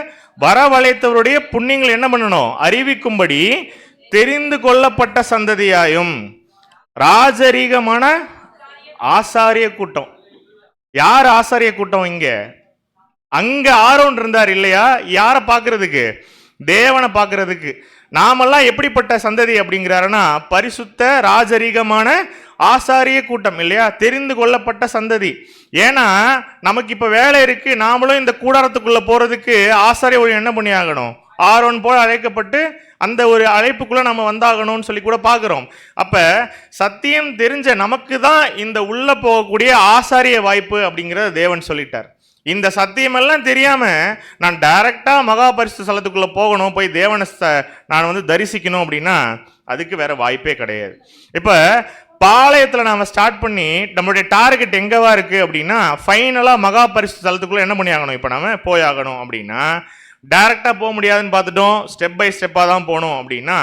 வரவழைத்தவருடைய புண்ணியங்கள் என்ன பண்ணணும், அறிவிக்கும்படி தெரிந்து கொள்ளப்பட்ட சந்ததியாயும் ராஜரீகமான ஆசாரிய கூட்டம். யார் ஆசாரிய கூட்டம்? இங்க அங்க ஆரோன் இருந்தார் இல்லையா, யாரை பார்க்கறதுக்கு, தேவனை பார்க்கறதுக்கு. நாமெல்லாம் எப்படிப்பட்ட சந்ததி அப்படிங்கிறாருன்னா பரிசுத்த ராஜரீகமான ஆசாரிய கூட்டம் இல்லையா, தெரிந்து கொள்ளப்பட்ட சந்ததி. ஏன்னா நமக்கு இப்ப வேலை இருக்கு, நாமளும் இந்த கூடாரத்துக்குள்ள போறதுக்கு ஆசாரிய ஒளி என்ன பண்ணி ஆகணும், ஆரோன் போல அழைக்கப்பட்டு அந்த ஒரு அழைப்புக்குள்ள நம்ம வந்தாகணும்னு சொல்லி கூட பார்க்கிறோம். அப்ப சத்தியம் தெரிஞ்ச நமக்கு தான் இந்த உள்ள போகக்கூடிய ஆசாரிய வாய்ப்பு அப்படிங்கிறத தேவன் சொல்லிட்டார். இந்த சத்தியமெல்லாம் தெரியாம நான் டைரக்டா மகா பரிசுத்த ஸ்தலத்துக்குள்ள போகணும், போய் தேவனை நான் தரிசிக்கணும் அப்படின்னா அதுக்கு வேற வாய்ப்பே கிடையாது. இப்ப பாளையத்துல நாம ஸ்டார்ட் பண்ணி நம்மளுடைய டார்கெட் எங்கவா இருக்கு அப்படின்னா ஃபைனலா மகா பரிசுத்த ஸ்தலத்துக்குள்ள என்ன பண்ணி ஆகணும், இப்ப நாம போயாகணும். அப்படின்னா டைரக்டா போக முடியாதுன்னு பார்த்துட்டோம், ஸ்டெப் பை ஸ்டெப்பா தான் போகணும். அப்படின்னா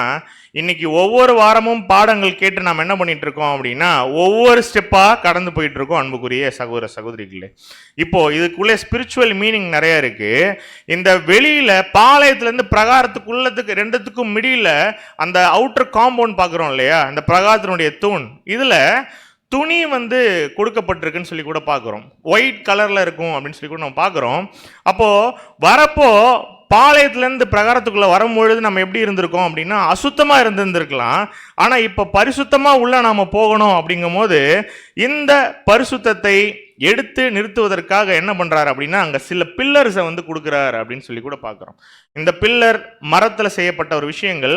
இன்னைக்கு ஒவ்வொரு வாரமும் பாடங்கள் கேட்டு நாம் என்ன பண்ணிட்டு இருக்கோம் அப்படின்னா ஒவ்வொரு ஸ்டெப்பா கடந்து போயிட்டு இருக்கோம். அன்புக்குரிய சகோதர சகோதரிகளே, இப்போ இதுக்குள்ளே ஸ்பிரிச்சுவல் மீனிங் நிறைய இருக்கு. இந்த வெளியில பாளையத்துல இருந்து பிரகாரத்துக்குள்ளதுக்கு ரெண்டுத்துக்கும் மிடியில அந்த அவுட்டர் காம்பவுண்ட் பார்க்குறோம் இல்லையா, அந்த பிரகாரத்தினுடைய தூண், இதுல துணி கொடுக்கப்பட்டிருக்குன்னு சொல்லி கூட பார்க்குறோம். ஒயிட் கலர்ல இருக்கும் அப்படின்னு சொல்லி கூட நம்ம பார்க்குறோம். அப்போ வரப்போ பாளையத்திலேருந்து பிரகாரத்துக்குள்ள வரும்பொழுது நம்ம எப்படி இருந்திருக்கோம் அப்படின்னா அசுத்தமா இருந்திருக்கலாம். ஆனா இப்ப பரிசுத்தமா உள்ள நாம போகணும் அப்படிங்கும் போது இந்த பரிசுத்தத்தை எடுத்து நிறுத்துவதற்காக என்ன பண்றாரு அப்படின்னா அங்க சில பில்லர்ஸை கொடுக்குறாரு அப்படின்னு சொல்லி கூட பார்க்குறோம். இந்த பில்லர் மரத்துல செய்யப்பட்ட ஒரு விஷயங்கள்.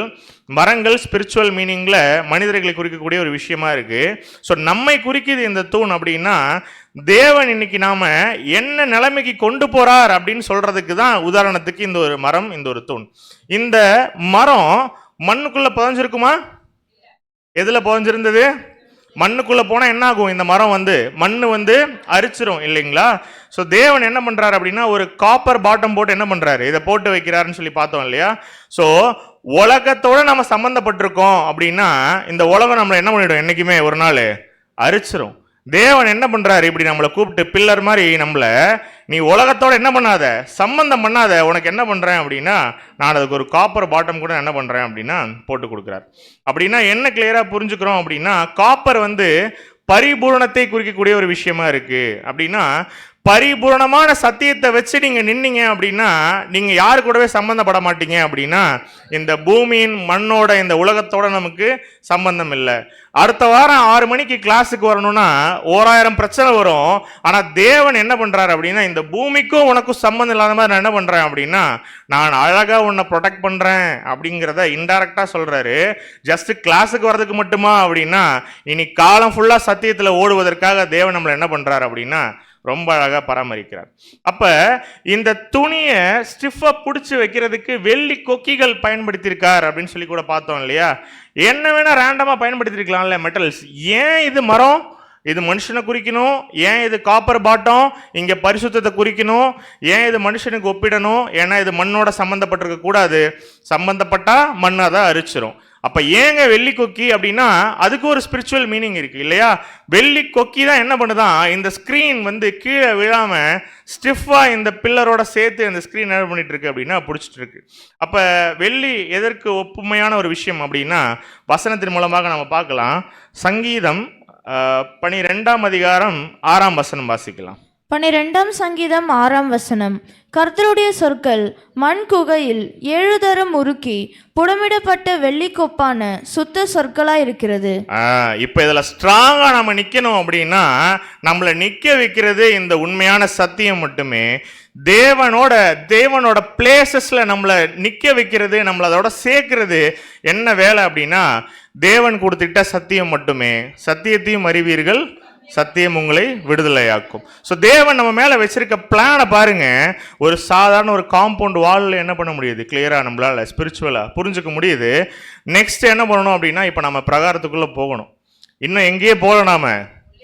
மரங்கள் ஸ்பிரிச்சுவல் மீனிங்ல மனிதர்களை குறிக்கக்கூடிய ஒரு விஷயமா இருக்கு. ஸோ நம்மை குறிக்குது இந்த தூண் அப்படின்னா தேவன் இன்னைக்கு நாம என்ன நிலைமைக்கு கொண்டு போறார் அப்படின்னு சொல்றதுக்கு தான் உதாரணத்துக்கு இந்த ஒரு மரம், இந்த ஒரு தூண். இந்த மரம் மண்ணுக்குள்ள புதைஞ்சிருக்குமா? எதுல புதைஞ்சிருந்தது? மண்ணுக்குள்ள போனா என்ன ஆகும், இந்த மரம் மண்ணு அரிச்சிரும் இல்லைங்களா? ஸோ தேவன் என்ன பண்றாரு அப்படின்னா ஒரு காப்பர் பாட்டம் போட்டு என்ன பண்றாரு, இதை போட்டு வைக்கிறாருன்னு சொல்லி பார்த்தோம் இல்லையா? ஸோ உலகத்தோட நம்ம சம்பந்தப்பட்டிருக்கோம் அப்படின்னா இந்த உலகம் நம்மளை என்ன பண்ணிடும், என்னைக்குமே ஒரு நாள் அரிச்சிரும். தேவன் என்ன பண்றாரு, இப்படி நம்மளை கூப்பிட்டு பில்லர் மாதிரி நம்மளை நீ உலகத்தோட என்ன பண்ணாத, சம்பந்தம் பண்ணாத, உனக்கு என்ன பண்றேன் அப்படின்னா நான் அதுக்கு ஒரு காப்பர் பாட்டம் கூட என்ன பண்றேன் அப்படின்னா போட்டு கொடுக்குறாரு. அப்படின்னா என்ன கிளியரா புரிஞ்சுக்கிறோம் அப்படின்னா காப்பர் பரிபூரணத்தை குறிக்கக்கூடிய ஒரு விஷயமா இருக்கு. அப்படின்னா பரிபூரணமான சத்தியத்தை வச்சு நீங்க நின்னீங்க அப்படின்னா நீங்க யாரு கூடவே சம்பந்தப்பட மாட்டீங்க. அப்படின்னா இந்த பூமியின் மண்ணோட இந்த உலகத்தோட நமக்கு சம்பந்தம் இல்லை. அடுத்த வாரம் 6 மணிக்கு கிளாஸுக்கு வரணும்னா 1000 பிரச்சனை வரும். ஆனா தேவன் என்ன பண்றாரு அப்படின்னா இந்த பூமிக்கும் உனக்கும் சம்பந்தம் இல்லாத மாதிரி நான் என்ன பண்றேன் அப்படின்னா நான் அழகா உன்னை ப்ரொடெக்ட் பண்றேன் அப்படிங்கிறத இன்டைரக்டா சொல்றாரு. ஜஸ்ட் கிளாஸுக்கு வர்றதுக்கு மட்டுமா அப்படின்னா இனி காலம் ஃபுல்லா சத்தியத்துல ஓடுவதற்காக தேவன் நம்மளை என்ன பண்றாரு அப்படின்னா ரொம்ப அழகா பராமரிக்கிறார். அப்ப இந்த துணியை ஸ்டிஃபா பிடிச்சி வைக்கிறதுக்கு வெள்ளி கொக்கிகள் பயன்படுத்தியிருக்கார் அப்படின்னு சொல்லி கூட பார்த்தோம் இல்லையா? என்ன வேணா ரேண்டமா பயன்படுத்திருக்கலாம்ல மெட்டல்ஸ். ஏன் இது மரம், இது மனுஷனை குறிக்கணும், ஏன் இது காப்பர் பாட்டம் இங்க பரிசுத்தத்தை குறிக்கணும், ஏன் இது மனுஷனுக்கு ஒப்பிடணும், ஏன்னா இது மண்ணோட சம்பந்தப்பட்டிருக்க கூடாது, சம்பந்தப்பட்டா மண்ணை தான் அரிச்சிரும். அப்ப ஏங்க வெள்ளி கொக்கி அப்படின்னா அதுக்கு ஒரு ஸ்பிரிச்சுவல் மீனிங் இருக்கு இல்லையா? வெள்ளி கொக்கி தான் என்ன பண்ணுதான், இந்த ஸ்கிரீன் வந்து கீழே விழாம ஸ்டிஃபா இந்த பில்லரோட சேர்த்து அந்த ஸ்கிரீன் என்ன பண்ணிட்டு இருக்கு அப்படின்னா பிடிச்சிட்டு இருக்கு. அப்ப வெள்ளி எதற்கு ஒப்புமையான ஒரு விஷயம் அப்படின்னா வசனத்தின் மூலமாக நம்ம பார்க்கலாம். சங்கீதம் 12ஆம் அதிகாரம் 6ஆம் வசனம் வாசிக்கலாம். 12ஆம் சங்கீதம் 6ஆம் வசனம். கர்த்தருடைய சொற்கள் மண் குகையில் 7 தரம் உருக்கி புடமிடப்பட்ட வெள்ளிக்கொப்பான சுத்த சொற்களாய் இருக்கிறது. இப்ப இதுல ஸ்ட்ராங்கா நம்ம நிக்கணும் அப்படின்னா நம்மளை நிக்க வைக்கிறது இந்த உண்மையான சத்தியம் மட்டுமே. தேவனோட பிளேசஸ்ல நம்மளை நிக்க வைக்கிறது, நம்மள அதோட சேர்க்கிறது என்ன வேலை அப்படின்னா தேவன் கொடுத்துட்ட சத்தியம் மட்டுமே. சத்தியத்தையும் அறிவீர்கள், சத்தியம் உங்களை விடுதலையாக்கும். ஸோ தேவன் நம்ம மேலே வச்சிருக்க பிளானை பாருங்க. ஒரு சாதாரண ஒரு காம்பவுண்ட் வாலில் என்ன பண்ண முடியுது, கிளியராக நம்மளால ஸ்பிரிச்சுவலாக புரிஞ்சுக்க முடியுது. நெக்ஸ்ட் என்ன பண்ணணும் அப்படின்னா இப்போ நம்ம பிரகாரத்துக்குள்ளே போகணும். இன்னும் எங்கேயே போகல, நாம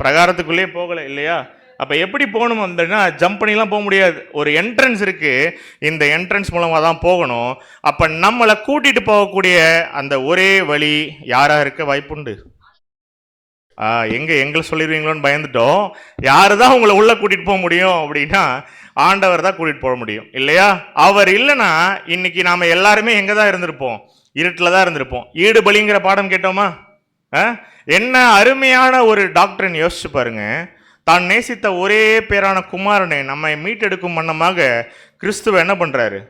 பிரகாரத்துக்குள்ளேயே போகலை இல்லையா? அப்போ எப்படி போகணும் அப்படின்னா ஜம்ப் பண்ணிலாம் போக முடியாது. ஒரு என்ட்ரன்ஸ் இருக்கு, இந்த என்ட்ரன்ஸ் மூலமாக தான் போகணும். அப்போ நம்மளை கூட்டிட்டு போகக்கூடிய அந்த ஒரே வழி யாராக இருக்க வாய்ப்புண்டு? எங்களை சொல்லிடுவீங்களோன்னு பயந்துட்டோம். யாரு தான் உங்களை உள்ள கூட்டிட்டு போக முடியும் அப்படின்னா ஆண்டவர் தான் கூட்டிட்டு போக முடியும் இல்லையா? அவர் இல்லைன்னா இன்னைக்கு நாம எல்லாருமே எங்க தான் இருந்திருப்போம்? இருட்டில் தான் இருந்திருப்போம். ஈடு பலிங்கிற பாடம் கேட்டோமா? என்ன அருமையான ஒரு டாக்டர்னு யோசிச்சு பாருங்க. தான் நேசித்த ஒரே பேரான குமாரனை நம்மை மீட்டெடுக்கும் வண்ணமாக கிறிஸ்துவ என்ன பண்றாரு?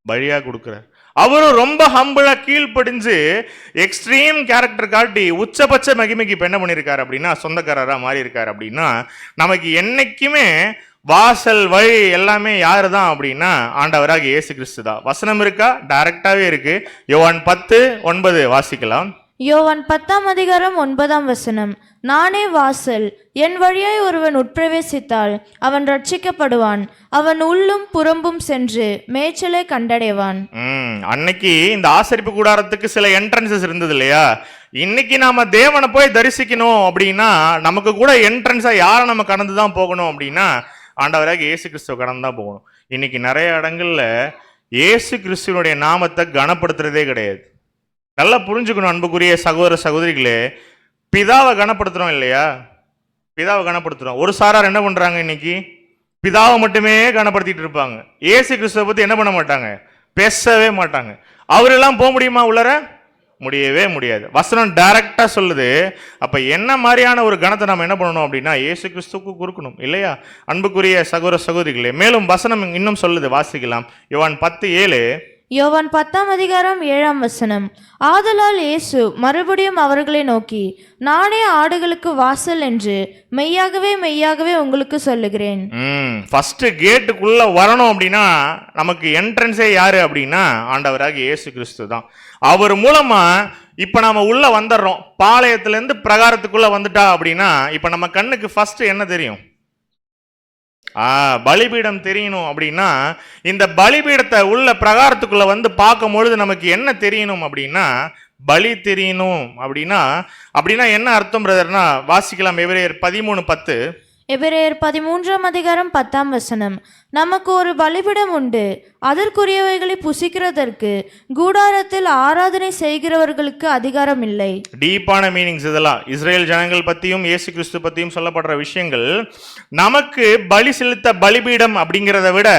பலியா கொடுக்கிறார். அவரும் ரொம்ப ஹம்பிளா கீழ்ப்படிஞ்சு எக்ஸ்ட்ரீம் கேரக்டர் காட்டி உச்சபட்ச மகிமைக்கு இப்போ என்ன பண்ணியிருக்காரு அப்படின்னா சொந்தக்காரராக மாறி இருக்காரு. அப்படின்னா நமக்கு என்னைக்குமே வாசல் வழி எல்லாமே யாரு தான் அப்படின்னா ஆண்டவராக இயேசு கிறிஸ்து தான். வசனம் இருக்கா? டைரக்டாவே இருக்கு. யோவான் 10:9 வாசிக்கலாம். யோவான் 10ஆம் அதிகாரம் 9ஆம் வசனம். நானே வாசல், என் வழியாய் ஒருவன் உட்பிரவேசித்தால் அவன் ரட்சிக்கப்படுவான், அவன் உள்ளும் புறம்பும் சென்று மேய்ச்சலை கண்டடைவான். அன்னைக்கு இந்த ஆசரிப்பு கூடாரத்துக்கு சில என்ட்ரன்சஸ் இருந்தது இல்லையா? இன்னைக்கு நாம தேவனை போய் தரிசிக்கணும் அப்படின்னா நமக்கு கூட என்ட்ரன்ஸா யாரை நம்ம கடந்து தான் போகணும் அப்படின்னா ஆண்டவராக இயேசு கிறிஸ்துவ கடந்து தான் போகணும். இன்னைக்கு நிறைய இடங்கள்ல இயேசு கிறிஸ்துவனுடைய நாமத்தை கனப்படுத்துறதே கிடையாது. நல்லா புரிஞ்சுக்கணும் அன்புக்குரிய சகோதர சகோதரிகளே. பிதாவை கனப்படுத்துறோம் இல்லையா? பிதாவை கனப்படுத்துறோம். ஒரு சாரார் என்ன பண்றாங்க, இன்னைக்கு பிதாவை மட்டுமே கனப்படுத்திட்டு இருப்பாங்க. இயேசு கிறிஸ்துவை பத்தி என்ன பண்ண மாட்டாங்க, பேசவே மாட்டாங்க. அவரெல்லாம் போக முடியுமா உள்ளர? முடியவே முடியாது. வசனம் டைரக்டா சொல்லுது. அப்ப என்ன மாதிரியான ஒரு கணத்தை நம்ம என்ன பண்ணணும் அப்படின்னா இயேசு கிறிஸ்துவுக்கு கொடுக்கணும் இல்லையா? அன்புக்குரிய சகோதர சகோதரிகளே, மேலும் வசனம் இன்னும் சொல்லுது, வாசிக்கலாம். யோவான் 10:7. யோவான் 10ஆம் அதிகாரம் 7ஆம் வசனம். ஆதலால் இயேசு மறுபடியும் அவர்களை நோக்கி, நானே ஆடுகளுக்கு வாசல் என்று மெய்யாகவே மெய்யாகவே உங்களுக்கு சொல்லுகிறேன். ஃபர்ஸ்ட் கேட்டுக்குள்ள வரணும் அப்படின்னா நமக்கு என்ட்ரன்ஸே யாரு அப்படின்னா ஆண்டவராக இயேசு கிறிஸ்து தான். அவர் மூலமா இப்ப நாம உள்ள வந்துடுறோம். பாளையத்துல இருந்து பிரகாரத்துக்குள்ள வந்துட்டா அப்படின்னா இப்ப நம்ம கண்ணுக்கு ஃபர்ஸ்ட் என்ன தெரியும்? பலிபீடம் தெரியணும். அப்படின்னா இந்த பலிபீடத்தை உள்ள பிரகாரத்துக்குள்ள வந்து பார்க்கும் பொழுது நமக்கு என்ன தெரியணும் அப்படின்னா பலி தெரியணும். அப்படின்னா என்ன அர்த்தம் பிரதர்னா வாசிக்கலாம். எபிரேயர் 13:10. எபிரேயர் 13ஆம் அதிகாரம் 10ஆம் வசனம். நமக்கு ஒரு பலிபீடம் உண்டு, அதற்குரியவைகளை புசிக்கிறதற்கு கூடாரத்தில் ஆராதனை செய்கிறவர்களுக்கு அதிகாரம் இல்லை. டீப்பான மீனிங்ஸ் இதெல்லாம். இஸ்ரேல் ஜனங்கள் பத்தியும் இயேசு கிறிஸ்து பத்தியும் சொல்லப்படுற விஷயங்கள். நமக்கு பலி செலுத்த பலிபீடம் அப்படிங்கிறத விட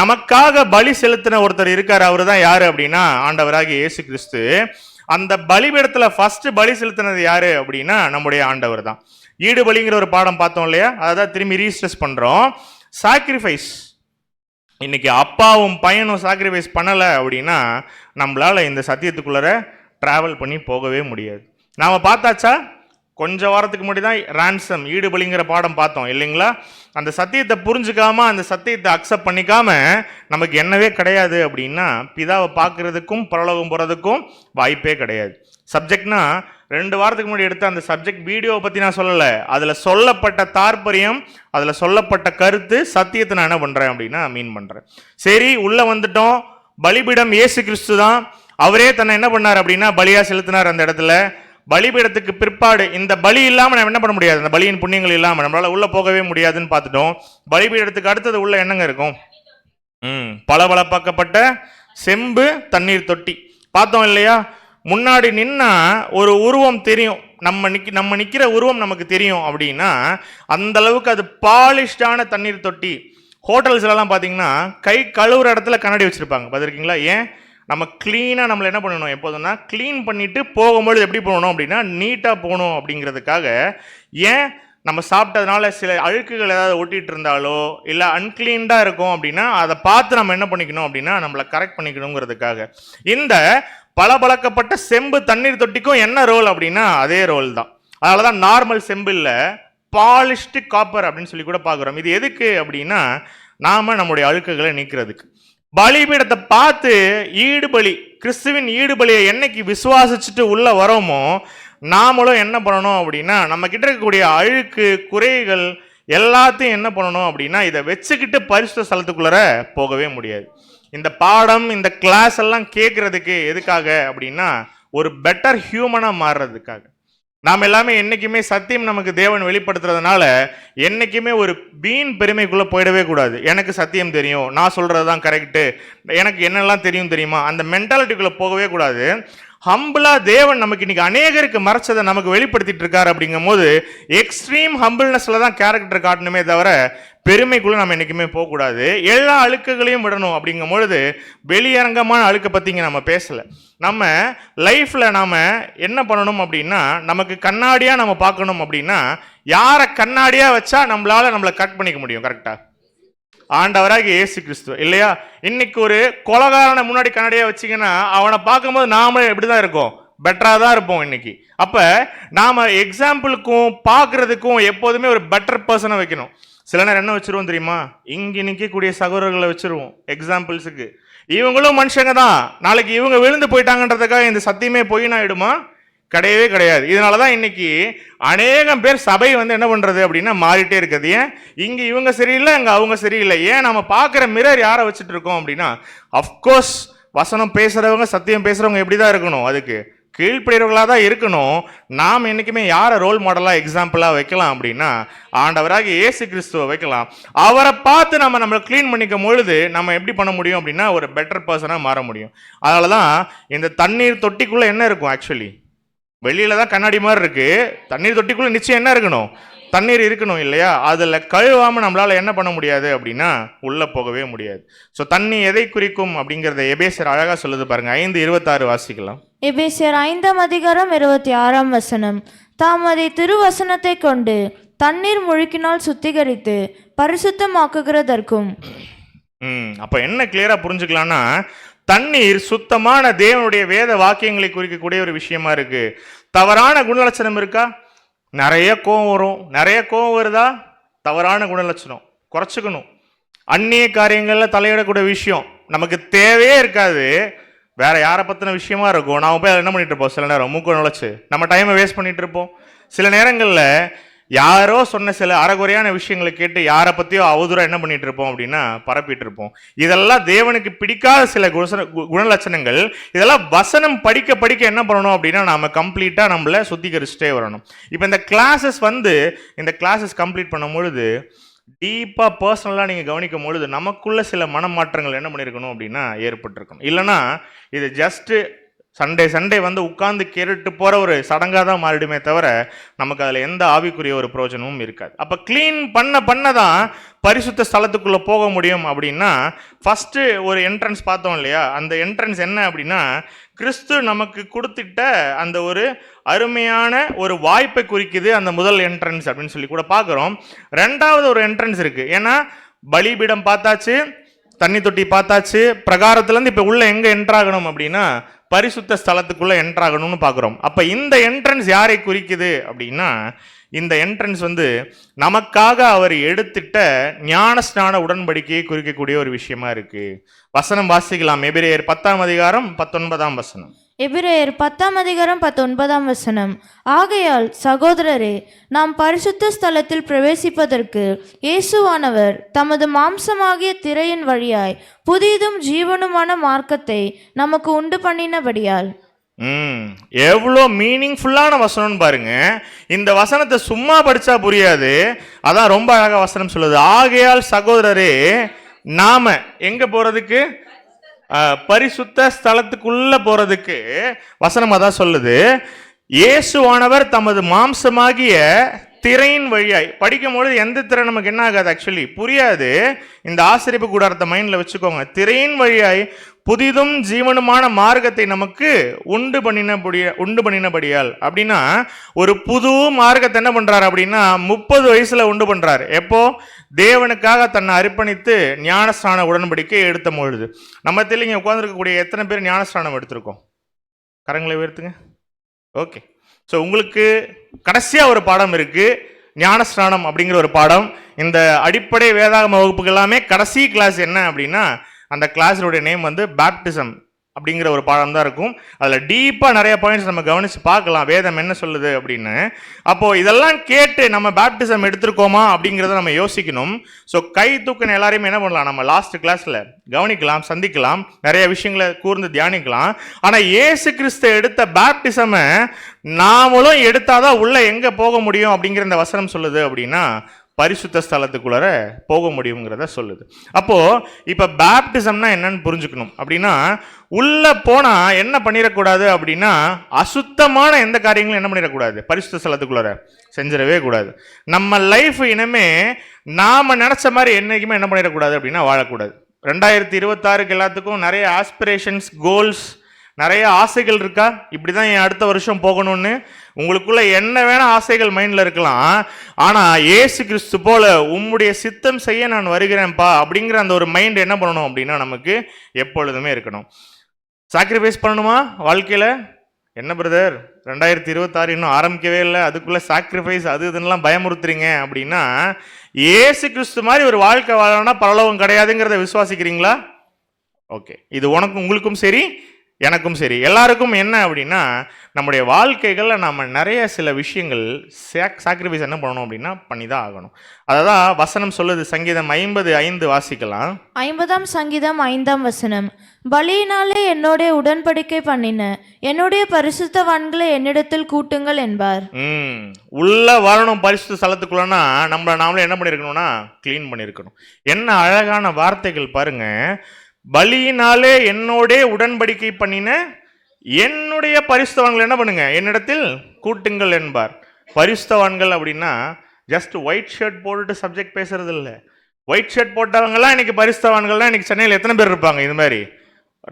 நமக்காக பலி செலுத்தின ஒருத்தர் இருக்காரு. அவரு தான் யாரு அப்படின்னா ஆண்டவராக இயேசு கிறிஸ்து. அந்த பலிபீடத்துல ஃபர்ஸ்ட் பலி செலுத்தினது யாரு அப்படின்னா நம்முடைய ஆண்டவர் தான். ஈடு பலிங்கிற ஒரு பாடம் பார்த்தோம் இல்லையா? அதான் திரும்பி ரீஸ்ட்ரெஸ் பண்றோம். சாக்ரிஃபைஸ். இன்னைக்கு அப்பாவும் பையனும் சாக்ரிஃபைஸ் பண்ணலை அப்படின்னா நம்மளால இந்த சத்தியத்துக்குள்ளர டிராவல் பண்ணி போகவே முடியாது. நாம பார்த்தாச்சா? கொஞ்ச வாரத்துக்கு முன்னாடி தான் ரான்சம் ஈடு பலிங்கிற பாடம் பார்த்தோம் இல்லைங்களா? அந்த சத்தியத்தை புரிஞ்சுக்காம அந்த சத்தியத்தை அக்செப்ட் பண்ணிக்காம நமக்கு என்னவே கிடையாது அப்படின்னா பிதாவை பார்க்கறதுக்கும் பரலோகம் போறதுக்கும் வாய்ப்பே கிடையாது. சப்ஜெக்ட்னா 2 வாரத்துக்கு முன்னாடி எடுத்த அந்த சப்ஜெக்ட் வீடியோவை பற்றி நான் சொல்லலை. அதில் சொல்லப்பட்ட தாற்பயம், அதில் சொல்லப்பட்ட கருத்து, சத்தியத்தை நான் என்ன பண்ணுறேன் அப்படின்னா மீன் பண்ணுறேன். சரி, உள்ளே வந்துட்டோம். பலிபீடம் இயேசு கிறிஸ்து தான். அவரே தன்னை என்ன பண்ணார் அப்படின்னா பலியாக செலுத்தினார் அந்த இடத்துல. பலிபீடத்துக்கு பிற்பாடு இந்த பலி இல்லாமல் நம்ம என்ன பண்ண முடியாது, அந்த பலியின் புண்ணியங்கள் இல்லாமல் நம்மளால உள்ளே போகவே முடியாதுன்னு பார்த்துட்டோம். பலிபீடத்துக்கு அடுத்தது உள்ள என்னங்க இருக்கும்? பளபளப்பாக்கப்பட்ட செம்பு தண்ணீர் தொட்டி பார்த்தோம் இல்லையா? முன்னாடி நின்னா ஒரு உருவம் தெரியும், நம்ம நிக்கிற உருவம் நமக்கு தெரியும் அப்படின்னா அந்த அளவுக்கு அது பாலிஷ்டான தண்ணீர் தொட்டி. ஹோட்டல்ஸ்லாம் பார்த்தீங்கன்னா கை கழுவுற இடத்துல கண்ணாடி வச்சிருப்பாங்க, பார்த்துருக்கீங்களா? ஏன்? நம்ம க்ளீனாக நம்மளை என்ன பண்ணணும், எப்போதும்னா க்ளீன் பண்ணிட்டு போகும்பொழுது எப்படி போகணும் அப்படின்னா நீட்டாக போகணும் அப்படிங்கிறதுக்காக. ஏன்? நம்ம சாப்பிட்டதுனால சில அழுக்குகள் ஏதாவது ஒட்டிகிட்டு இருந்தாலோ இல்லை அன்கிளீன்டாக இருக்கும் அப்படின்னா அதை பார்த்து நம்ம என்ன பண்ணிக்கணும் அப்படின்னா நம்மளை கரெக்ட் பண்ணிக்கணுங்கிறதுக்காக. இந்த பளபளக்கப்பட்ட செம்பு தண்ணீர் தொட்டிக்கும் என்ன ரோல் அப்படின்னா அதே ரோல் தான். அதனால தான் நார்மல் செம்பு இல்லை, பாலிஷ்டு காப்பர் அப்படின்னு சொல்லி கூட பார்க்குறோம். இது எதுக்கு அப்படின்னா நாம் நம்முடைய அழுக்குகளை நீக்கிறதுக்கு. பலிபீடத்தை பார்த்து ஈடுபலி, கிறிஸ்துவின் ஈடுபலியை என்னைக்கு விசுவாசிச்சுட்டு உள்ள வரோமோ நாமளும் என்ன பண்ணணும் அப்படின்னா நம்ம கிட்ட இருக்கக்கூடிய அழுக்கு குறைகள் எல்லாத்தையும் என்ன பண்ணணும் அப்படின்னா இதை வச்சுக்கிட்டு பரிசுத்த ஸ்தலத்துக்குள்ளார போகவே முடியாது. இந்த பாடம் இந்த கிளாஸ் எல்லாம் கேட்கறதுக்கு எதுக்காக அப்படின்னா ஒரு பெட்டர் ஹியூமனாக மாறுறதுக்காக. நாம் எல்லாமே என்றைக்குமே சத்தியம் நமக்கு தேவன் வெளிப்படுத்துறதுனால என்றைக்குமே ஒரு வீண் பெருமைக்குள்ளே போயிடவே கூடாது. எனக்கு சத்தியம் தெரியும், நான் சொல்கிறது தான் கரெக்டு, எனக்கு என்னெல்லாம் தெரியும் தெரியுமா, அந்த மென்டாலிட்டிக்குள்ளே போகவே கூடாது. ஹம்பிளா தேவன் நமக்கு இன்னைக்கு அநேகருக்கு மறைச்சதை நமக்கு வெளிப்படுத்திட்டு இருக்காரு. அப்படிங்கும் போது எக்ஸ்ட்ரீம் ஹம்பிள்னஸ்ல தான் கேரக்டர் காட்டணுமே தவிர பெருமைக்குள்ள நம்ம என்னைக்குமே போகக்கூடாது. எல்லா அழுக்குகளையும் விடணும். அப்படிங்கும் பொழுது வெளியரங்கமான அழுக்கை பற்றிங்க நம்ம பேசலை. நம்ம லைஃப்ல நாம என்ன பண்ணணும் அப்படின்னா நமக்கு கண்ணாடியா நம்ம பார்க்கணும் அப்படின்னா யாரை கண்ணாடியா வச்சா நம்மளை கட் பண்ணிக்க முடியும் கரெக்டா? ஆண்டவராக இயேசு கிறிஸ்து இல்லையா? இன்னைக்கு ஒரு கொலகாரனை முன்னாடி கண்ணாடியா வச்சிங்கன்னா அவனை பார்க்கும்போது நாமளே எப்படிதான் இருக்கோம், பெட்டரா தான் இருப்போம் இன்னைக்கு. அப்ப நாம எக்ஸாம்பிளுக்கும் பார்க்கறதுக்கும் எப்போதுமே ஒரு பெட்டர் பர்சனை வைக்கணும். சில நேரம் என்ன வச்சிருவோம் தெரியுமா, இங்க நிற்கக்கூடிய சகோதரர்களை வச்சிருவோம் எக்ஸாம்பிள்ஸுக்கு. இவங்களும் மனுஷங்க தான், நாளைக்கு இவங்க விழுந்து போயிட்டாங்கன்றதுக்காக இந்த சத்தியமே பொய்னா ஆயிடுமா? கிடையவே கிடையாது. இதனால தான் இன்னைக்கு அநேகம் பேர் சபை என்ன பண்ணுறது அப்படின்னா மாறிட்டே இருக்குது. ஏன்? இங்கே இவங்க சரியில்லை, அங்கே அவங்க சரியில்லை. ஏன்? நம்ம பார்க்குற மிரர் யாரை வச்சுட்டு இருக்கோம் அப்படின்னா அஃப்கோர்ஸ் வசனம் பேசுகிறவங்க சத்தியம் பேசுகிறவங்க எப்படி தான் இருக்கணும், அதுக்கு கீழ்ப்படிறவர்களாக தான் இருக்கணும். நாம் என்றைக்குமே யாரை ரோல் மாடலாக எக்ஸாம்பிளாக வைக்கலாம் அப்படின்னா ஆண்டவராக இயேசு கிறிஸ்துவை வைக்கலாம். அவரை பார்த்து நம்மளை க்ளீன் பண்ணிக்கும் பொழுது நம்ம எப்படி பண்ண முடியும் அப்படின்னா ஒரு பெட்டர் பர்சனாக மாற முடியும். அதனால தான் இந்த தண்ணீர் தொட்டிக்குள்ளே என்ன இருக்கும், ஆக்சுவலி வெளியில தான் கண்ணாடி மாதிரி இருக்கு, தண்ணீர் தொட்டிக்குள்ள நிச்சயம் என்ன இருக்கணும், தண்ணீர் இருக்கணும் இல்லையா? அதில் கழுவாம நம்மளால என்ன பண்ண முடியாது அப்படின்னா உள்ள போகவே முடியாது. ஸோ தண்ணி எதை குறிக்கும் அப்படிங்கிறத எபேசியர் அழகா சொல்லுது பாருங்க. 5:26 வாசிக்கலாம். எபேசியர் 5:26 தாம் அதை திருவசனத்தை கொண்டு தண்ணீர் முழுக்கினால் சுத்திகரித்து பரிசுத்தமாக்குகிறதற்கும். அப்ப என்ன கிளியரா புரிஞ்சுக்கலாம்னா தண்ணீர் சுத்தமான தேவனுடைய வேத வாக்கியங்களை குறிக்கக்கூடிய ஒரு விஷயமா இருக்கு. தவறான குணலட்சணம் இருக்கா? நிறைய கோவம் வரும். நிறைய கோவம் வருதா? தவறான குணலட்சணம், குறைச்சிக்கணும். அந்நிய காரியங்கள்ல தலையிடக்கூடிய விஷயம் நமக்கு தேவையே இருக்காது, வேற யாரை பத்தின விஷயமா இருக்கும். நாம போய் என்ன பண்ணிட்டு இருப்போம், சில நேரம் மூக்க நுழைச்சு நம்ம டைமை வேஸ்ட் பண்ணிட்டு இருப்போம். சில நேரங்களில் யாரோ சொன்ன சில அறகுறையான விஷயங்களை கேட்டு யாரை பற்றியோ அவதூறாக என்ன பண்ணிட்டு இருப்போம் அப்படின்னா பரப்பிட்டு இருப்போம். இதெல்லாம் தேவனுக்கு பிடிக்காத சில குணலட்சணங்கள். இதெல்லாம் வசனம் படிக்க படிக்க என்ன பண்ணணும் அப்படின்னா நாம கம்ப்ளீட்டாக நம்மளை சுத்திகரிச்சுட்டே வரணும். இப்போ இந்த கிளாஸஸ் கம்ப்ளீட் பண்ணும் பொழுது டீப்பாக பர்சனலாக நீங்கள் கவனிக்கும் பொழுது நமக்குள்ள சில மனமாற்றங்கள் என்ன பண்ணியிருக்கணும் அப்படின்னா ஏற்பட்டிருக்கணும். இல்லைன்னா இது ஜஸ்ட்டு சண்டே உட்கார்ந்து கேட்டுட்டு போகிற ஒரு சடங்காக தான் மாறிடுமே தவிர நமக்கு அதில் எந்த ஆவிக்குரிய ஒரு பிரயோஜனமும் இருக்காது. அப்போ க்ளீன் பண்ண தான் பரிசுத்த ஸ்தலத்துக்குள்ளே போக முடியும். அப்படின்னா ஃபஸ்ட்டு ஒரு என்ட்ரன்ஸ் பார்த்தோம் இல்லையா, அந்த என்ட்ரன்ஸ் என்ன அப்படின்னா கிறிஸ்து நமக்கு கொடுத்துட்ட அந்த ஒரு அருமையான ஒரு வாய்ப்பை குறிக்குது அந்த முதல் என்ட்ரன்ஸ் அப்படின்னு சொல்லி கூட பார்க்குறோம். ரெண்டாவது ஒரு என்ட்ரன்ஸ் இருக்குது. ஏன்னா பலிபீடம் பார்த்தாச்சு, தண்ணி தொட்டி பார்த்தாச்சு, பிரகாரத்துலேருந்து இப்போ உள்ள எங்கே என்ட்ராகணும் அப்படின்னா பரிசுத்த ஸ்தலத்துக்குள்ள என்ட்ராகணும்னு பார்க்குறோம். அப்போ இந்த என்ட்ரன்ஸ் யாரை குறிக்குது அப்படின்னா இந்த என்ட்ரன்ஸ் நமக்காக அவர் எடுத்துட்ட ஞானஸ்நான உடன்படிக்கையை குறிக்கக்கூடிய ஒரு விஷயமா இருக்கு. வசனம் வாசிக்கலாம். எபிரேயர் 10:19. எபிரேயர் 10:19. ஆகையால் சகோதரரே, நாம் பரிசுத்த ஸ்தலத்தில் பிரவேசிப்பதற்கு இயேசுவானவர் தமது மாம்சமாகிய திரையின் வழியாய் புதிதும் ஜீவனுமான மார்க்கத்தை நமக்கு உண்டு பண்ணினபடியால். எவ்வளோ மீனிங்ஃபுல்லான வசனம்னு பாருங்க. இந்த வசனத்தை சும்மா படிச்சா புரியாது, அதான் ரொம்ப அழகா வசனம் சொல்லுது. ஆகையால் சகோதரரே, நாம எங்க போறதுக்கு பரிசுத்த ஸ்தலத்துக்குள்ள போறதுக்கு வசனம் அதான் சொல்லுது. இயேசுவானவர் தமது மாம்சமாகிய திரையின் வழியாய். படிக்கும்பொழுது எந்த திரை நமக்கு என்ன ஆகாது, ஆக்சுவலி புரியாது. இந்த ஆசிரியப்பு கூடாரத்தை மைண்ட்ல வச்சுக்கோங்க. திரையின் வழியாய் புதிதும் ஜீவனுமான மார்க்கத்தை நமக்கு உண்டு பண்ணினபடியால். அப்படின்னா ஒரு புது மார்க்கத்தை என்ன பண்றாரு அப்படின்னா 30 வயசுல உண்டு பண்றாரு. எப்போ? தேவனுக்காக தன்னை அர்ப்பணித்து ஞானஸ்நான உடன்படிக்கை எடுத்த பொழுது. நம்ம தெரியல உட்கார்ந்துருக்கக்கூடிய எத்தனை பேர் ஞானஸ்நானம் எடுத்திருக்கோம்? கரங்களை உயர்த்துங்க. ஓகே. ஸோ உங்களுக்கு கடைசியாக ஒரு பாடம் இருக்குது, ஞானஸ்நானம் அப்படிங்கிற ஒரு பாடம். இந்த அடிப்படை வேதாகம வகுப்புக்கு எல்லாமே கடைசி கிளாஸ் என்ன அப்படின்னா, அந்த கிளாஸினுடைய நேம் வந்து பேப்டிசம் அப்படிங்கிற ஒரு பாடம் தான் இருக்கும். அதில் டீப்பாக நிறைய பாயிண்ட்ஸ் நம்ம கவனித்து பார்க்கலாம், வேதம் என்ன சொல்லுது அப்படின்னு. அப்போது இதெல்லாம் கேட்டு நம்ம பேப்டிசம் எடுத்திருக்கோமா அப்படிங்கிறத நம்ம யோசிக்கணும். ஸோ கை தூக்கின எல்லாரையுமே என்ன பண்ணலாம், நம்ம லாஸ்ட் கிளாஸில் கவனிக்கலாம், சந்திக்கலாம், நிறைய விஷயங்களை கூர்ந்து தியானிக்கலாம். ஆனால் இயேசு கிறிஸ்து எடுத்த பேப்டிசமை நாமளும் எடுத்தாதான் உள்ள எங்கே போக முடியும் அப்படிங்கிற இந்த வசனம் சொல்லுது அப்படின்னா, பரிசுத்த ஸ்தலத்துக்குள்ளார போக முடியுங்கிறத சொல்லுது. அப்போ இப்ப பேப்டிசம்னா என்னன்னு புரிஞ்சுக்கணும். அப்படின்னா உள்ள போனா என்ன பண்ணிடக்கூடாது அப்படின்னா, அசுத்தமான எந்த காரியங்களும் என்ன பண்ணிடக்கூடாது, பரிசுத்த ஸ்தலத்துக்குள்ளார செஞ்சிடவே கூடாது. நம்ம லைஃப் இனிமே நாம நினைச்ச மாதிரி என்னைக்குமே என்ன பண்ணிடக்கூடாது அப்படின்னா வாழக்கூடாது. 2026 எல்லாத்துக்கும் நிறைய ஆஸ்பிரேஷன்ஸ், கோல்ஸ், நிறைய ஆசைகள் இருக்கா? இப்படிதான் என் அடுத்த வருஷம் போகணும்னு உங்களுக்குள்ள என்ன வேணா ஆசைகள் மைண்ட்ல இருக்கலாம். ஆனா இயேசு கிறிஸ்து போல உம்முடைய சித்தம் செய்ய நான் வருகிறேன்ப்பா அப்படிங்கிற அந்த ஒரு மைண்ட் என்ன பண்ணணும் அப்படின்னா நமக்கு எப்பொழுதுமே இருக்கணும். சாக்ரிஃபைஸ் பண்ணணுமா வாழ்க்கையில? என்ன பிரதர் 2026 இன்னும் ஆரம்பிக்கவே இல்லை, அதுக்குள்ள சாக்ரிஃபைஸ் அது இதுன்னெலாம் பயமுறுத்துறீங்க அப்படின்னா, இயேசு கிறிஸ்து மாதிரி ஒரு வாழ்க்கை வாழணும்னா பரலோகம் கிடையாதுங்கிறத விசுவாசிக்கிறீங்களா? ஓகே, இது உங்களுக்கும் சரி எனக்கும் சரி எல்லாருக்கும் என்ன அப்படின்னா, நம்முடைய வாழ்க்கைகளில் நம்ம நிறைய சில விஷயங்கள் சாக்ரிஃபைஸ் என்ன பண்ணணும் அப்படின்னா பண்ணி தான் ஆகணும். அதான் வசனம் சொல்லுது. சங்கீதம் 50:5 வாசிக்கலாம். 50ஆம் சங்கீதம் 5ஆம் வசனம். பலியினாலே என்னோட உடன்படிக்கை பண்ணின என்னுடைய பரிசுத்தவான்களை என்னிடத்தில் கூட்டுங்கள் என்பார். உள்ள வரணும் பரிசுத்த ஸ்தலத்துக்குள்ளனா நம்மளை நாமளே என்ன பண்ணியிருக்கணும்னா கிளீன் பண்ணியிருக்கணும். என்ன அழகான வார்த்தைகள் பாருங்க. பலியினாலே என்னோட உடன்படிக்கை பண்ணின என்னுடைய பரிசுத்தவான்கள் என்ன பண்ணுங்க என்னிடத்தில் கூட்டுங்கள் என்பார். பரிசுத்தவான்கள் அப்படின்னா ஜஸ்ட் ஒயிட் ஷர்ட் போட்டுட்டு சப்ஜெக்ட் பேசுறது இல்லை. ஒயிட் ஷர்ட் போட்டவங்கலாம் இன்னைக்கு பரிசுத்தவான்கள்லாம் இன்னைக்கு சென்னையில் எத்தனை பேர் இருப்பாங்க? இது மாதிரி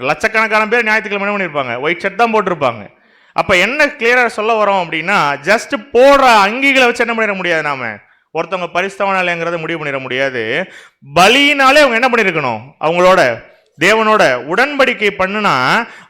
லட்சக்கணக்கான பேர் ஞாயிற்றுக்கிழமை என்ன பண்ணியிருப்பாங்க? ஒயிட் ஷர்ட் தான் போட்டிருப்பாங்க. அப்போ என்ன கிளியராக சொல்ல வரோம் அப்படின்னா, ஜஸ்ட் போடுற அங்கிகளை வச்சு என்ன பண்ணிட முடியாது, நாம ஒருத்தவங்க பரிசுத்தவானாலேங்கிறத முடிவு பண்ணிட முடியாது. பலியினாலே அவங்க என்ன பண்ணியிருக்கணும், அவங்களோட தேவனோட உடன்படிக்கை பண்ணுனா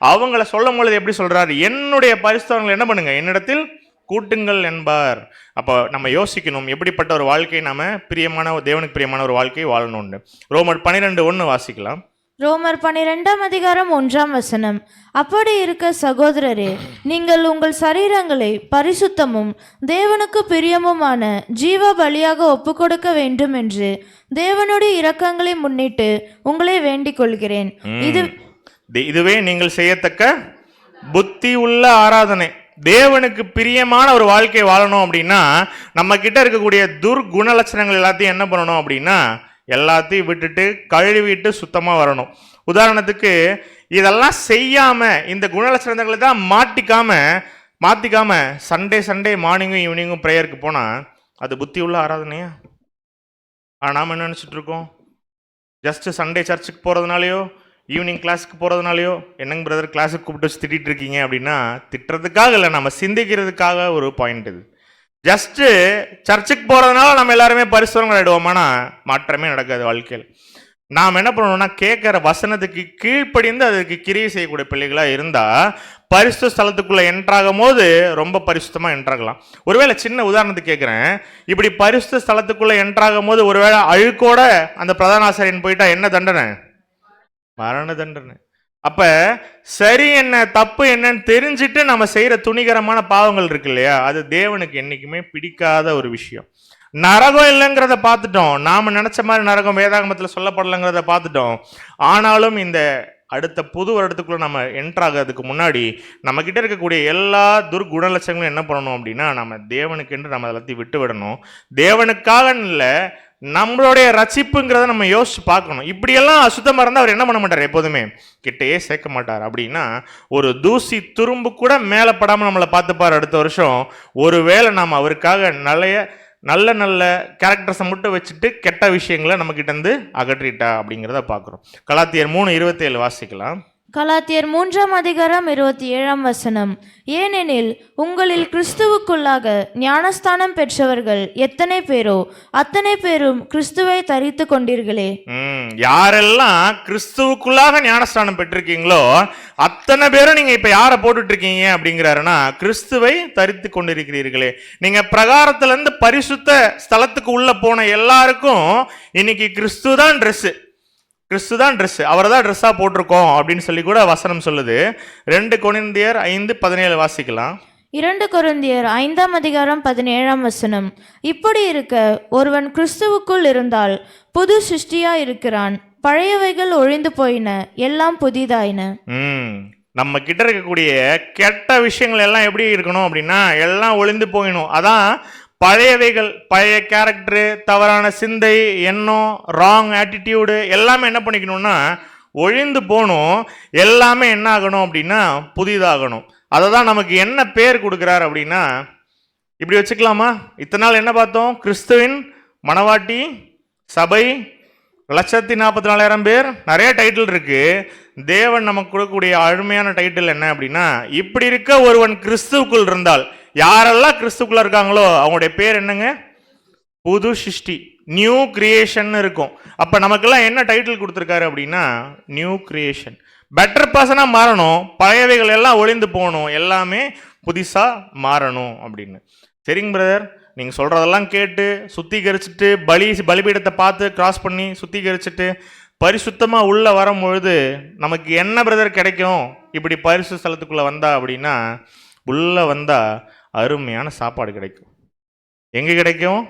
அவங்கள சொல்லும் பொழுது எப்படி சொல்றாரு, என்னுடைய பரிசுத்தவான்களை என்ன பண்ணுங்க என்னிடத்தில் கூட்டுங்கள் என்பார். அப்போ நம்ம யோசிக்கணும் எப்படிப்பட்ட ஒரு வாழ்க்கை நாம பிரியமான தேவனுக்கு பிரியமான ஒரு வாழ்க்கை வாழணும்னு. ரோமர் 12:1 வாசிக்கலாம். ரோமர் 12ஆம் அதிகாரம் 1ஆம் வசனம். அப்படி இருக்க சகோதரரே, நீங்கள் உங்கள் சரீரங்களை பரிசுத்தமும் தேவனுக்கு பிரியமுமான ஜீவ பலியாக ஒப்பு கொடுக்க வேண்டும் என்று தேவனுடைய இரக்கங்களை முன்னிட்டு உங்களை வேண்டிக் கொள்கிறேன். இதுவே நீங்கள் செய்யத்தக்க புத்தி உள்ள ஆராதனை. தேவனுக்கு பிரியமான ஒரு வாழ்க்கை வாழணும் அப்படின்னா நம்ம கிட்ட இருக்கக்கூடிய துர்குண லட்சணங்கள் எல்லாத்தையும் என்ன பண்ணணும் அப்படின்னா எல்லாத்தையும் விட்டுட்டு கழுவிட்டு சுத்தமாக வரணும். உதாரணத்துக்கு இதெல்லாம் செய்யாம இந்த குணலட்சணங்களை தான் மாற்றிக்காம சண்டே மார்னிங்கும் ஈவினிங்கும் ப்ரேயருக்கு போனால் அது புத்தி உள்ள ஆராதனையா? நாம் என்ன நினச்சிட்டு இருக்கோம், ஜஸ்ட் சண்டே சர்ச்சுக்கு போகிறதுனாலையோ ஈவினிங் கிளாஸுக்கு போகிறதுனாலையோ என்னங்க பிரதர் கிளாஸுக்கு கூப்பிட்டு வச்சு திட்டிகிட்டு இருக்கீங்க அப்படின்னா, திட்டுறதுக்காக இல்லை, நம்ம சிந்திக்கிறதுக்காக ஒரு பாயிண்ட் இது. ஜஸ்ட்டு சர்ச்சுக்கு போகிறதுனால நம்ம எல்லாருமே பரிசுத்தவான்கள் ஆகிடுவோமானா மாற்றமே நடக்காது வாழ்க்கையில். நாம் என்ன பண்ணணும்னா கேட்குற வசனத்துக்கு கீழ்ப்படிந்து அதுக்கு கிரியை செய்யக்கூடிய பிள்ளைகளாக இருந்தால் பரிசுத்த ஸ்தலத்துக்குள்ளே என்ட்ராகும் போது ரொம்ப பரிசுத்தமாக என்ட்ராகலாம். ஒருவேளை சின்ன உதாரணத்துக்கு கேட்குறேன், இப்படி பரிசுத்த ஸ்தலத்துக்குள்ளே என்ட்ராகும் போது ஒருவேளை அழுக்கோட அந்த பிரதான ஆசிரியன் போயிட்டா என்ன தண்டனை? மரண தண்டனை. அப்ப சரி என்ன தப்பு என்னன்னு தெரிஞ்சுட்டு நம்ம செய்யற துணிகரமான பாவங்கள் இருக்கு இல்லையா, அது தேவனுக்கு என்னைக்குமே பிடிக்காத ஒரு விஷயம். நரகம் இல்லைங்கிறத பார்த்துட்டோம், நாம நினைச்ச மாதிரி நரகம் வேதாகமத்தில் சொல்லப்படலைங்கிறத பார்த்துட்டோம். ஆனாலும் இந்த அடுத்த புது வருடத்துக்குள்ள நம்ம என்ட்ராகிறதுக்கு முன்னாடி நம்ம கிட்ட இருக்கக்கூடிய எல்லா துர்குணலட்சங்களும் என்ன பண்ணணும் அப்படின்னா நம்ம தேவனுக்கு என்று நம்ம எல்லாத்தையும் விட்டு விடணும். தேவனுக்காக இல்லை, நம்மளுடைய ரட்சிப்புங்கிறத நம்ம யோசிச்சு பார்க்கணும். இப்படியெல்லாம் அசுத்தமாக இருந்தால் அவர் என்ன பண்ண மாட்டார், எப்போதுமே கிட்டையே சேர்க்க மாட்டார். அப்படின்னா ஒரு தூசி துரும்பு கூட மேலே படாமல் நம்மளை பார்த்துப்பார். அடுத்த வருஷம் ஒருவேளை நாம் அவருக்காக நல்ல நல்ல கேரக்டர்ஸை மட்டும் வச்சுட்டு கெட்ட விஷயங்களை நம்மக்கிட்ட இருந்து அகற்றிட்டா அப்படிங்கிறத பார்க்குறோம். கலாத்தியர் 3:27 வாசிக்கலாம். கலாத்தியர் 3:27 ஏனெனில் உங்களில் கிறிஸ்துவுக்குள்ளாக ஞானஸ்தானம் பெற்றவர்கள் எத்தனை பேரோ அத்தனை பேரும் கிறிஸ்துவை தரித்து கொண்டீர்களே. யாரெல்லாம் கிறிஸ்துவுக்குள்ளாக ஞானஸ்தானம் பெற்றிருக்கீங்களோ அத்தனை பேரும் நீங்க இப்ப யாரை போட்டுட்டு இருக்கீங்க அப்படிங்கிறாருன்னா கிறிஸ்துவை தரித்து கொண்டிருக்கிறீர்களே. நீங்க பிரகாரத்துல இருந்து பரிசுத்த ஸ்தலத்துக்கு உள்ள போன எல்லாருக்கும் இன்னைக்கு கிறிஸ்து தான் ட்ரெஸ், அவரை தான் ட்ரெஸ்ஸாக போட்டிருக்கோம் அப்படின்னு சொல்லி கூட வசனம் சொல்லுது. 2 கொரிந்தியர் 5:17 வாசிக்கலாம். 2 கொரிந்தியர் 5:17 இப்படி இருக்க ஒருவன் கிறிஸ்துவுக்குள் இருந்தால் புது சிருஷ்டியா இருக்கிறான், பழையவைகள் ஒழிந்து போயின, எல்லாம் புதிதாயின. நம்ம கிட்ட இருக்கக்கூடிய கெட்ட விஷயங்கள் எல்லாம் எப்படி இருக்கணும் அப்படின்னா எல்லாம் ஒழிந்து போயிடும். அதான் பழையவைகள், பழைய கேரக்டரு, தவறான சிந்தை, எண்ணம், ராங் ஆட்டிடியூடு எல்லாமே என்ன பண்ணிக்கணும்னா ஒழிந்து போகணும். எல்லாமே என்ன ஆகணும் அப்படின்னா புதிதாகணும். அதை தான் நமக்கு என்ன பேர் கொடுக்குறார் அப்படின்னா, இப்படி வச்சுக்கலாமா, இத்தனை நாள் என்ன பார்த்தோம், கிறிஸ்துவின் மணவாட்டி சபை 1,44,000 பேர், நிறைய டைட்டில் இருக்கு. தேவன் நமக்கு கொடுக்கக்கூடிய அருமையான டைட்டில் என்ன அப்படின்னா, இப்படி இருக்க ஒருவன் கிறிஸ்துவுக்குள் இருந்தால், யாரெல்லாம் கிறிஸ்துக்குள்ள இருக்காங்களோ அவங்களுடைய பேர் என்னங்க, புது சிருஷ்டி, நியூ கிரியேஷன் இருக்கும். அப்ப நமக்கெல்லாம் என்ன டைட்டில் கொடுத்துருக்காரு அப்படின்னா நியூ கிரியேஷன், பெட்டர் பர்சனா மாறணும், பழையவைகள் எல்லாம் ஒளிந்து போகணும், எல்லாமே புதுசா மாறணும் அப்படின்னு. சரிங்க பிரதர், நீங்கள் சொல்கிறதெல்லாம் கேட்டு சுத்திகரிச்சுட்டு பலிபீடத்தை பார்த்து கிராஸ் பண்ணி சுத்திகரிச்சுட்டு பரிசுத்தமாக உள்ளே வரும்பொழுது நமக்கு என்ன பிரதர் கிடைக்கும், இப்படி பரிசு ஸ்தலத்துக்குள்ளே வந்தா அப்படின்னா உள்ளே வந்தால் அருமையான சாப்பாடு கிடைக்கும். எங்கே கிடைக்கும்?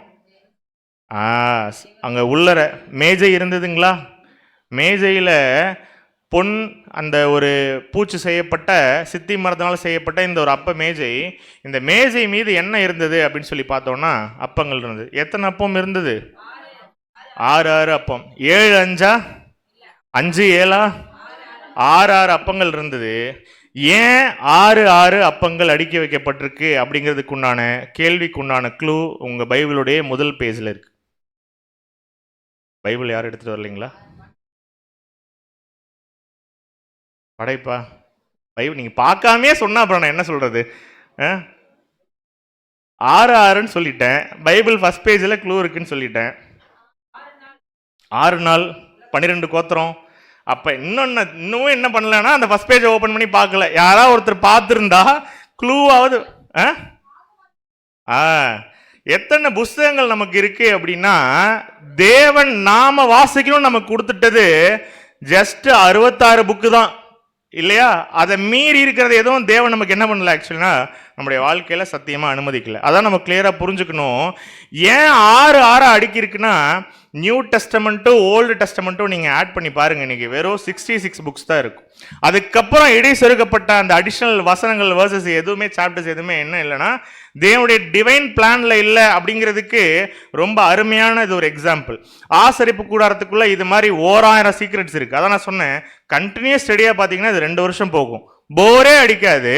அங்கே உள்ளர மேஜை இருந்ததுங்களா, மேஜையில் பொன் அந்த ஒரு பூச்சி செய்யப்பட்ட சித்தி மரத்தினால் செய்யப்பட்ட இந்த ஒரு அப்ப மேஜை, இந்த மேஜை மீது என்ன இருந்தது அப்படின்னு சொல்லி பார்த்தோம்னா அப்பங்கள் இருந்தது. எத்தனை அப்பம் இருந்தது? 6 அப்பம். 7 5 5 7 6 அப்பங்கள் இருந்தது. ஏன் 6 அப்பங்கள் அடுக்கி வைக்கப்பட்டிருக்கு அப்படிங்கிறதுக்குண்டான கேள்விக்குண்டான க்ளூ உங்க பைபிளுடைய முதல் பேஜில் இருக்கு. பைபிள் யாரும் எடுத்துட்டு வரலைங்களா? படைப்பா பைபிள் நீங்கள் பார்க்காமே சொன்னா அப்புறம் நான் என்ன சொல்றது? 6 சொல்லிட்டேன், பைபிள் ஃபர்ஸ்ட் பேஜில் க்ளூ இருக்குன்னு சொல்லிட்டேன். 6 நாள் 12 கோத்திரம். அப்போ இன்னும் என்ன பண்ணலன்னா அந்த ஃபர்ஸ்ட் பேஜை ஓப்பன் பண்ணி பார்க்கல. யாராவது ஒருத்தர் பார்த்துருந்தா க்ளூவாவது. எத்தனை புஸ்தகங்கள் நமக்கு இருக்கு அப்படின்னா, தேவன் நாம வாசிக்கணும் நமக்கு கொடுத்துட்டது ஜஸ்ட் 66 புக்கு தான் இல்லையா? அதை மீறி இருக்கிறது எதுவும் தேவன் நமக்கு என்ன பண்ணல, ஆக்சுவலினா நம்முடைய வாழ்க்கையில சத்தியமா அனுமதிக்கல. அதான் நம்ம கிளியரா புரிஞ்சுக்கணும். ஏன் 6 அடுக்கி இருக்குன்னா, நியூ டெஸ்டமெண்ட்டும் ஓல்டு டெஸ்டமெண்ட்டும் நீங்கள் ஆட் பண்ணி பாருங்க, இன்னைக்கு வெறும் 66 புக்ஸ் தான் இருக்கும். அதுக்கப்புறம் இடை செருக்கப்பட்ட அந்த அடிஷ்னல் வசனங்கள் வேர்சஸ் எதுவுமே சாப்டர்ஸ் எதுவுமே என்ன இல்லைன்னா தேவனுடைய டிவைன் பிளான்ல இல்லை அப்படிங்கிறதுக்கு ரொம்ப அருமையான இது ஒரு எக்ஸாம்பிள். ஆசரிப்பு கூடாரத்துக்குள்ள இது மாதிரி 1000 சீக்ரெட்ஸ் இருக்கு. அதான் நான் சொன்னேன், கண்டினியூஸ் ஸ்டடியா பார்த்தீங்கன்னா இது 2 வருஷம் போகும், போரே அடிக்காது.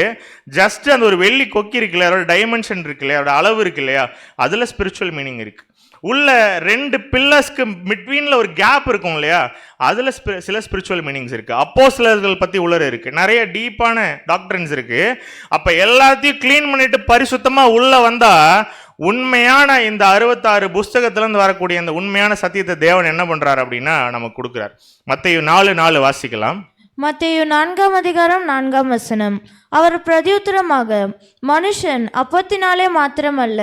ஜஸ்ட் அந்த ஒரு வெள்ளி கொக்கி இருக்கு இல்லையா, அதோட டைமென்ஷன் இருக்கு இல்லையா, அதோட அளவு இருக்கு இல்லையா, அதுல ஸ்பிரிச்சுவல் மீனிங் இருக்கு. உள்ள 2 பில்லர்ஸ்க்கு பிட்வீன்ல ஒரு கேப் இருக்கும் இல்லையா, அதுல சில ஸ்பிரிச்சுவல் மீனிங்ஸ் இருக்கு. அப்போஸ்தலர்கள் பத்தி உள்ளர இருக்கு, நிறைய டீப்பான டாக்டரின்ஸ் இருக்கு. அப்ப எல்லாத்தையும் கிளீன் பண்ணிட்டு பரிசுத்தமா உள்ள வந்தா உண்மையான இந்த 66 புஸ்தகத்துல இருந்து வரக்கூடிய இந்த உண்மையான சத்தியத்தை தேவன் என்ன பண்றாரு அப்படின்னா நமக்கு கொடுக்கிறார். மத்தேயு 4:4 வாசிக்கலாம். மத்தேயு 4:4 அவர் பிரதியுத்தரமாக, மனுஷன் அப்பத்தினாலே மாத்திரமல்ல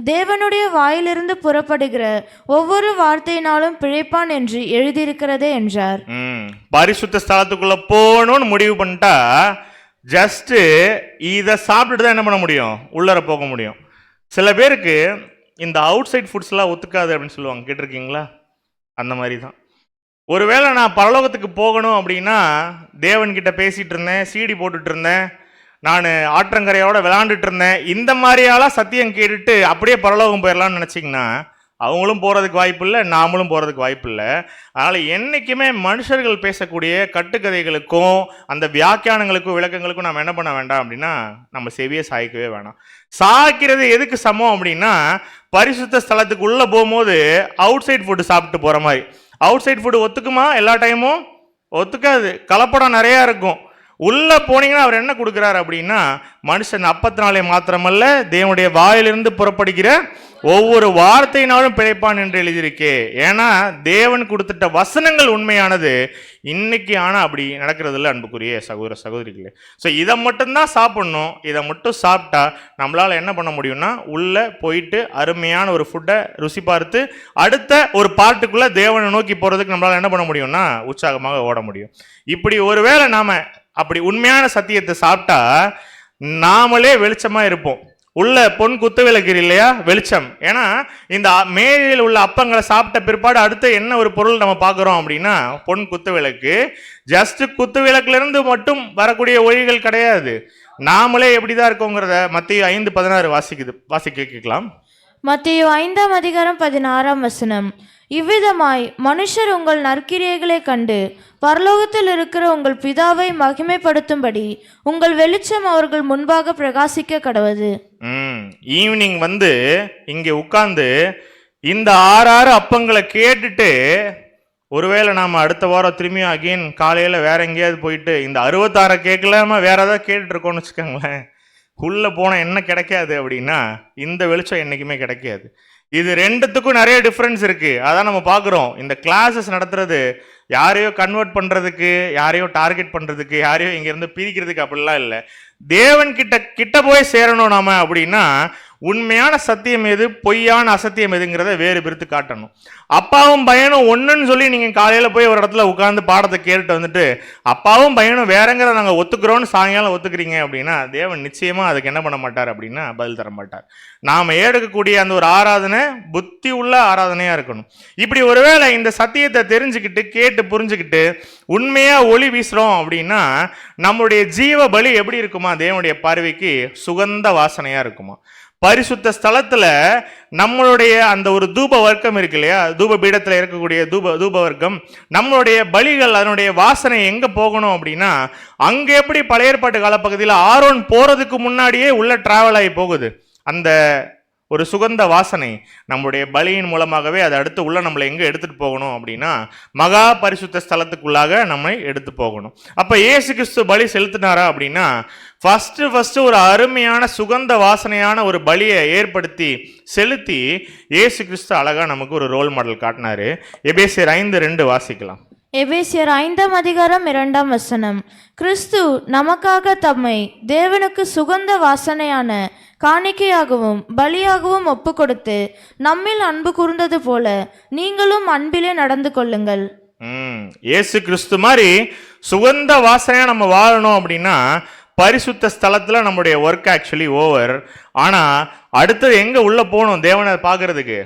தேவனுடைய வாயிலிருந்து புறப்படுகிற ஒவ்வொரு வார்த்தையினாலும் பிழைப்பான் என்று எழுதியிருக்கிறதே என்றார். பரிசுத்த ஸ்தலத்துக்குள்ள போகணும்னு முடிவு பண்ணிட்டா ஜஸ்ட் இதை சாப்பிட்டுட்டு தான் என்ன பண்ண முடியும், உள்ளர போக முடியும். சில பேருக்கு இந்த அவுட் சைட் ஃபுட்ஸ்லாம் ஒத்துக்காது அப்படின்னு சொல்லுவாங்க, கேட்டிருக்கீங்களா? அந்த மாதிரி தான். ஒருவேளை நான் பரலோகத்துக்கு போகணும் அப்படின்னா தேவன்கிட்ட பேசிகிட்டு இருந்தேன், சீடி போட்டுட்டு இருந்தேன், நான் ஆற்றங்கரையோட விளையாண்டுட்டு இருந்தேன், இந்த மாதிரியாலாம் சத்தியம் கேட்டுட்டு அப்படியே பரலோகம் போயிடலாம்னு நினச்சிங்கன்னா அவங்களும் போகிறதுக்கு வாய்ப்பு இல்லை, நாமளும் போகிறதுக்கு வாய்ப்பு இல்லை. அதனால் என்றைக்குமே மனுஷர்கள் பேசக்கூடிய கட்டுக்கதைகளுக்கும் அந்த வியாக்கியானங்களுக்கும் விளக்கங்களுக்கும் நம்ம என்ன பண்ண வேண்டாம் அப்படின்னா நம்ம செவியை சாய்க்கவே வேணாம். சாய்க்கிறது எதுக்கு சமம் அப்படின்னா, பரிசுத்த ஸ்தலத்துக்கு உள்ளே போகும்போது அவுட் சைட் ஃபுட்டு சாப்பிட்டு போகிற மாதிரி. அவுட் சைட் ஃபுட்டு ஒத்துக்குமா? எல்லா டைமும் ஒத்துக்காது, கலப்படம் நிறையா இருக்கும். உள்ளே போனீங்கன்னா அவர் என்ன கொடுக்குறாரு அப்படின்னா, மனுஷன் அப்பத்தினாலே மாத்திரமல்ல தேவனுடைய வாயிலிருந்து புறப்படுகிற ஒவ்வொரு வார்த்தையினாலும் பிழைப்பான் என்று எழுதியிருக்கே. ஏன்னா தேவன் கொடுத்துட்ட வசனங்கள் உண்மையானது. இன்னைக்கு ஆனால் அப்படி நடக்கிறதில்ல அன்புக்குரிய சகோதர சகோதரிகளே. ஸோ இதை மட்டும்தான் சாப்பிட்ணும். இதை மட்டும் சாப்பிட்டா நம்மளால் என்ன பண்ண முடியும்னா, உள்ளே போயிட்டு அருமையான ஒரு ஃபுட்டை ருசி பார்த்து அடுத்த ஒரு பாட்டுக்குள்ளே தேவனை நோக்கி போகிறதுக்கு நம்மளால் என்ன பண்ண முடியும்னா உற்சாகமாக ஓட முடியும். இப்படி ஒருவேளை நாம் அப்படி உண்மையான சத்தியத்தை சாப்பிட்டா நாமளே வெளிச்சமாக இருப்போம். உள்ள பொன் குத்து விளக்கு இல்லையா, வெளிச்சம். ஏன்னா இந்த மேலையில் உள்ள அப்பங்களை சாப்பிட்ட பிற்பாடு அடுத்து என்ன ஒரு பொருள் நம்ம பார்க்குறோம் அப்படின்னா பொன் குத்து விளக்கு. ஜஸ்ட் குத்து விளக்குலேருந்து மட்டும் வரக்கூடிய ஒளிகள் கிடையாது. நாமளே எப்படி தான் இருக்கோங்கிறத மத்தேயு 5:16 வாசிக்க கேட்கலாம். மத்தேயு 5:16 இவ்விதமாய் மனுஷர் உங்கள் நற்கிரியைகளை கண்டு பரலோகத்தில் இருக்கிற உங்கள் பிதாவை மகிமைப்படுத்தும்படி உங்கள் வெளிச்சம் அவர்கள் முன்பாக பிரகாசிக்க கடவது. ஈவினிங் இங்கே உட்கார்ந்து இந்த 6 அப்பங்களை கேட்டுட்டு ஒருவேளை நாம் அடுத்த வாரம் திரும்பியும் அகெயின் காலையில் வேற எங்கேயாவது போயிட்டு இந்த 66 கேட்கலாம வேற ஏதாவது கேட்டுட்டு இருக்கோம்னு வச்சுக்கோங்களேன், உள்ளே போனால் என்ன கிடைக்காது அப்படின்னா இந்த வெளிச்சம் என்றைக்குமே கிடைக்காது. இது ரெண்டுத்துக்கும் நிறைய டிஃப்ரென்ஸ் இருக்குது. அதான் நம்ம பார்க்குறோம். இந்த கிளாஸஸ் நடத்துறது யாரையோ கன்வெர்ட் பண்ணுறதுக்கு, யாரையோ டார்கெட் பண்ணுறதுக்கு, யாரையோ இங்கேருந்து பிரிக்கிறதுக்கு அப்படிலாம் இல்லை. தேவன் கிட்ட போய் சேரணும் நாம அப்படின்னா உண்மையான சத்தியம் எது, பொய்யான அசத்தியம் எதுங்கிறத வேறு பிரித்து காட்டணும். அப்பாவும் பையனும் ஒன்றுன்னு சொல்லி நீங்கள் காலையில் போய் ஒரு இடத்துல உட்காந்து பாடத்தை கேட்டுட்டு வந்துட்டு அப்பாவும் பையனும் வேறங்கிறத நாங்கள் ஒத்துக்கிறோன்னு சாயங்காலம் ஒத்துக்கிறீங்க அப்படின்னா தேவன் நிச்சயமாக அதுக்கு என்ன பண்ண மாட்டார் அப்படின்னா பதில் தர மாட்டார். நாம் எடுக்கக்கூடிய அந்த ஒரு ஆராதனை புத்தி உள்ள ஆராதனையாக இருக்கணும். இப்படி ஒருவேளை இந்த சத்தியத்தை தெரிஞ்சுக்கிட்டு கேட்டு புரிஞ்சுக்கிட்டு உண்மையாக ஒளி வீசுகிறோம் அப்படின்னா நம்முடைய ஜீவ பலி எப்படி இருக்குமா? தேவனுடைய பார்வைக்கு சுகந்த வாசனையாக இருக்குமா? பரிசுத்த ஸ்தலத்துல நம்மளுடைய அந்த ஒரு தூப வர்க்கம் இருக்கு இல்லையா, தூப பீடத்தில் இருக்கக்கூடிய தூப வர்க்கம், நம்மளுடைய பலிகள் அதனுடைய வாசனை எங்க போகணும் அப்படின்னா அங்க எப்படி பழைய ஏற்பாட்டு காலப்பகுதியில் ஆரோன் போறதுக்கு முன்னாடியே உள்ள டிராவல் ஆகி போகுது. அந்த ஒரு சுகந்த வாசனை நம்முடைய பலியின் மூலமாகவே அதை அடுத்து உள்ள நம்மளை எங்கே எடுத்துகிட்டு போகணும் அப்படின்னா மகா பரிசுத்த ஸ்தலத்துக்குள்ளாக நம்மை எடுத்து போகணும். அப்போ இயேசு கிறிஸ்து பலி செலுத்தினாரா அப்படின்னா ஃபஸ்ட்டு ஒரு அருமையான சுகந்த வாசனையான ஒரு பலியை ஏற்படுத்தி செலுத்தி இயேசு கிறிஸ்து அழகாக நமக்கு ஒரு ரோல் மாடல் காட்டினாரு. எபேசியர் 5:2 வாசிக்கலாம். எபேசியர் 5:2 கிறிஸ்து நமக்காக தம்மை தேவனுக்கு சுகந்த வாசனையான காணிக்கையாகவும் பலியாகவும் ஒப்பு கொடுத்து நம்மில் அன்பு கூர்ந்தது போல நீங்களும் அன்பிலே நடந்து கொள்ளுங்கள். இயேசு கிறிஸ்து மாதிரி சுகந்த வாசனையா நம்ம வாழணும் அப்படின்னா பரிசுத்த ஸ்தலத்துல நம்முடைய ஒர்க் ஆக்சுவலி ஓவர். ஆனா அடுத்தது எங்க உள்ள போகணும் தேவனை பார்க்கறதுக்கு?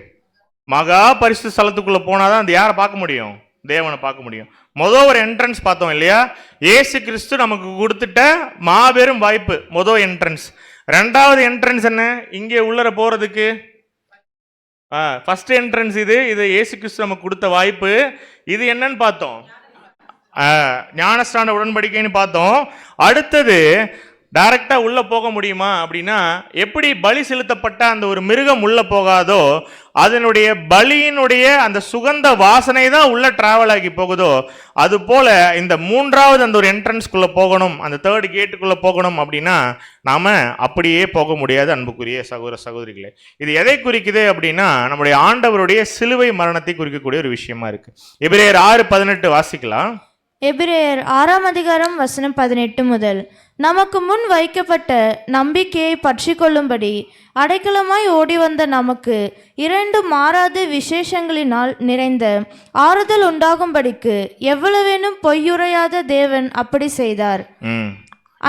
மகா பரிசுத்த ஸ்தலத்துக்குள்ள போனாதான் அந்த யாரை பார்க்க முடியும்? தேவனை பார்க்க முடியும். மொதல் ஒரு என்ட்ரன்ஸ் பார்த்தோம் இல்லையா, இயேசு கிறிஸ்து நமக்கு கொடுத்துட்ட மாபெரும் வாய்ப்பு மொதல் என்ட்ரன்ஸ். ரெண்டாவது என்ட்ரன்ஸ் என்ன? இங்கே உள்ளர போறதுக்கு ஃபர்ஸ்ட் என்ட்ரன்ஸ் இது இயேசு கிறிஸ்து நமக்கு கொடுத்த வாய்ப்பு. இது என்னன்னு பார்த்தோம், ஞானஸ்நான உடன்படிக்கைன்னு பார்த்தோம். அடுத்தது டைரக்டா உள்ள போக முடியுமா அப்படின்னா எப்படி பலி செலுத்தப்பட்ட அந்த ஒரு மிருகம் உள்ள போகாதோ அதனுடைய பலியினுடைய அந்த சுகந்த வாசனை தான் உள்ள டிராவல் ஆகி போகுதோ அது போல இந்த மூன்றாவது அந்த ஒரு என்ட்ரன்ஸ்குள்ள போகணும், அந்த தேர்ட் கேட்டுக்குள்ள போகணும் அப்படின்னா நாம அப்படியே போக முடியாது அன்புக்குரிய சகோதர சகோதரிகளே. இது எதை குறிக்குது அப்படின்னா நம்முடைய ஆண்டவருடைய சிலுவை மரணத்தை குறிக்கக்கூடிய ஒரு விஷயமா இருக்கு. எபிரேயர் 6:18 வாசிக்கலாம். எபிரேயர் 6:18 நமக்கு முன் வைக்கப்பட்ட நம்பிக்கையை பற்றி கொள்ளும்படி அடைக்கலமாய் ஓடி வந்த நமக்கு 2 மாறாத விசேஷங்களினால் நிறைந்த ஆறுதல் உண்டாகும்படிக்கு எவ்வளவேனும் பொய்யுரையாத தேவன் அப்படி செய்தார்.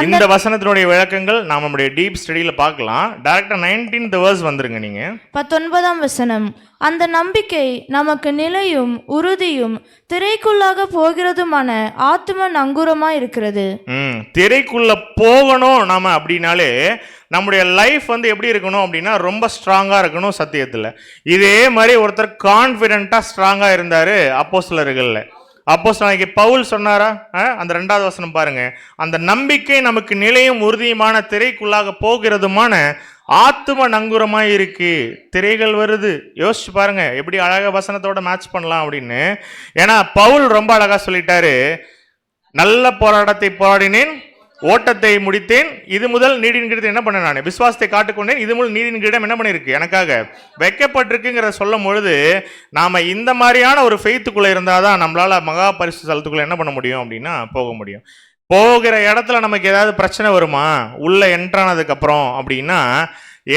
இந்த வசனத்தினுடைய விளக்கங்கள் நாம் நம்முடைய டீப் ஸ்டடியில பார்க்கலாம். டைரக்டா 19th verse வந்துருங்க நீங்க. 19ஆம் வசனம். அந்த நம்பிக்கை நமக்கு நிலையும் உறுதியும் திரைக்குள்ளாக போகிறதுமான ஆத்தும நங்கூரமாய் இருக்கிறது. திரைக்குள்ள போகணும் நாம அப்படின்னாலே நம்முடைய லைஃப் வந்து எப்படி இருக்கணும் அப்படின்னா ரொம்ப ஸ்ட்ராங்கா இருக்கணும் சத்தியத்துல. இதே மாதிரி ஒருத்தர் கான்ஃபிடென்ட்டா ஸ்ட்ராங்கா இருந்தாரு அப்போஸ்தலர்கள்ல. அப்போஸ்தலனாகிய பவுல் சொன்னாரா? அந்த 2வது வசனம் பாருங்க. அந்த நம்பிக்கை நமக்கு நிலையும் உறுதியுமான திரைக்குள்ளாக போகிறதுமான ஆத்தும நங்குரமாய் இருக்கு. திரைகள் வருது, யோசிச்சு பாருங்க எப்படி அழகா வசனத்தோட மேட்ச் பண்ணலாம் அப்படின்னு. ஏன்னா பவுல் ரொம்ப அழகா சொல்லிட்டாரு, நல்ல போராட்டத்தை போராடினேன், ஓட்டத்தை முடித்தேன், இது முதல் நீதியின் கிரீடம் என்ன பண்ணேன், நான் விசுவாசத்தை காட்டுக்கொண்டேன், இது முதல் நீதியின் கிரீடம் என்ன பண்ணிருக்கு எனக்காக வைக்கப்பட்டிருக்குங்கிறத சொல்லும் பொழுது நாம இந்த மாதிரியான ஒரு ஃபெய்த்துக்குள்ள இருந்தாதான் நம்மளால மகா பரிசு ஸ்தலத்துக்குள்ள என்ன பண்ண முடியும் அப்படின்னா போக முடியும். போகிற இடத்துல நமக்கு ஏதாவது பிரச்சனை வருமா உள்ள என்ட்ரானதுக்கு அப்புறம் அப்படின்னா,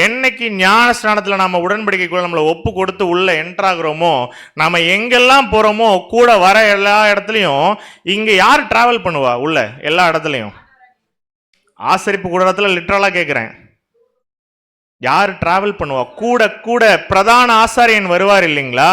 என்னைக்கு ஞான ஸ்நானத்துல நாம உடன்படிக்கைக்குள்ள நம்மளை ஒப்பு கொடுத்து உள்ள என்ட்ராகிறோமோ, நாம எங்கெல்லாம் போறோமோ கூட வர எல்லா இடத்துலையும் இங்க யார் டிராவல் பண்ணுவா உள்ள எல்லா இடத்துலையும்? ஆசரிப்பு கூடத்துல லிட்டரலா கேட்கிறேன், யார் டிராவல் பண்ணுவா கூட கூட? பிரதான ஆசாரியன் வருவார் இல்லைங்களா?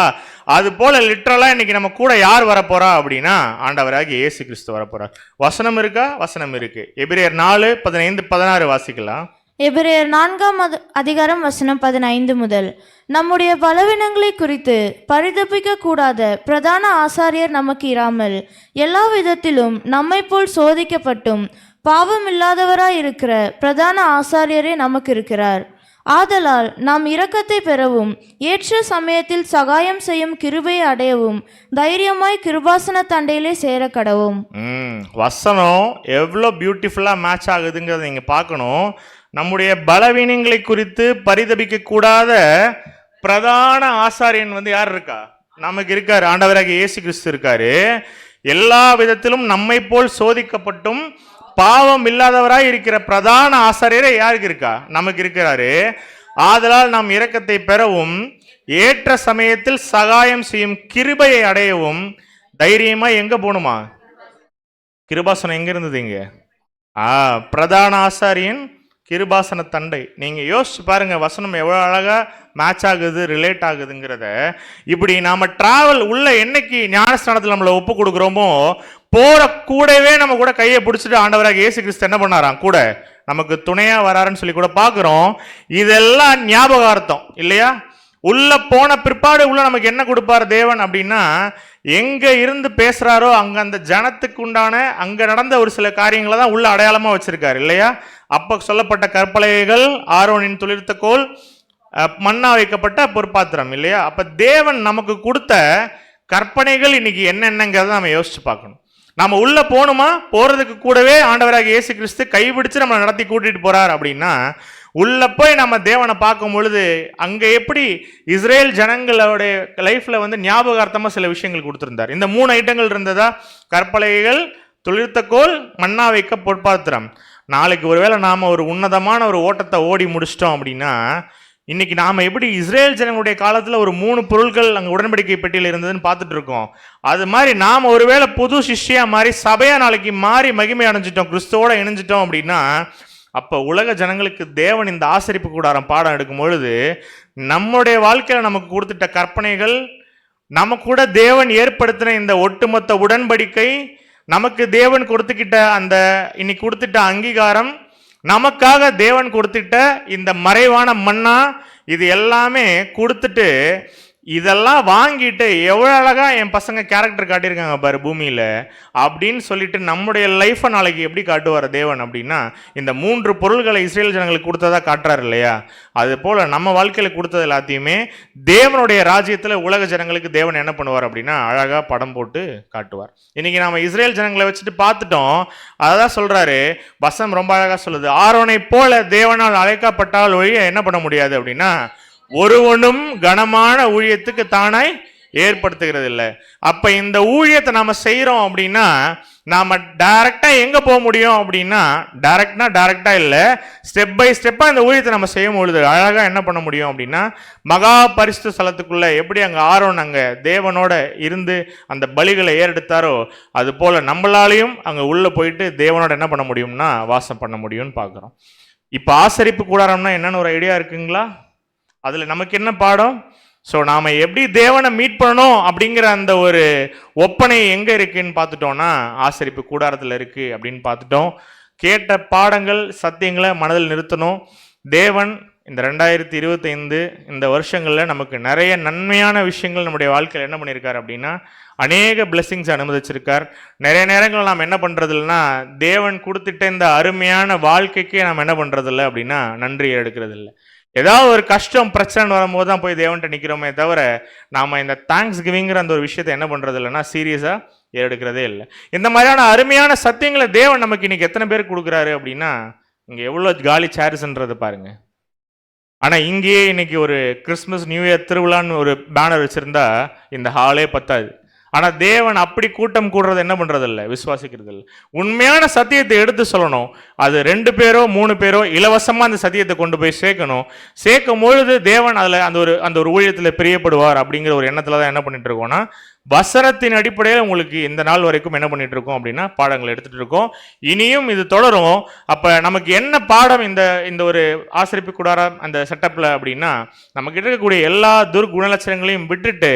அது போல லிட்டரலா இன்னைக்கு நம்ம கூட யார் வரப்போறா அப்படின்னா ஆண்டவராகிய இயேசு கிறிஸ்து வரப்போறார். வசனம் இருக்கா? வசனம் இருக்கு. எபிரேயர் 4:15-16 வாசிக்கலாம். எபிரேயர் 4ஆம் அதிகாரம் வசனம் 15 முதல். நம்முடைய பலவீனங்களை குறித்து பரிதபிக்க கூடாத பிரதான ஆசாரியர் நமக்கு இராமல் எல்லா விதத்திலும் நம்மை போல் சோதிக்கப்பட்டும் பாவம் இல்லாதவராயிருக்கிற பிரதான ஆசாரியரே நமக்கு இருக்கிறார். ஆதலால் நாம் இரக்கத்தை பெறவும் ஏற்ற சமயத்தில் சகாயம் செய்யும் கிருபையை அடையவும் தைரியமாய் கிருபாசன தண்டையிலே சேர கடவும். வசனம் எவ்வளோ பியூட்டிஃபுல்லா மேட்ச் ஆகுதுங்கிறத நீங்க பார்க்கணும். நம்முடைய பலவீனங்களை குறித்து பரிதபிக்க கூடாத பிரதான ஆசாரியன் வந்து யார் இருக்கா? நமக்கு இருக்காரு, ஆண்டவராகிய இயேசு கிறிஸ்து இருக்காரு. எல்லா விதத்திலும் நம்மை போல் சோதிக்கப்பட்டும் பாவம் இல்லாதவராய் இருக்கிற பிரதான ஆசாரியரே யாருக்கு இருக்கா? நமக்கு இருக்கிறாரு. ஆதலால் நாம் இரக்கத்தை பெறவும் ஏற்ற சமயத்தில் சகாயம் செய்யும் கிருபையை அடையவும் தைரியமா எங்க போகணுமா? கிருபாசனம் எங்க இருந்தது? இங்க பிரதான ஆசாரியன் கிருபாசன தண்டை. நீங்க யோசிச்சு பாருங்க வசனம் எவ்வளவு அழகா மேட்ச் ஆகுது, ரிலேட் ஆகுதுங்கிறத. இப்படி நாம டிராவல் உள்ள என்னைக்கு ஞானஸ்தானத்தில் நம்மளை ஒப்பு கொடுக்குறோமோ போற கூடவே நம்ம கூட கையை பிடிச்சிட்டு ஆண்டவராக இயேசு கிறிஸ்து என்ன பண்ணாராம் கூட நமக்கு துணையா வராருன்னு சொல்லி கூட பாக்குறோம். இதெல்லாம் ஞாபகார்த்தம் இல்லையா? உள்ள போன பிற்பாடு உள்ள நமக்கு என்ன கொடுப்பார் தேவன் அப்படின்னா, எங்க இருந்து பேசுறாரோ அங்க அந்த ஜனத்துக்கு உண்டான அங்க நடந்த ஒரு சில காரியங்களை தான் உள்ள அடையாளமா வச்சிருக்காரு இல்லையா? அப்ப சொல்லப்பட்ட கற்பலகைகள், ஆரோனின் துளிர்த்த கோல், மண்ணா வைக்கப்பட்ட பொற்பாத்திரம் இல்லையா? அப்ப தேவன் நமக்கு கொடுத்த கற்பனைகள் இன்னைக்கு என்னென்னங்கிறத நம்ம யோசிச்சு பார்க்கணும். நம்ம உள்ள போகணுமா? போறதுக்கு கூடவே ஆண்டவராக இயேசு கிறிஸ்து கைபிடிச்சு நம்ம நடத்தி கூட்டிட்டு போறார் அப்படின்னா, உள்ள போய் நம்ம தேவனை பார்க்கும் பொழுது அங்க எப்படி இஸ்ரேல் ஜனங்களோட லைஃப்ல வந்து ஞாபகார்த்தமா சில விஷயங்கள் கொடுத்திருந்தார். இந்த 3 ஐட்டங்கள் இருந்ததா? கற்பலகைகள், துளிர்த்த கோல், மண்ணா வைக்க பொற்பாத்திரம். நாளைக்கு ஒருவேளை நாம ஒரு உன்னதமான ஒரு ஓட்டத்தை ஓடி முடிச்சிட்டோம் அப்படின்னா, இன்னைக்கு நாம எப்படி இஸ்ரேல் ஜனங்களுடைய காலத்துல ஒரு 3 பொருட்கள் அங்க உடன்படிக்கை பெட்டியில் இருந்ததுன்னு பார்த்துட்டு இருக்கோம். அது மாதிரி நாம ஒருவேளை புது சிஷ்யா மாதிரி சபையா நாளைக்கு மாறி மகிமை அடைஞ்சிட்டோம், கிறிஸ்துவோட இணைஞ்சிட்டோம் அப்படின்னா, அப்ப உலக ஜனங்களுக்கு தேவன் இந்த ஆசரிப்பு கூடாரம் பாடம் எடுக்கும் பொழுது நம்முடைய வாழ்க்கையில நமக்கு கொடுத்துட்ட கற்பனைகள், நம்ம கூட தேவன் ஏற்படுத்தின இந்த ஒட்டுமொத்த உடன்படிக்கை, நமக்கு தேவன் கொடுத்துக்கிட்ட அந்த இன்னைக்கு கொடுத்துட்ட அங்கீகாரம், நமக்காக தேவன் கொடுத்துட்ட இந்த மறைவான மன்னா, இது எல்லாமே கொடுத்துட்டு இதெல்லாம் வாங்கிட்டு எவ்வளோ அழகா என் பசங்க கேரக்டர் காட்டியிருக்காங்க பாரு பூமியில அப்படின்னு சொல்லிட்டு நம்முடைய லைஃப்பை நாளைக்கு எப்படி காட்டுவார் தேவன் அப்படின்னா, இந்த 3 பொருள்களை இஸ்ரேல் ஜனங்களுக்கு கொடுத்ததா காட்டுறாரு இல்லையா? அது போல நம்ம வாழ்க்கையில கொடுத்தது எல்லாத்தையுமே தேவனுடைய ராஜ்யத்துல உலக ஜனங்களுக்கு தேவன் என்ன பண்ணுவார் அப்படின்னா அழகா படம் போட்டு காட்டுவார். இன்னைக்கு நாம இஸ்ரேல் ஜனங்களை வச்சுட்டு பார்த்துட்டோம். அதான் சொல்றாரு வசனம் ரொம்ப அழகா சொல்லுது, ஆரோனை போல தேவனால் அழைக்கப்பட்டால் ஒழிய என்ன பண்ண முடியாது அப்படின்னா, ஒருவனும் கனமான ஊழியத்துக்கு தானாய் ஏற்படுத்துகிறது இல்லை. அப்ப இந்த ஊழியத்தை நாம செய்யறோம் அப்படின்னா நாம டைரக்டா எங்க போக முடியும் அப்படின்னா, டைரக்டா இல்ல, ஸ்டெப் பை ஸ்டெப்பா இந்த ஊழியத்தை நம்ம செய்யும் பொழுது அழகா என்ன பண்ண முடியும் அப்படின்னா, மகா பரிசுத்த ஸ்தலத்துக்குள்ள எப்படி அங்க ஆரோன் அங்க தேவனோட இருந்து அந்த பலிகளை ஏறெடுத்தாரோ, அது போல நம்மளாலையும் அங்க உள்ள போயிட்டு தேவனோட என்ன பண்ண முடியும்னா வாசம் பண்ண முடியும்னு பார்க்கிறோம். இப்ப ஆசரிப்பு கூடாரம்னா என்னன்னு ஒரு ஐடியா இருக்குங்களா? அதுல நமக்கு என்ன பாடம்? ஸோ நாம் எப்படி தேவனை மீட் பண்ணணும் அப்படிங்கிற அந்த ஒரு ஒப்பனை எங்கே இருக்குன்னு பார்த்துட்டோம்னா ஆசரிப்பு கூடாரத்தில் இருக்குது அப்படின்னு பார்த்துட்டோம். கேட்ட பாடங்கள் சத்தியங்களை மனதில் நிறுத்தணும். தேவன் இந்த 2025 இந்த வருஷங்களில் நமக்கு நிறைய நன்மையான விஷயங்கள் நம்முடைய வாழ்க்கையில் என்ன பண்ணியிருக்கார் அப்படின்னா, அநேக பிளெஸிங்ஸ் அனுமதிச்சிருக்கார். நிறைய நேரங்கள் நாம் என்ன பண்ணுறதில்லைன்னா, தேவன் கொடுத்துட்ட இந்த அருமையான வாழ்க்கைக்கே நாம் என்ன பண்ணுறதில்ல அப்படின்னா நன்றி எடுக்கிறது இல்லை. ஏதாவது ஒரு கஷ்டம் பிரச்சனை வரும்போது தான் போய் தேவன்கிட்ட நிற்கிறோமே தவிர, நாம் இந்த தேங்க்ஸ் கிவிங்கிற அந்த ஒரு விஷயத்தை என்ன பண்ணுறது இல்லைன்னா சீரியஸாக எடுக்கிறதே இல்லை. இந்த மாதிரியான அருமையான சத்தியங்களை தேவன் நமக்கு இன்னைக்கு எத்தனை பேர் கொடுக்குறாரு அப்படின்னா, இங்கே எவ்வளோ காலி சேரிஸ்ன்றது பாருங்க. ஆனால் இங்கேயே இன்னைக்கு ஒரு கிறிஸ்மஸ் நியூ இயர் திருவிழான்னு ஒரு பேனர் வச்சுருந்தா இந்த ஹாலே பத்தாது. ஆனால் தேவன் அப்படி கூட்டம் கூடுறது என்ன பண்ணுறது இல்லை, விசுவாசிக்கிறது இல்லை. உண்மையான சத்தியத்தை எடுத்து சொல்லணும். அது 2 பேரோ 3 பேரோ இலவசமாக அந்த சத்தியத்தை கொண்டு போய் சேர்க்கணும். சேர்க்கும் பொழுது தேவன் அதில் அந்த ஒரு ஊழியத்தில் பிரியப்படுவார் அப்படிங்கிற ஒரு எண்ணத்தில் தான் என்ன பண்ணிட்டு இருக்கோம்னா, வசனத்தின் அடிப்படையில் உங்களுக்கு இந்த நாள் வரைக்கும் என்ன பண்ணிட்டு இருக்கோம் அப்படின்னா பாடங்கள் எடுத்துட்டு இருக்கோம். இனியும் இது தொடரும். அப்போ நமக்கு என்ன பாடம் இந்த ஒரு ஆசரிப்பு கூடாரம் அந்த செட்டப்பில் அப்படின்னா, நமக்கு இருக்கக்கூடிய எல்லா துர்குணலட்சணங்களையும் விட்டுட்டு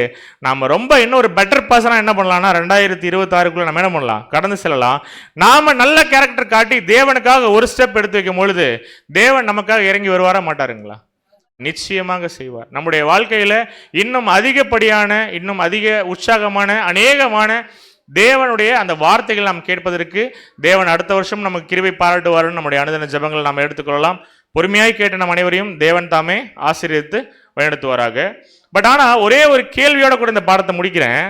நாம் ரொம்ப இன்னும் ஒரு பெட்டர் பர்சனாக என்ன பண்ணலாம்னா 2026க்குள்ள நம்ம என்ன பண்ணலாம், கடந்து செல்லலாம். நாம் நல்ல கேரக்டர் காட்டி தேவனுக்காக ஒரு ஸ்டெப் எடுத்து வைக்கும் பொழுது தேவன் நமக்காக இறங்கி வருவாரா மாட்டாருங்களா? நிச்சயமாக செய்வார். நம்முடைய வாழ்க்கையில் இன்னும் அதிகப்படியான இன்னும் அதிக உற்சாகமான அநேகமான தேவனுடைய அந்த வார்த்தைகள் நாம் கேட்பதற்கு தேவன் அடுத்த வருஷம் நமக்கு கிருபை பாராட்டுவார்னு நம்முடைய அனுதின ஜெபங்கள் நாம் எடுத்துக்கொள்ளலாம். பொறுமையாய் கேட்ட நம் அனைவரையும் தேவன் தாமே ஆசீர்வதித்து வழிநடத்துவாராக. பட் ஆனால் ஒரே ஒரு கேள்வியோட கூட இந்த பாடத்தை முடிக்கிறேன்.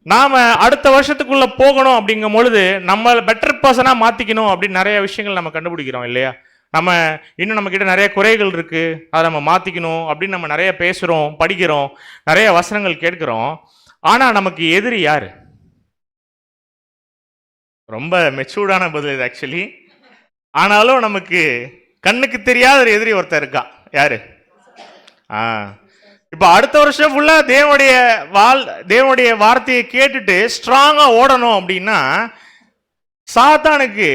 நாம் அடுத்த வருஷத்துக்குள்ளே போகணும் அப்படிங்கும் பொழுது நம்ம பெட்டர் பர்சனாக மாற்றிக்கணும் அப்படின்னு நிறைய விஷயங்கள் நம்ம கண்டுபிடிக்கிறோம் இல்லையா? நம்ம இன்னும் நம்மக்கிட்ட நிறைய குறைகள் இருக்குது, அதை நம்ம மாற்றிக்கணும் அப்படின்னு நம்ம நிறைய பேசுகிறோம், படிக்கிறோம், நிறைய வசனங்கள் கேட்குறோம். ஆனால் நமக்கு எதிரி யார்? ரொம்ப மெச்சூர்டான பதில் இது ஆக்சுவலி. ஆனாலும் நமக்கு கண்ணுக்கு தெரியாத ஒரு எதிரி ஒருத்தர் இருக்கா. யாரு? இப்போ அடுத்த வருஷம் ஃபுல்லாக தேவனுடைய வார்த்தையை கேட்டுட்டு ஸ்ட்ராங்காக ஓடணும் அப்படின்னா சாத்தானுக்கு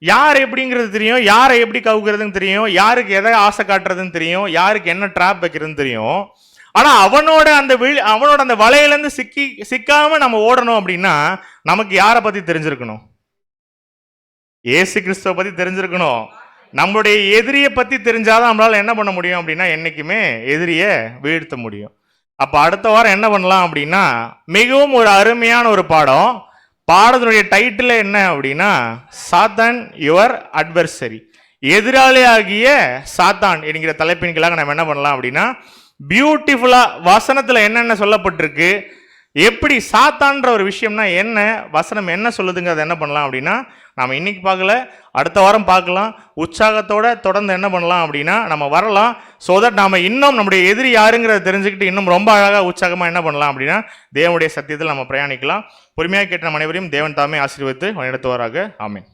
யார் எப்படிங்கிறது தெரியும், யாரை எப்படி கவுக்கிறதுன்னு தெரியும், யாருக்கு எதை ஆசை காட்டுறதுன்னு தெரியும், யாருக்கு என்ன ட்ராப் வைக்கிறதுன்னு தெரியும். ஆனால் அவனோட அந்த வலையிலேருந்து சிக்காம நம்ம ஓடணும் அப்படின்னா நமக்கு யாரை பற்றி தெரிஞ்சிருக்கணும்? இயேசு கிறிஸ்துவை பற்றி தெரிஞ்சிருக்கணும். நம்மளுடைய எதிரியை பற்றி தெரிஞ்சாதான் நம்மளால் என்ன பண்ண முடியும் அப்படின்னா என்றைக்குமே எதிரியை வீழ்த்த முடியும். அப்போ அடுத்த வாரம் என்ன பண்ணலாம் அப்படின்னா, மிகவும் ஒரு அருமையான ஒரு பாடத்தினுடைய டைட்டில் என்ன அப்படின்னா, சாத்தான் யுவர் அட்வர்சரி, எதிராளியாகிய சாத்தான் என்கிற தலைப்பின் கீழாக நம்ம என்ன பண்ணலாம் அப்படின்னா, பியூட்டிஃபுல்லாக வசனத்தில் என்னென்ன சொல்லப்பட்டிருக்கு, எப்படி சாத்தான்ற ஒரு விஷயம்னா என்ன, வசனம் என்ன சொல்லுதுங்கிறத என்ன பண்ணலாம் அப்படின்னா நாம் இன்னைக்கு பார்க்கல, அடுத்த வாரம் பார்க்கலாம். உற்சாகத்தோட தொடர்ந்து என்ன பண்ணலாம் அப்படின்னா நம்ம வரலாம். ஸோ தட் நாம் இன்னும் நம்முடைய எதிரி யாருங்கிறத தெரிஞ்சுக்கிட்டு இன்னும் ரொம்ப அழகாக உற்சாகமாக என்ன பண்ணலாம் அப்படின்னா தேவனுடைய சத்தியத்தில் நம்ம பிரயாணிக்கலாம். பொறுமையாக கேட்ட நம்ம அனைவரையும் தேவன் தாமே ஆசீர்வதித்து வழிநடத்துவாராக. ஆமென்.